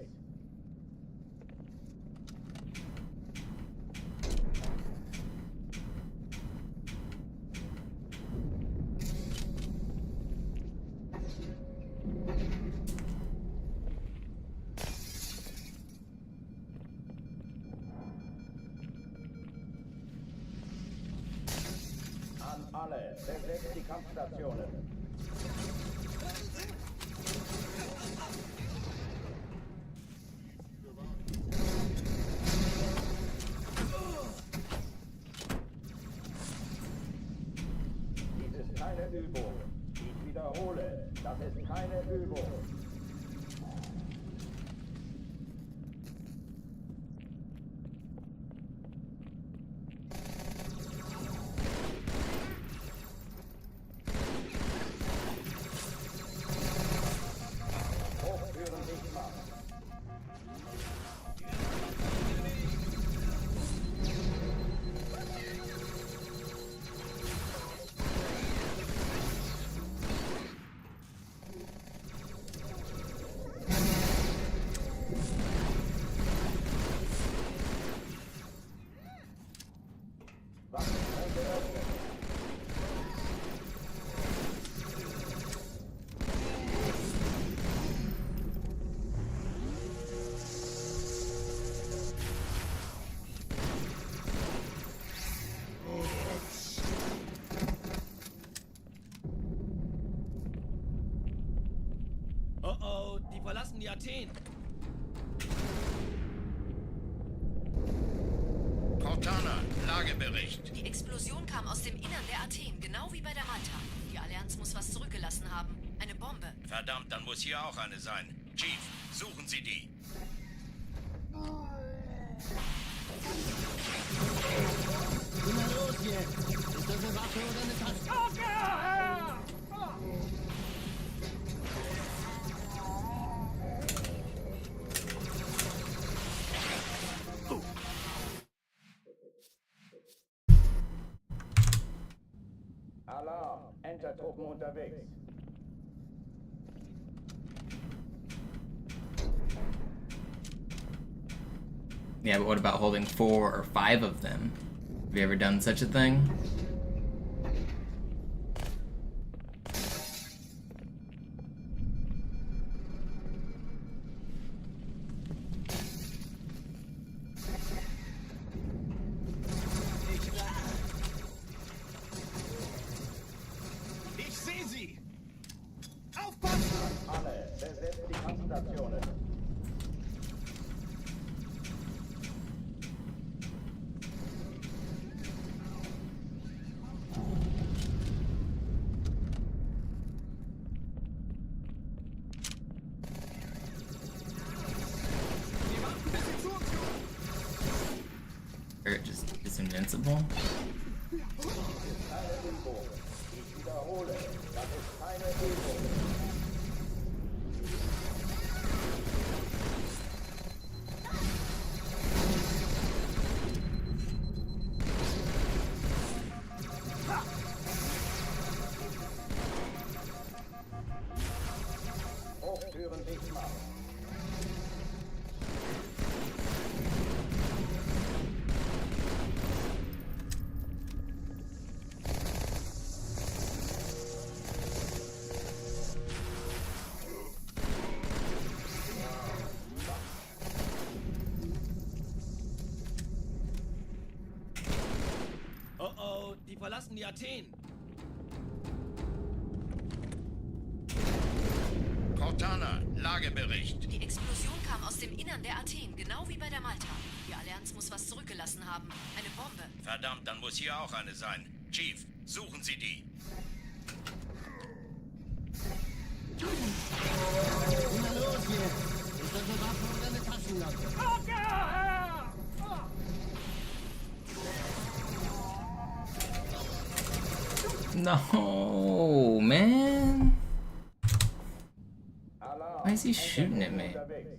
An alle, besetzt die Kampfstationen. Dies ist keine Übung. Ich wiederhole, das ist keine Übung. Hochführen sichtbar. Waffen geöffnet. Oh oh, die verlassen die Athen. Cortana, Lagebericht. Die Explosion kam aus dem Innern der Athen, genau wie bei der Malta. Die Allianz muss was zurückgelassen haben. Eine Bombe. Verdammt, dann muss hier auch eine sein. Chief, suchen Sie die. Na los jetzt! Ist das eine Waffe oder eine Taste? Alarm, Enter-Truppen unterwegs. Yeah, but what about holding 4 or 5 of them? Have you ever done such a thing? Ich sehe sie! Aufpassen! Alle, besetzt die Kampfstationen. Or it just is invincible? Keine Übung. Ich wiederhole, das ist keine Übung. Hochtüren dicht machen. Oh oh, die verlassen die Athen. Cortana, Lagebericht. Die Explosion kam aus dem Innern der Athen, genau wie bei der Malta. Die Allianz muss was zurückgelassen haben. Eine Bombe. Verdammt, dann muss hier auch eine sein. Chief, suchen Sie die. Na los jetzt! Ist das eine Waffe oder eine Taschenlampe? No, man. Alarm, Why is he shooting at me? unterwegs.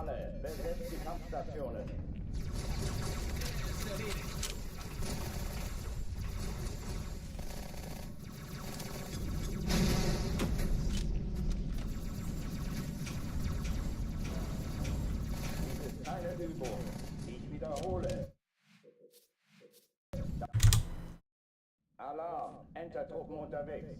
Alle, besetzt die Kampfstationen. Dies ist keine Übung. Ich wiederhole. Alarm! Entertruppen unterwegs.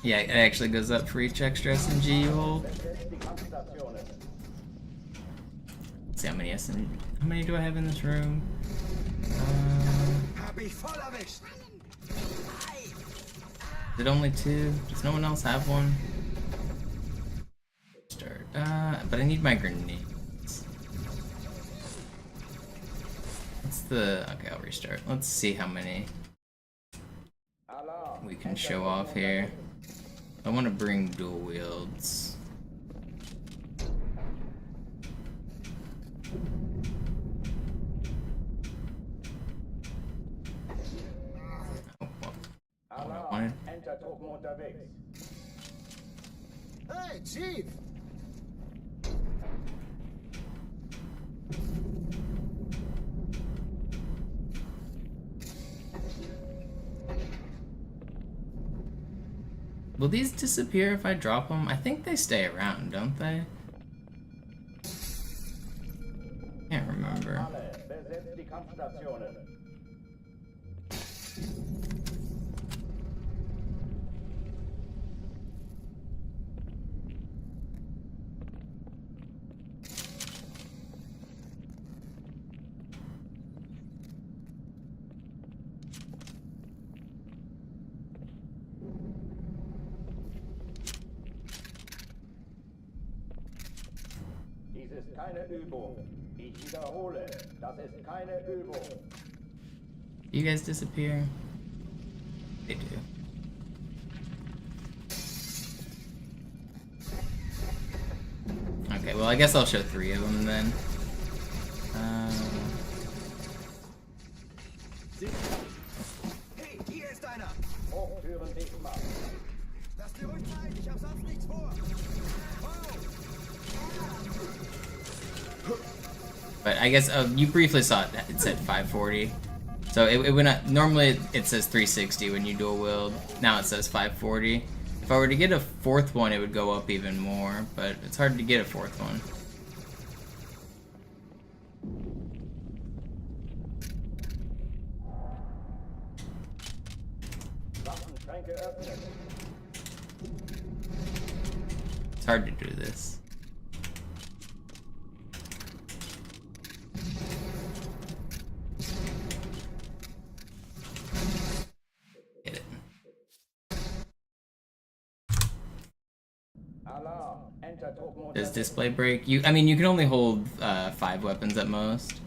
Yeah, it actually goes up for each extra SMG you hold. Let's see how many How many do I have in this room? Is it only 2? Does no one else have one? Start. But I need my grenades. What's the... Okay, I'll restart. Let's see how many we can show off here. I want to bring dual wields. Hey, Chief! Will these disappear if I drop them? I think they stay around, don't they? Can't remember. Dies ist keine Übung. Ich wiederhole, das ist keine Übung. You guys disappear? They do. Okay, well I guess I'll show 3 of them then. Hey, hier ist einer! Hochtüren dichtmachen. Lass dir ruhig Zeit, ich hab sonst nichts vor! But I guess you briefly saw it. It said 540, so it went up. Normally it says 360 when you dual wield. Now it says 540. If I were to get a 4th one, it would go up even more. But it's hard to get a 4th one. It's hard to do this. Does display break? I mean, you can only hold 5 weapons at most.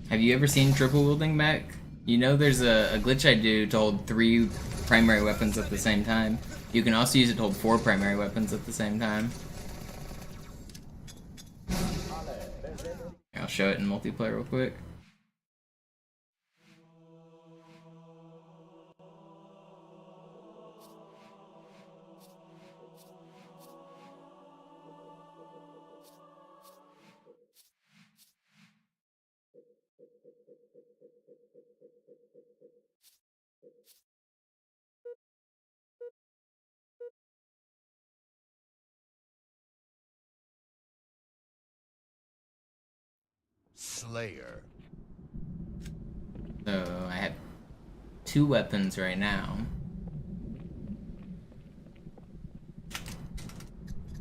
Have you ever seen triple wielding back? You know there's a glitch I do to hold 3 primary weapons at the same time. You can also use it to hold 4 primary weapons at the same time. I'll show it in multiplayer real quick. Slayer. So I have 2 weapons right now.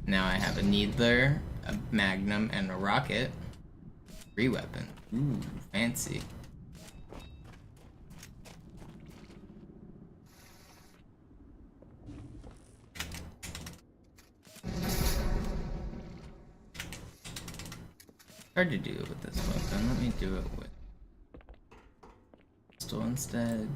Now I have a Needler, a Magnum, and a Rocket. Free weapon. Ooh, fancy. Hard to do it with this weapon. Let me do it with pistol instead.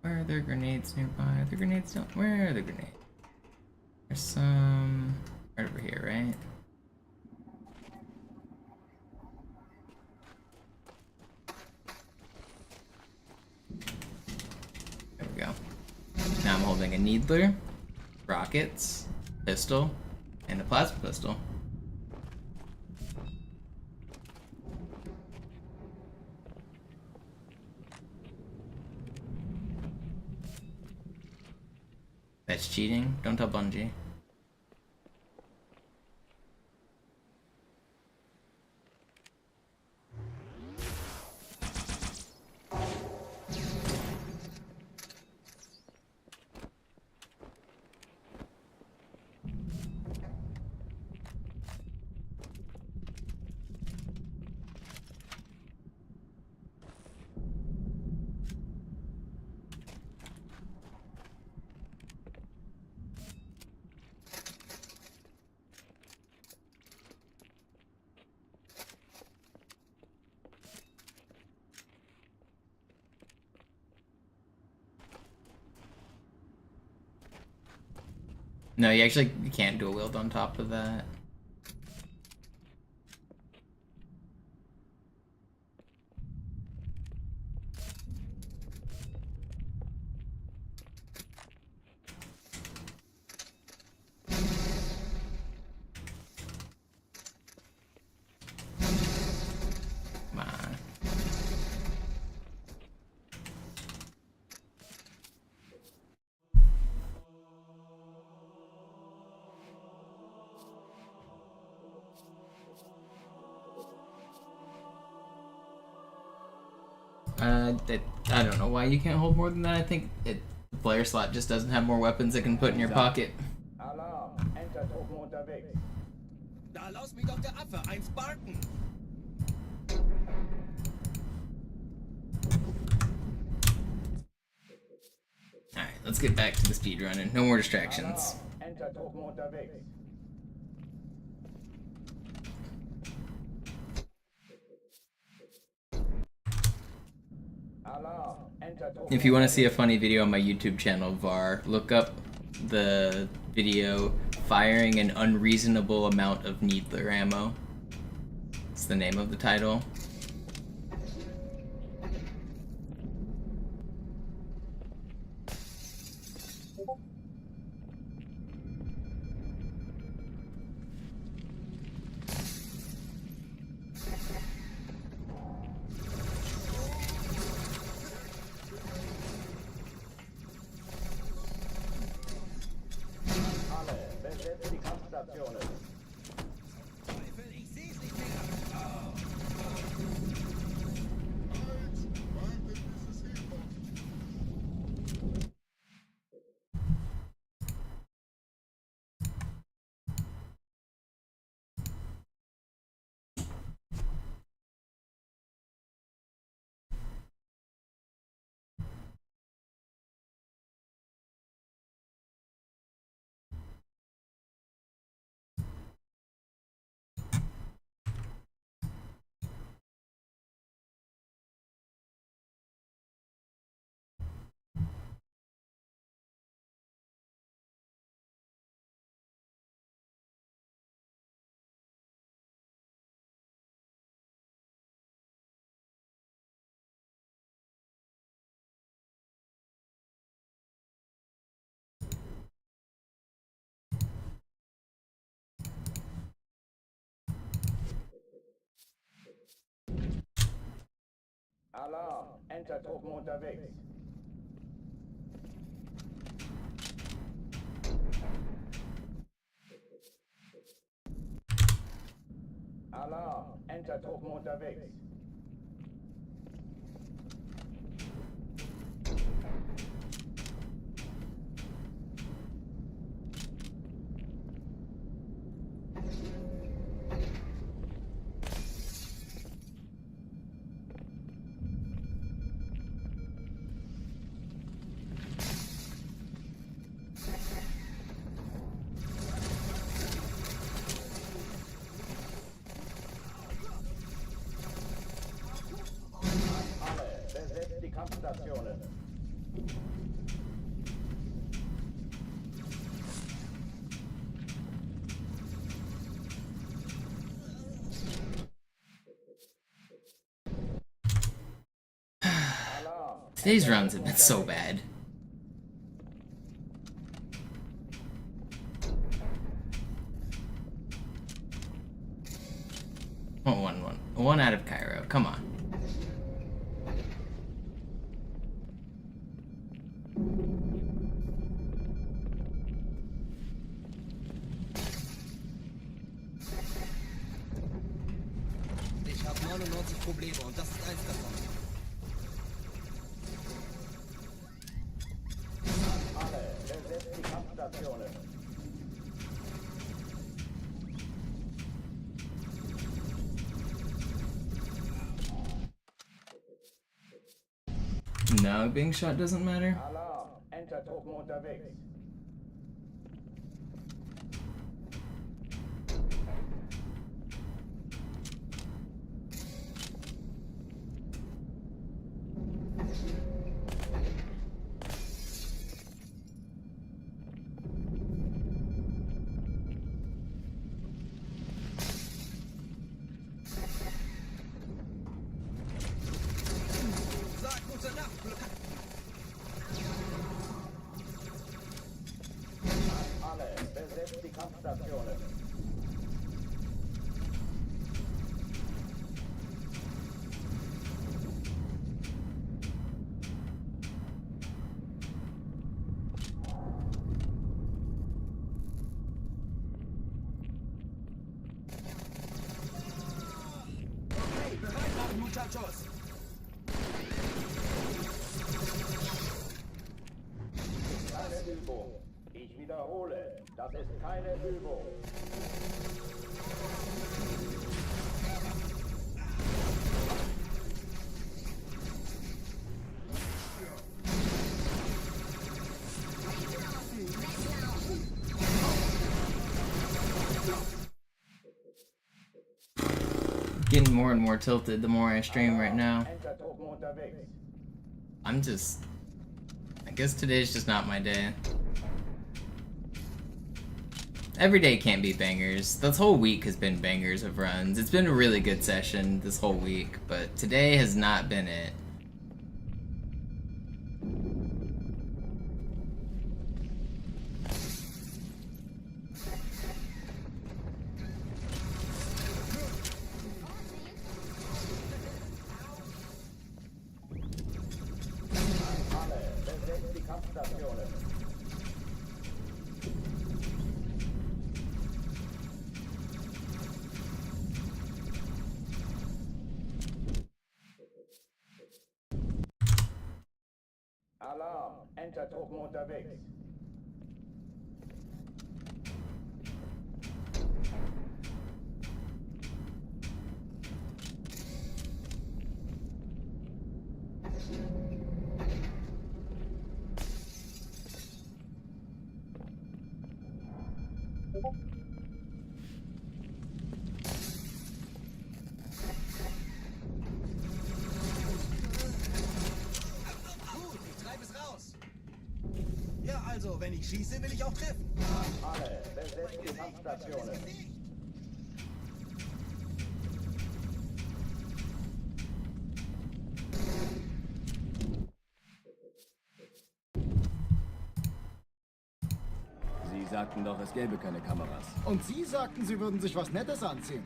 Where are there grenades nearby? The grenades don't. Where are the grenades? There's some right over here, right? There we go. Now I'm holding a needler, rockets, pistol, and a plasma pistol. That's cheating. Don't tell Bungie. No, you can't dual wield on top of that. Come on. I don't know why you can't hold more than that. I think the player slot just doesn't have more weapons it can put in your pocket. Alarm, Enter-Truppen unterwegs. Da lass mich doch der Affe, ein Spartan! Alright, let's get back to the speedrunning. No more distractions. Alarm, Enter-Truppen unterwegs. Alarm, Enter-Truppen. If you want to see a funny video on my YouTube channel, VAR, look up the video Firing an Unreasonable Amount of Needler Ammo. It's the name of the title. Besetzt die Kampfstationen. Ich seh's nicht mehr! Alarm, Enter-Truppen unterwegs. Alarm, Enter-Truppen unterwegs. Today's runs have been so bad. Oh, one out of Cairo. Come on. Ich habe 99 Probleme und das ist eins davon. Alle, besetzt die Kampfstationen. No, being shot doesn't matter. Alarm, Entertruppen unterwegs. Alle, besetzt die Kampfstationen. Okay, bereit machen, Muchachos. Keine Übung. Ich wiederhole, das ist keine Übung. Getting more and more tilted the more I stream right now. Entertruppen unterwegs. I guess today's just not my day. Every day can't be bangers. This whole week has been bangers of runs. It's been a really good session this whole week, but today has not been it. Alle, besetzt die Kampfstationen. Alarm, Entertruppen unterwegs. Gut, ich treibe es raus. Ja, also, wenn ich schieße, will ich auch treffen. Alle, besetzt die Kampfstationen. Sie sagten doch, es gäbe keine Kameras. Und Sie sagten, Sie würden sich was Nettes anziehen.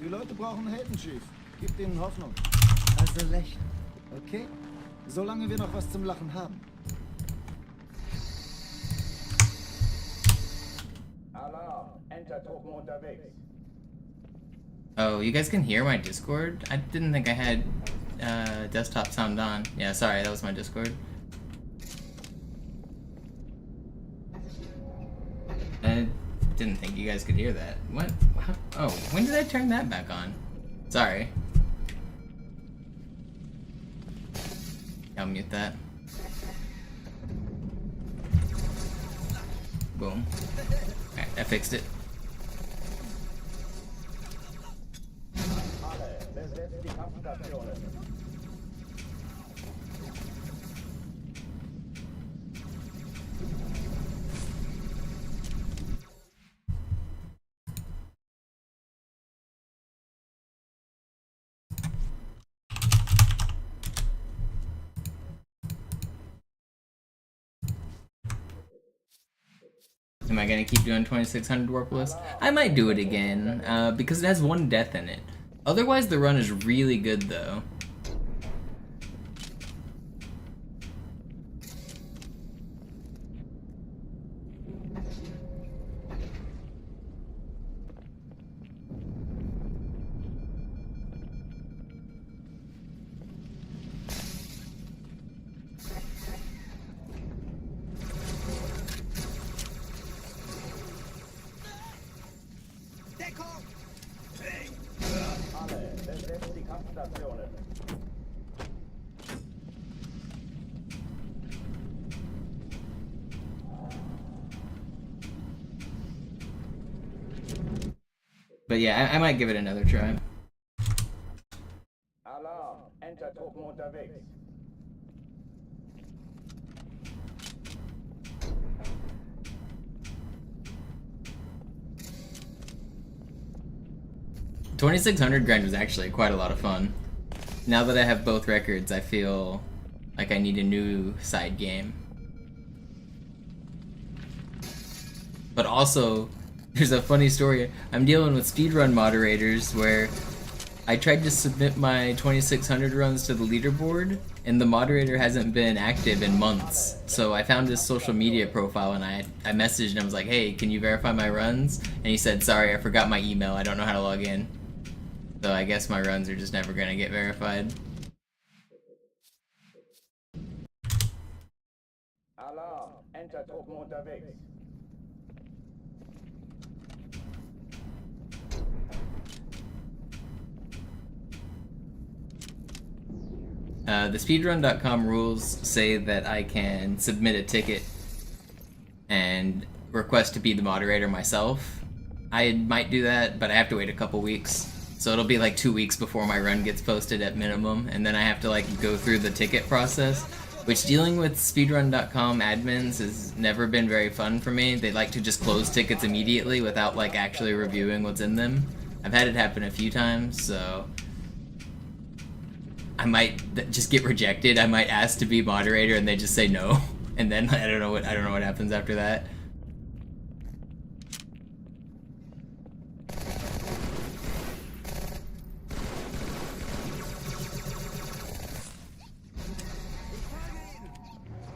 Die Leute brauchen Helden, Chief. Gibt ihnen Hoffnung. Also lächeln, okay? Solange wir noch was zum Lachen haben. Alarm, Entertruppen unterwegs. Oh, you guys can hear my Discord? I didn't think I had desktop sound on. Yeah, sorry, that was my Discord. I didn't think you guys could hear that. What? Oh, when did I turn that back on? Sorry. I'll mute that. Boom. Alright, I fixed it. Alle, besetzt die Kampfstationen. Am I gonna keep doing 2600 warp list? I might do it again, because it has one death in it. Otherwise, the run is really good, though. Alle, besetzt die Kampfstationen. But yeah, I might give it another try. Alarm, Enter-Truppen unterwegs. $2,600 grind was actually quite a lot of fun. Now that I have both records, I feel like I need a new side game. But also, there's a funny story. I'm dealing with speedrun moderators where I tried to submit my 2600 runs to the leaderboard, and the moderator hasn't been active in months. So I found his social media profile and I messaged him. I was like, hey, can you verify my runs? And he said, sorry, I forgot my email. I don't know how to log in. So I guess my runs are just never gonna get verified. Alarm, Enter-Truppen unterwegs. The speedrun.com rules say that I can submit a ticket and request to be the moderator myself. I might do that, but I have to wait a couple weeks. So it'll be like 2 weeks before my run gets posted at minimum, and then I have to like go through the ticket process, which dealing with speedrun.com admins has never been very fun for me. They like to just close tickets immediately without like actually reviewing what's in them. I've had it happen a few times, so I might just get rejected. I might ask to be moderator and they just say no, and then I don't know what happens after that.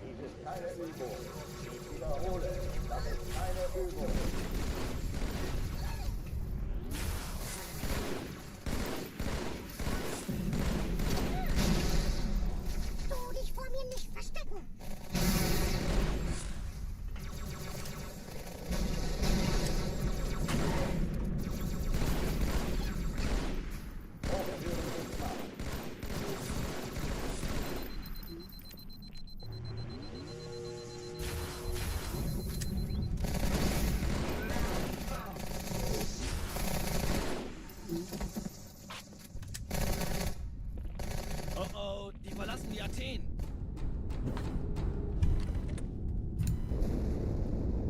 Dies ist keine Übung. Ich wiederhole, das ist keine Übung. Du dich vor mir nicht verstecken. Oh oh, die verlassen die Athen.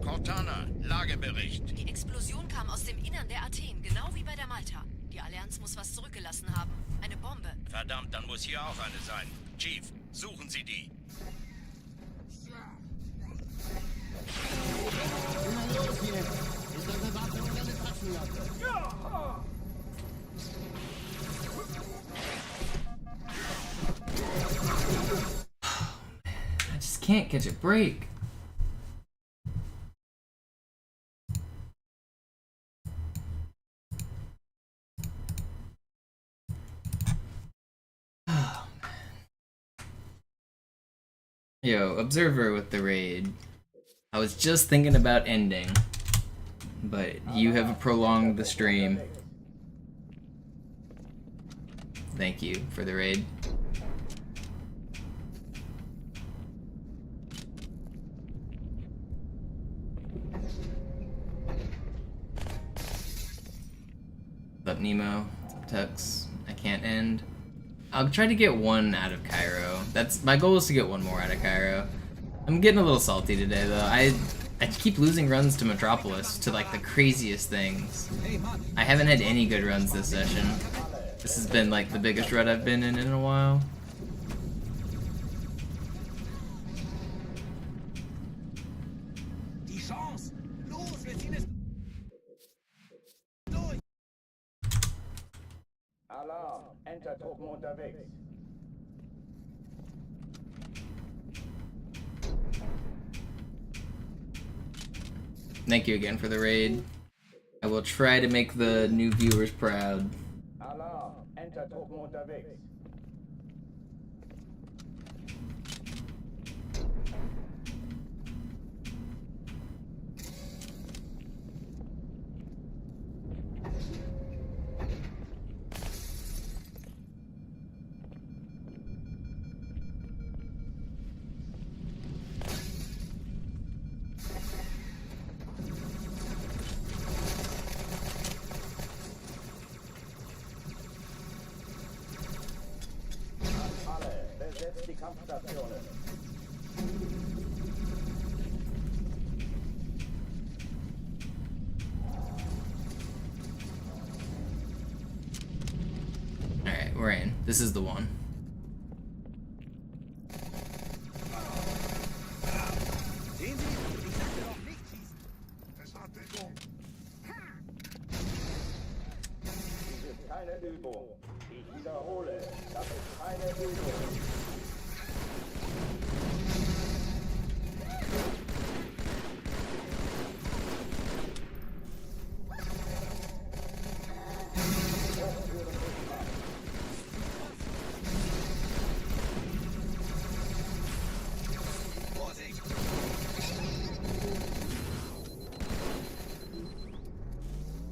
Cortana, Lagebericht. Die Explosion kam aus dem Innern der Athen, genau wie bei der Malta. Die Allianz muss was zurückgelassen haben. Eine Bombe. Verdammt, dann muss hier auch eine sein. Chief, suchen Sie die. Na los hier! Ist das eine Waffe oder eine Taschenlampe? I just can't catch a break. Yo, Observer with the raid. I was just thinking about ending, but you have prolonged the stream. Thank you for the raid. What's up, Nemo? What's up, Tux? I can't end. I'll try to get one out of Cairo. That's my goal, is to get one more out of Cairo. I'm getting a little salty today, though. I keep losing runs to Metropolis, to like the craziest things. I haven't had any good runs this session. This has been like the biggest run I've been in a while. Die Chance. Los! unterwegs. Thank you again for the raid. I will try to make the new viewers proud. Alarm, Entertruppen unterwegs. Besetzt die Kampfstationen. Alright, we're in. This is the one. Dies ist keine Übung. Ich wiederhole, das ist keine Übung.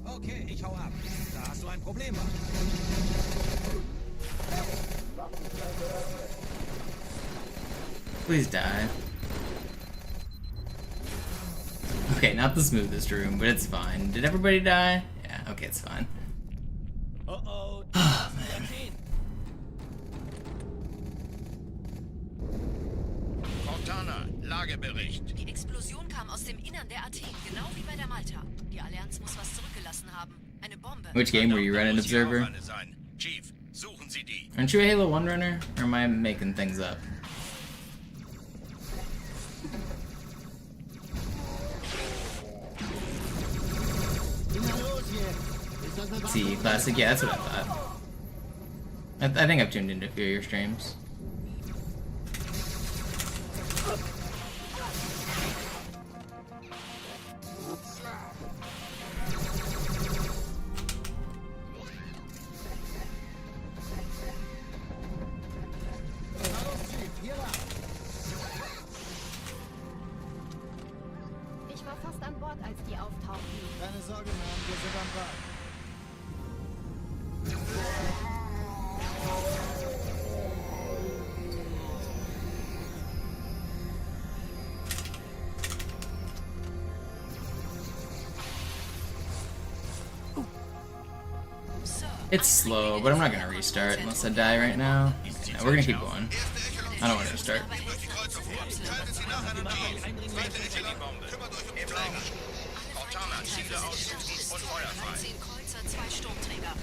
Okay, ich hau ab. Da hast du ein Problem. Please die. Okay, not the smoothest room, but it's fine. Did everybody die? Yeah, okay, it's fine. Oh, man. Cortana, Lagebericht. Die Explosion kam aus dem Innern der Athen, genau wie bei der Malta. Die Allianz muss was zurückgelassen haben. Eine Bombe. Which game were you running, Observer? Chief, suchen Sie die. Aren't you a Halo 1 runner? Or am I making things up? See, classic, yeah, that's what I thought. I think I've tuned into a few of your streams. Ich war fast an Bord, als die auftauchten. Keine Sorge, Mann, wir sind am Bord. It's slow, but I'm not gonna restart unless I die right now. Okay, no, we're gonna keep going. I don't want to restart. Cortana, Ziele aussuchen und Feuer frei. 13 Kreuzer, 2 Sturmträger.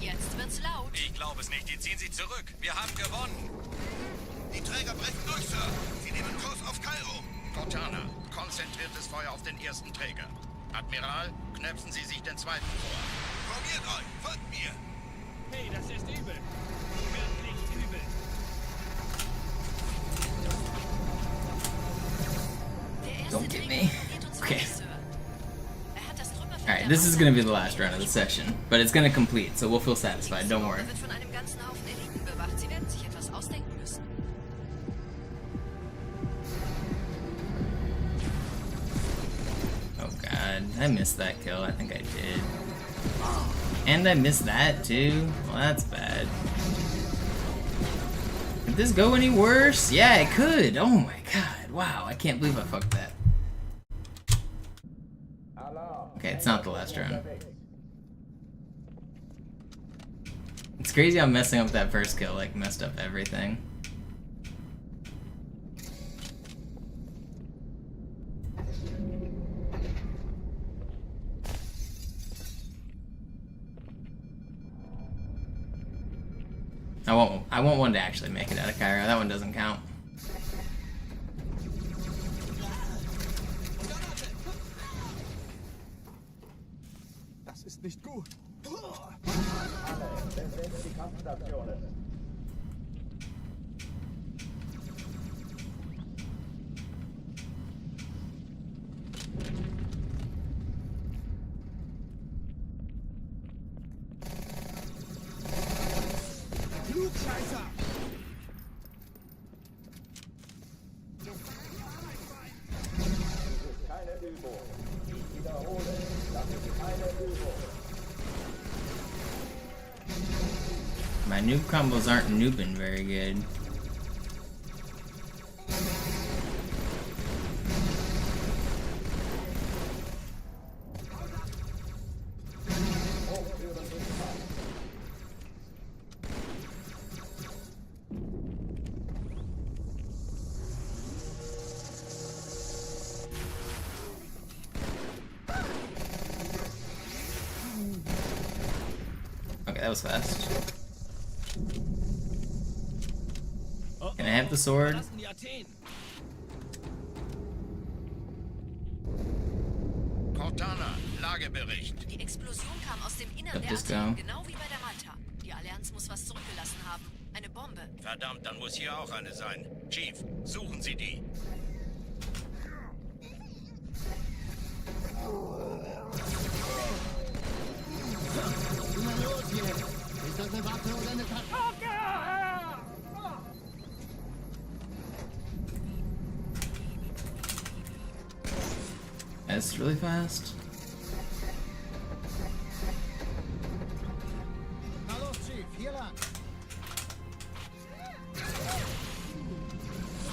Jetzt wird's laut. Ich glaube es nicht, die ziehen sie zurück. Wir haben gewonnen. Die Träger brechen durch, Sir. Sie nehmen Kurs auf Kairo. Cortana, konzentriertes Feuer auf den ersten Träger. Admiral, knöpfen Sie sich den zweiten vor. Formiert euch, folgt mir. Hey, das ist übel. Wirklich übel. Don't get me. Okay. Alright, this is gonna be the last run of the session, but it's gonna complete, so we'll feel satisfied, don't worry. Wird von einem ganzen Haufen Eliten bewacht. Sie werden sich etwas ausdenken müssen. Oh god, I missed that kill, I think I did. And I missed that too? Well, that's bad. Could this go any worse? Yeah, it could! Oh my god, wow, I can't believe I fucked that. Okay, it's not the last run. It's crazy how messing up that first kill, like, messed up everything. I want one to actually make it out of Cairo. That one doesn't count. Das ist nicht gut. besetzt die Kampfstationen. Flugscheißer! Keine Übung. Ich wiederhole, das ist keine Übung. My noob combos aren't noobing very good. Okay, that was fast. Can I have the sword? Cortana, Lagebericht. Die Explosion kam aus dem Innern der Athen, genau wie bei der Malta. Die Allianz muss was zurückgelassen haben. Eine Bombe. Verdammt, dann muss hier auch eine sein. Chief, suchen Sie die. Na los jetzt! Ist das eine Waffe oder eine Tasche? That's really fast. Na los, Chief, hier lang. Ich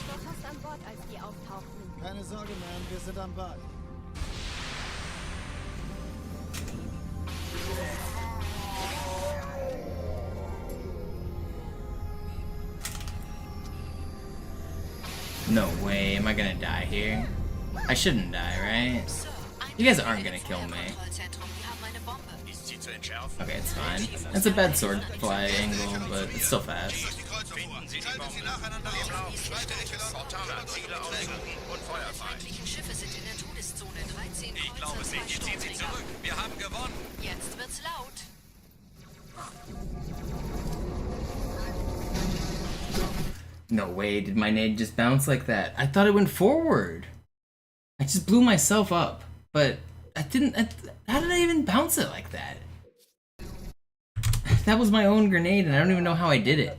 war fast an Bord, als die auftauchten. Keine Sorge, Ma'am, wir sind am Ball. No way, am I gonna die here? I shouldn't die, right? You guys aren't gonna kill me. Ist sie zu entschärfen? Okay, it's fine. It's a bad sword fly angle, but it's still fast. Finden Sie die Bomben. Im Lauf. Zweite Echelon. Cortana, Ziele aussuchen und Feuer frei. Schiffe sind in der Todeszone. 13 Ich glaube, Sie ziehen sie zurück. Wir haben gewonnen. Jetzt wird's laut. No way, did my nade just bounce like that? I thought it went forward. I just blew myself up, but I didn't. How did I even bounce it like that? That was my own grenade, and I don't even know how I did it.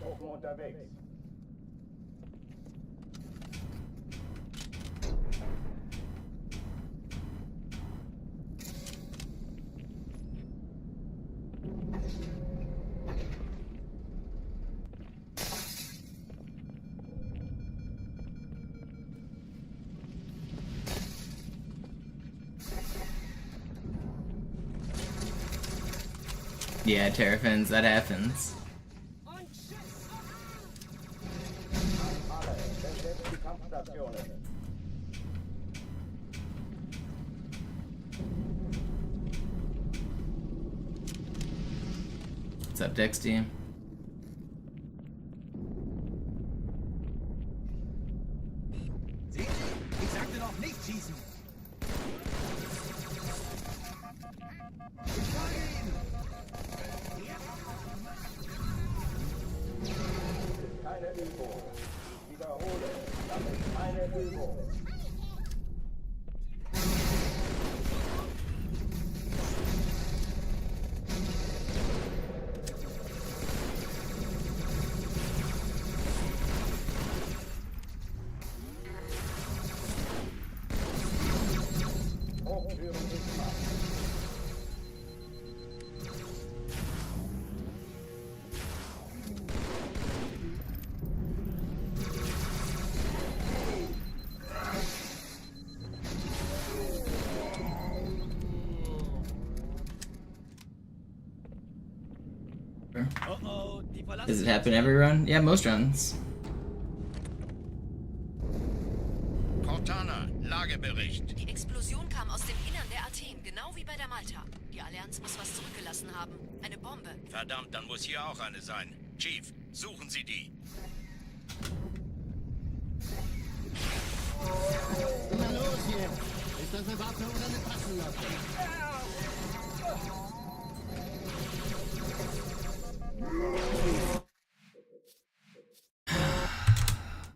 Yeah, Terrafins, that happens. What's up, Dexty? Ich sagte doch nicht schießen. Keine Übung. Ich wiederhole, das ist keine Übung. Hochführung ist Macht. Does it happen every run? Yeah, most runs. Cortana, Lagebericht. Die Explosion kam aus dem Innern der Athen, genau wie bei der Malta. Die Allianz muss was zurückgelassen haben. Eine Bombe. Verdammt, dann muss hier auch eine sein. Chief, suchen Sie die. Na los jetzt! Ist das eine Waffe oder eine Taschenlampe?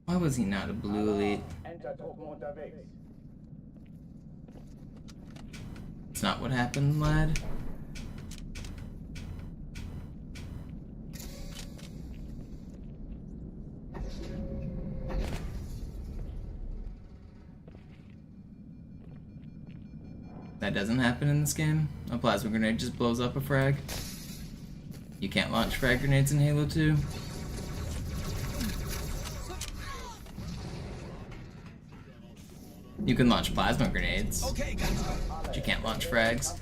Why was he not a blue elite? Entertruppen unterwegs. It's not what happened, lad. That doesn't happen in this game. A plasma grenade just blows up a frag. You can't launch frag grenades in Halo 2. You can launch plasma grenades, but you can't launch frags.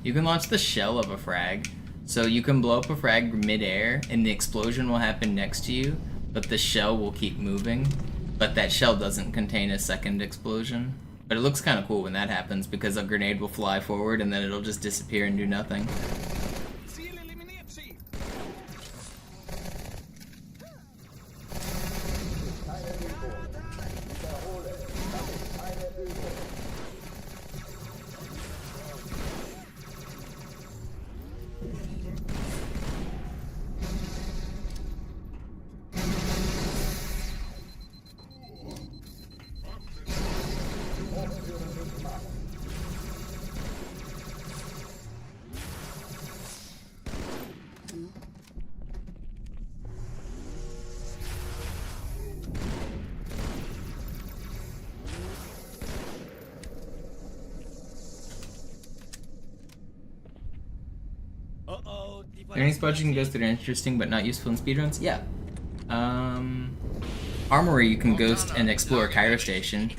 You can launch the shell of a frag, so you can blow up a frag mid-air and the explosion will happen next to you, but the shell will keep moving. But that shell doesn't contain a second explosion. But it looks kind of cool when that happens because a grenade will fly forward and then it'll just disappear and do nothing. Any spudging goes that are interesting but not useful in speedruns? Yeah. Armory, you can ghost and explore Cairo Station.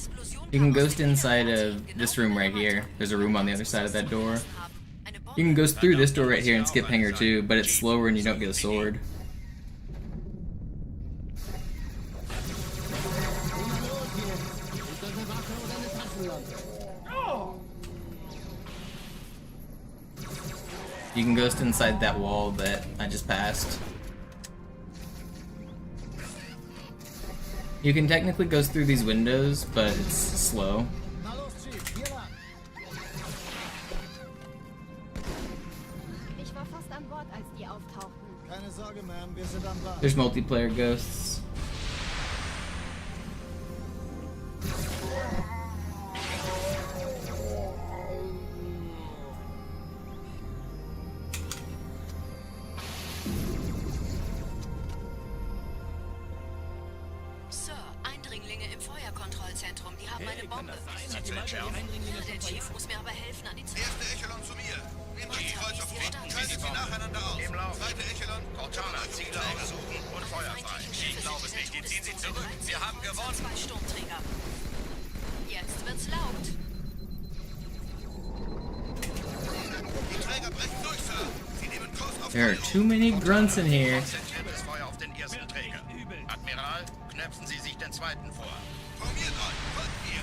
You can ghost inside of this room right here. There's a room on the other side of that door. You can ghost through this door right here and skip Hangar 2, but it's slower and you don't get a sword. You can ghost inside that wall that I just passed. You can technically ghost through these windows, but it's slow. Ich war fast an Bord, als die auftauchten. Keine Sorge, Ma'am, wir sind am Bord. There's multiplayer ghosts. Der Chief muss mir aber helfen, an die Züge. Erste Echelon zu mir. Nehmt euch die Kreuzer vor. Schaltet sie nacheinander aus. Im Lauf. Zweite Echelon. Cortana, Ziele aussuchen und Feuer frei. Ich glaube es nicht. Die ziehen sie zurück. Wir haben gewonnen. 2 Sturmträger. Jetzt wird's laut. Die Träger brechen durch, Sir. Sie nehmen Kurs auf There are too many grunts in here. Konzentriertes Feuer auf den ersten Träger. Admiral, knöpfen Sie sich den zweiten vor. Formiert euch. Folgt mir.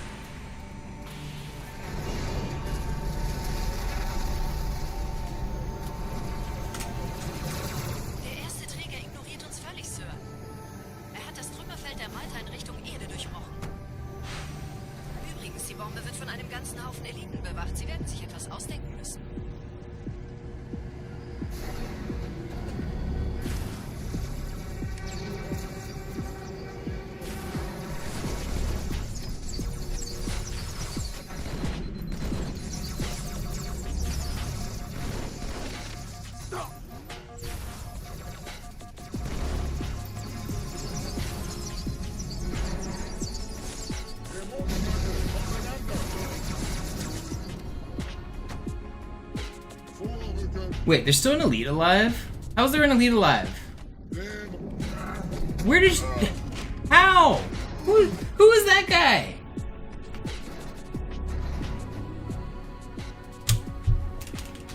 Der erste Träger ignoriert uns völlig, Sir. Er hat das Trümmerfeld der Malta in Richtung Erde durchbrochen. Übrigens, die Bombe wird von einem ganzen Haufen Eliten bewacht. Sie werden sich etwas ausdenken müssen. Wait, there's still an elite alive? How's there an elite alive? Where did you... How? Who is that guy?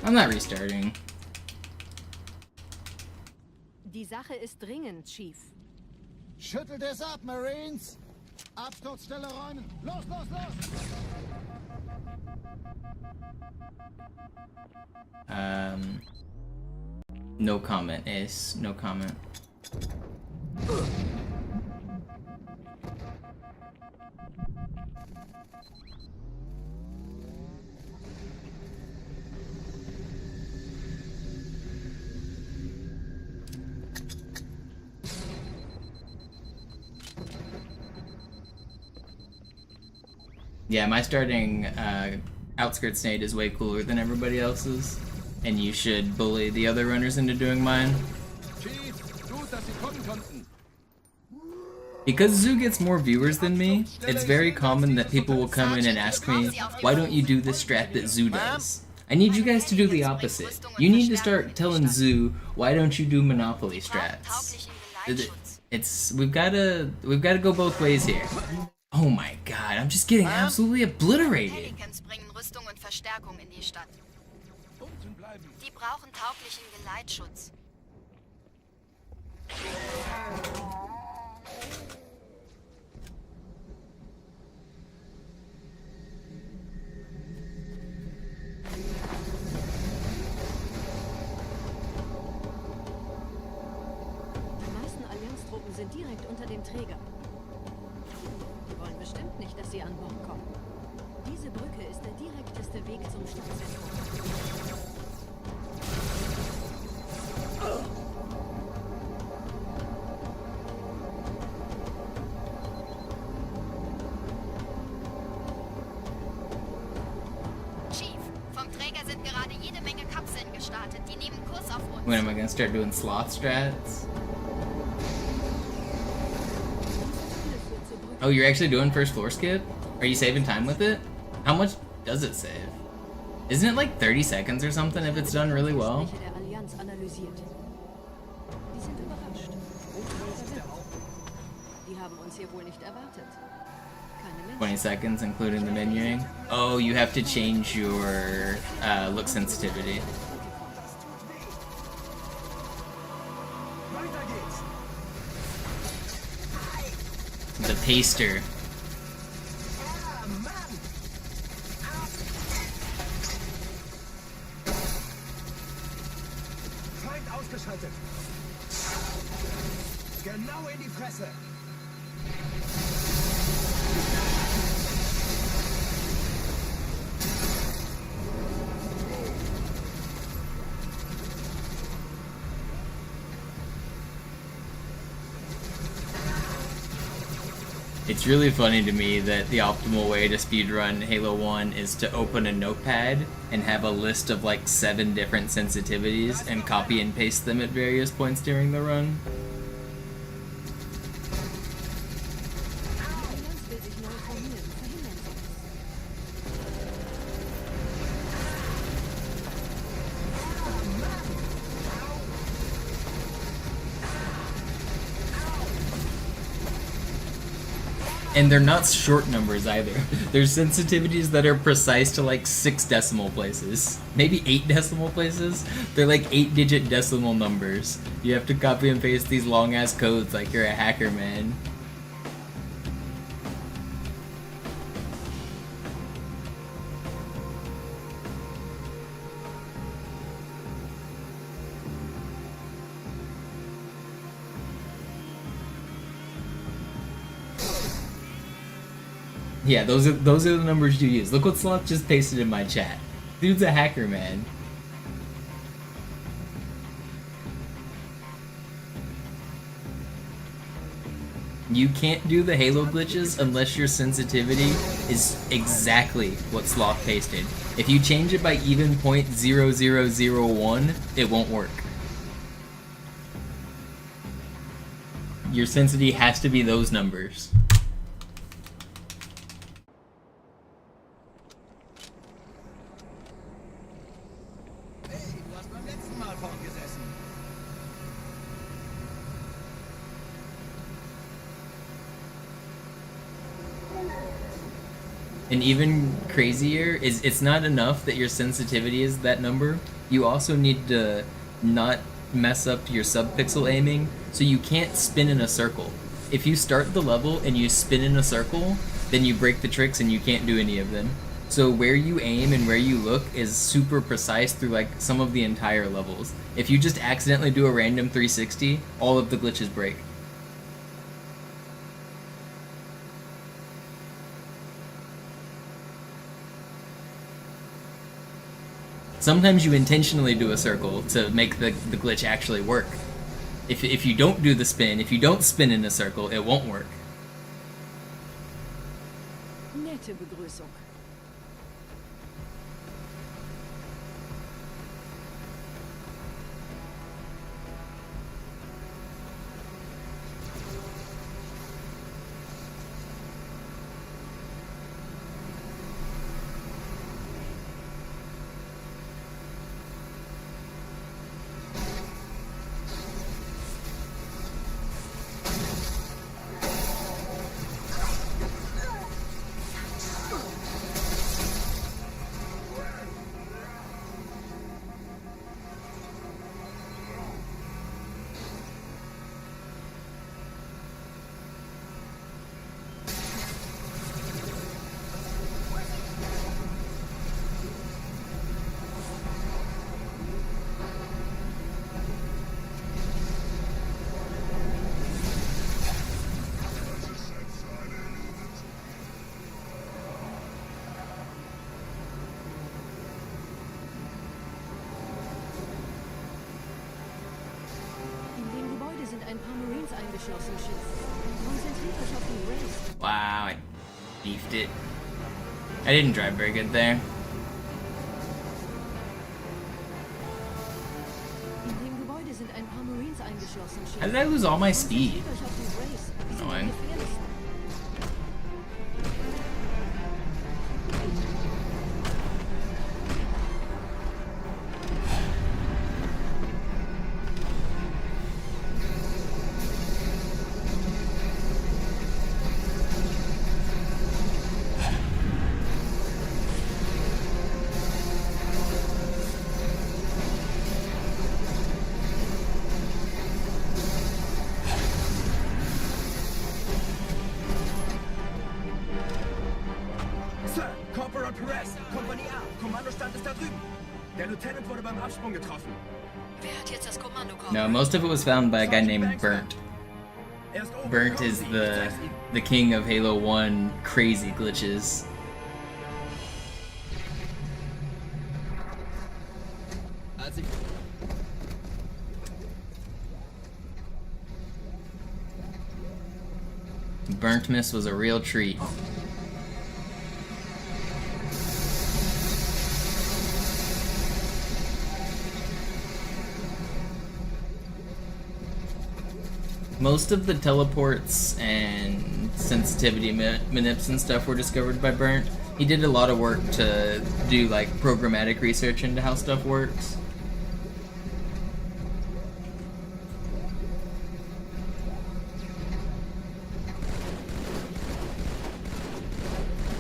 I'm not restarting. Die Sache ist dringend, Chief. Schüttelt es ab, Marines! Absturzstelle räumen! Los, los, los! No comment, Ace. No comment. Yeah, my starting outskirts nade is way cooler than everybody else's, and you should bully the other runners into doing mine. Because Zoo gets more viewers than me, it's very common that people will come in and ask me, why don't you do this strat that Zoo does? I need you guys to do the opposite. You need to start telling Zoo, why don't you do Monopoly strats? We've gotta go both ways here. Oh my god, I'm just getting absolutely obliterated. Die brauchen tauglichen Geleitschutz. Die meisten Allianztruppen sind direkt unter dem Träger. Die wollen bestimmt nicht, dass sie an Bord kommen. Diese Brücke ist der direkteste Weg zum Stadtzentrum. When am I gonna start doing sloth strats? Oh, you're actually doing first floor skip? Are you saving time with it? How much does it save? Isn't it like 30 seconds or something if it's done really well? 20 seconds, including the menuing. Oh, you have to change your look sensitivity. The paster. Feind ausgeschaltet. Genau in die Fresse. It's really funny to me that the optimal way to speedrun Halo 1 is to open a notepad and have a list of like 7 different sensitivities and copy and paste them at various points during the run. And they're not short numbers either. There's sensitivities that are precise to like 6 decimal places. Maybe 8 decimal places? They're like 8-digit decimal numbers. You have to copy and paste these long ass codes like you're a hacker, man. Yeah, those are the numbers you use. Look what Sloth just pasted in my chat. Dude's a hacker, man. You can't do the Halo glitches unless your sensitivity is exactly what Sloth pasted. If you change it by even 0.0001, it won't work. Your sensitivity has to be those numbers. And even crazier is it's not enough that your sensitivity is that number. You also need to not mess up your subpixel aiming, so you can't spin in a circle. If you start the level and you spin in a circle, then you break the tricks and you can't do any of them. So where you aim and where you look is super precise through like some of the entire levels. If you just accidentally do a random 360, all of the glitches break. Sometimes you intentionally do a circle to make the glitch actually work. If you don't do the spin, if you don't spin in a circle, it won't work. Nette Begrüßung. Wow, I beefed it. I didn't drive very good there. How did I lose all my speed? Annoying. Kompanie A, Kommandostand ist da drüben. Der Lieutenant wurde beim Absprung getroffen. Wer hat jetzt das Kommando? No, most of it was found by a guy named Burnt. Burnt is the king of Halo 1 crazy glitches. Burnt Miss was a real treat. Most of the teleports and sensitivity manips and stuff were discovered by Burnt. He did a lot of work to do like programmatic research into how stuff works.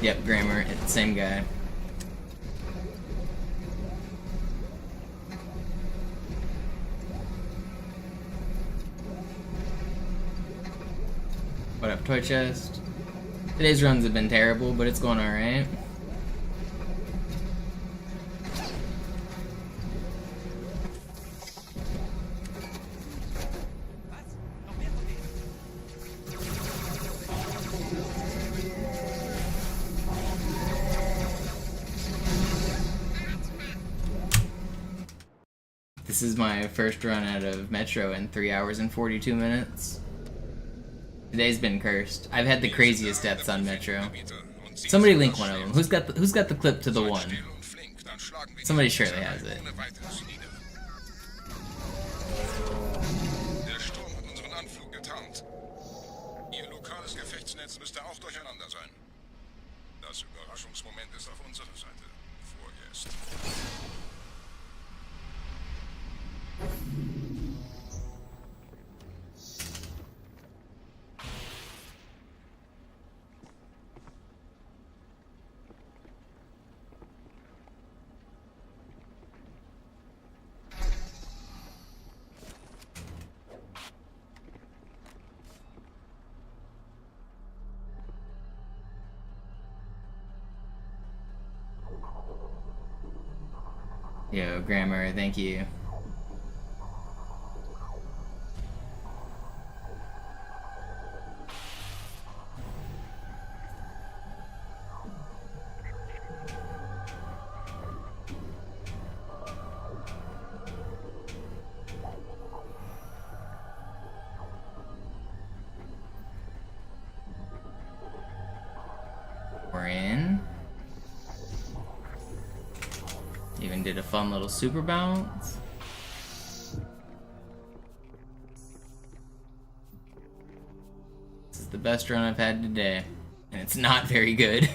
Yep, Grammar, same guy. What up, toy chest? Today's runs have been terrible, but it's going alright. This is my first run out of Metro in 3 hours and 42 minutes. Today's been cursed. I've had the craziest deaths on Metro. Somebody link one of them. Who's got the clip to the one? Somebody surely has it. Der Sturm hat unseren Anflug getarnt. Ihr lokales Gefechtsnetz müsste auch durcheinander sein. Das Überraschungsmoment ist auf unserer Seite. Vorerst. Yo, Grammar, thank you. We're did a fun little super bounce. This is the best run I've had today, and it's not very good.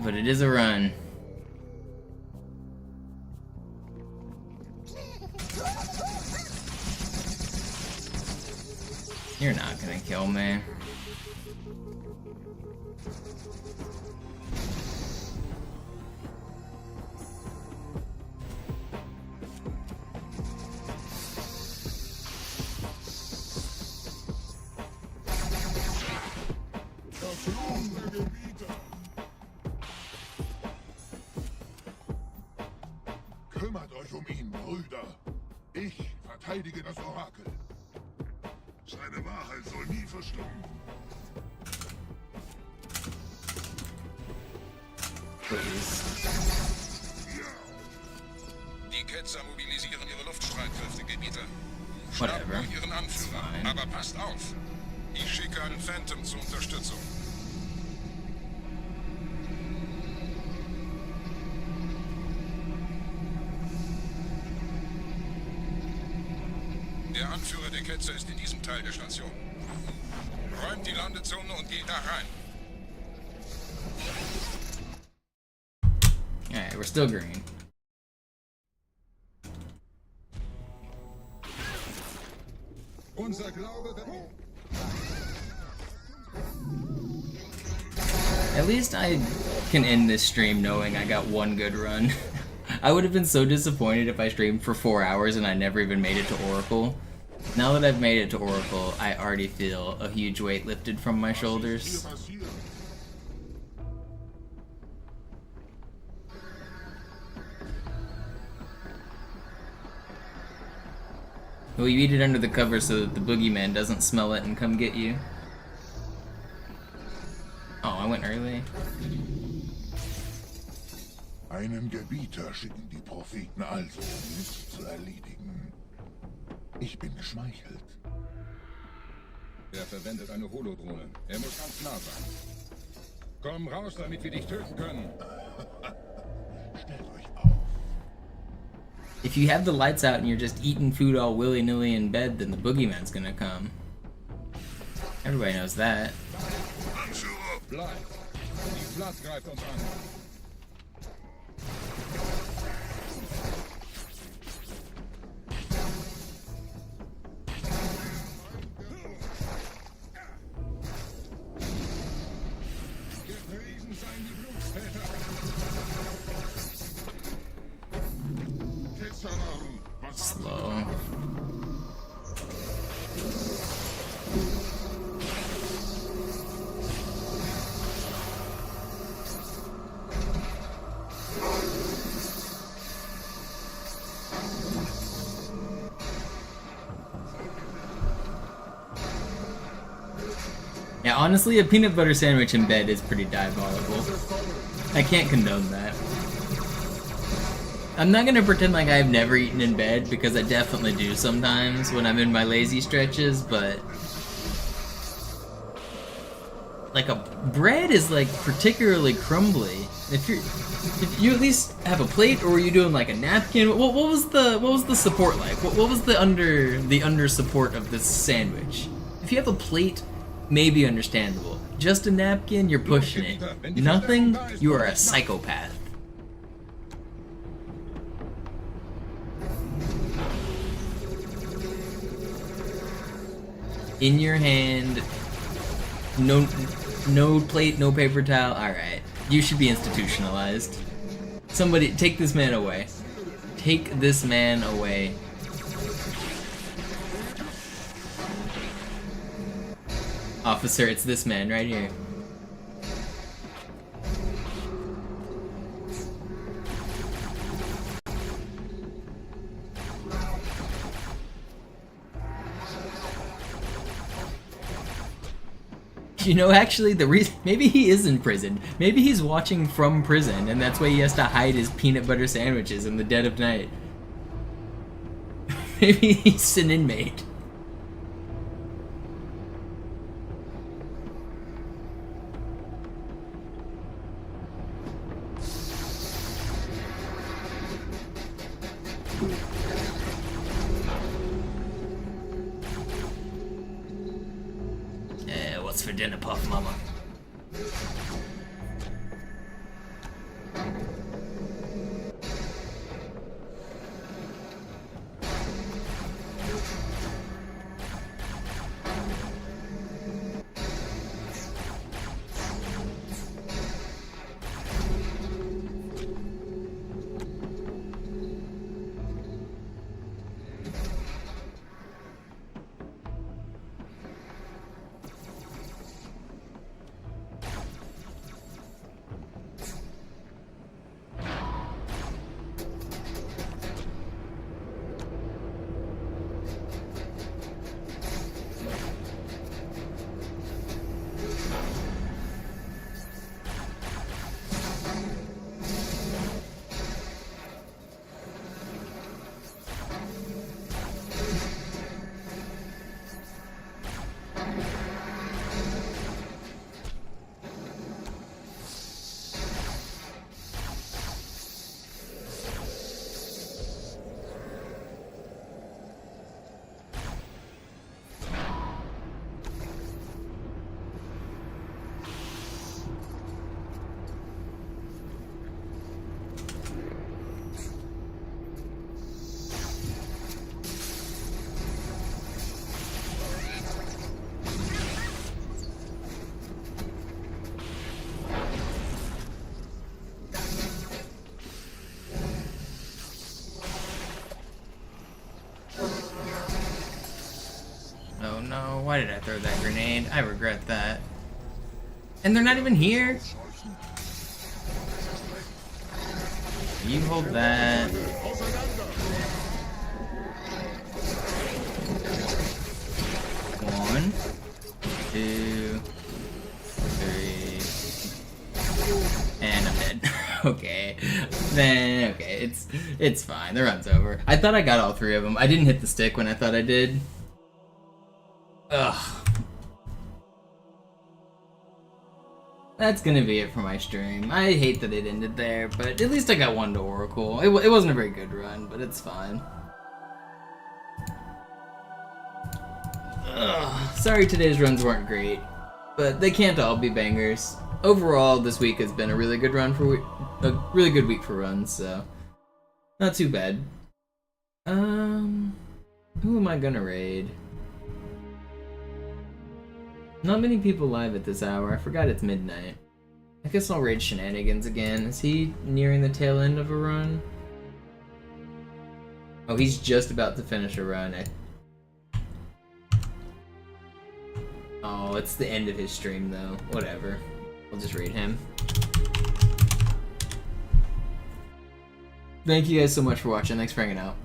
But it is a run. You're not gonna kill me. Kümmert euch ihn, Brüder. Ich verteidige das Orakel. Seine Wahrheit soll nie verstummen. Die Ketzer mobilisieren ihre Luftstreitkräfte, Gebieter. Schnappt nur ihren Anführer, aber passt auf. Ich schicke einen Phantom zur Unterstützung. Der Anführer der Ketzer ist in diesem Teil der Station. Räumt die Landezone und geht da rein. Alright, we're still green. Unser Glaube At least I can end this stream knowing I got one good run. I would have been so disappointed if I streamed for 4 hours and I never even made it to Oracle. Now that I've made it to Oracle, I already feel a huge weight lifted from my shoulders. Well, you eat it under the cover so that the boogeyman doesn't smell it and come get you. Oh, I went early. Einen Gebieter schicken die Propheten also, um nichts zu erledigen. Ich bin geschmeichelt. Er verwendet eine Holodrohne. Er muss ganz nah sein. Komm raus, damit wir dich töten können. Stellt euch auf. If you have the lights out and you're just eating food all willy-nilly in bed, then the boogeyman's gonna come. Everybody knows that. Anführer, bleibt. Die Blatt greift uns an. Slow. Yeah, honestly, a peanut butter sandwich in bed is pretty diabolical. I can't condone that. I'm not gonna pretend like I've never eaten in bed, because I definitely do sometimes when I'm in my lazy stretches, but like bread is like particularly crumbly. If you at least have a plate, or were you doing like a napkin? What was the support like? What was the under support of this sandwich? If you have a plate, maybe understandable. Just a napkin, you're pushing it. Nothing, you are a psychopath. In your hand, no plate, no paper towel. Alright, you should be institutionalized. Somebody, take this man away. Take this man away. Officer, it's this man right here. You know, actually, the reason, maybe he is in prison. Maybe he's watching from prison, and that's why he has to hide his peanut butter sandwiches in the dead of night. Maybe he's an inmate. What's for dinner, Puff Mama? Oh no, why did I throw that grenade? I regret that. And they're not even here? You hold that. One, two, three, and I'm dead. Okay, then okay, it's fine. The run's over. I thought I got all three of them. I didn't hit the stick when I thought I did. Ugh. That's gonna be it for my stream. I hate that it ended there, but at least I got one to Oracle. It wasn't a very good run, but it's fine. Ugh. Sorry today's runs weren't great, but they can't all be bangers. Overall, this week has been a really good run for a really good week for runs, so not too bad. Who am I gonna raid? Not many people live at this hour. I forgot it's midnight. I guess I'll raid Shenanigans again. Is he nearing the tail end of a run? Oh, he's just about to finish a run. Oh, it's the end of his stream though. Whatever. I'll just raid him. Thank you guys so much for watching. Thanks for hanging out.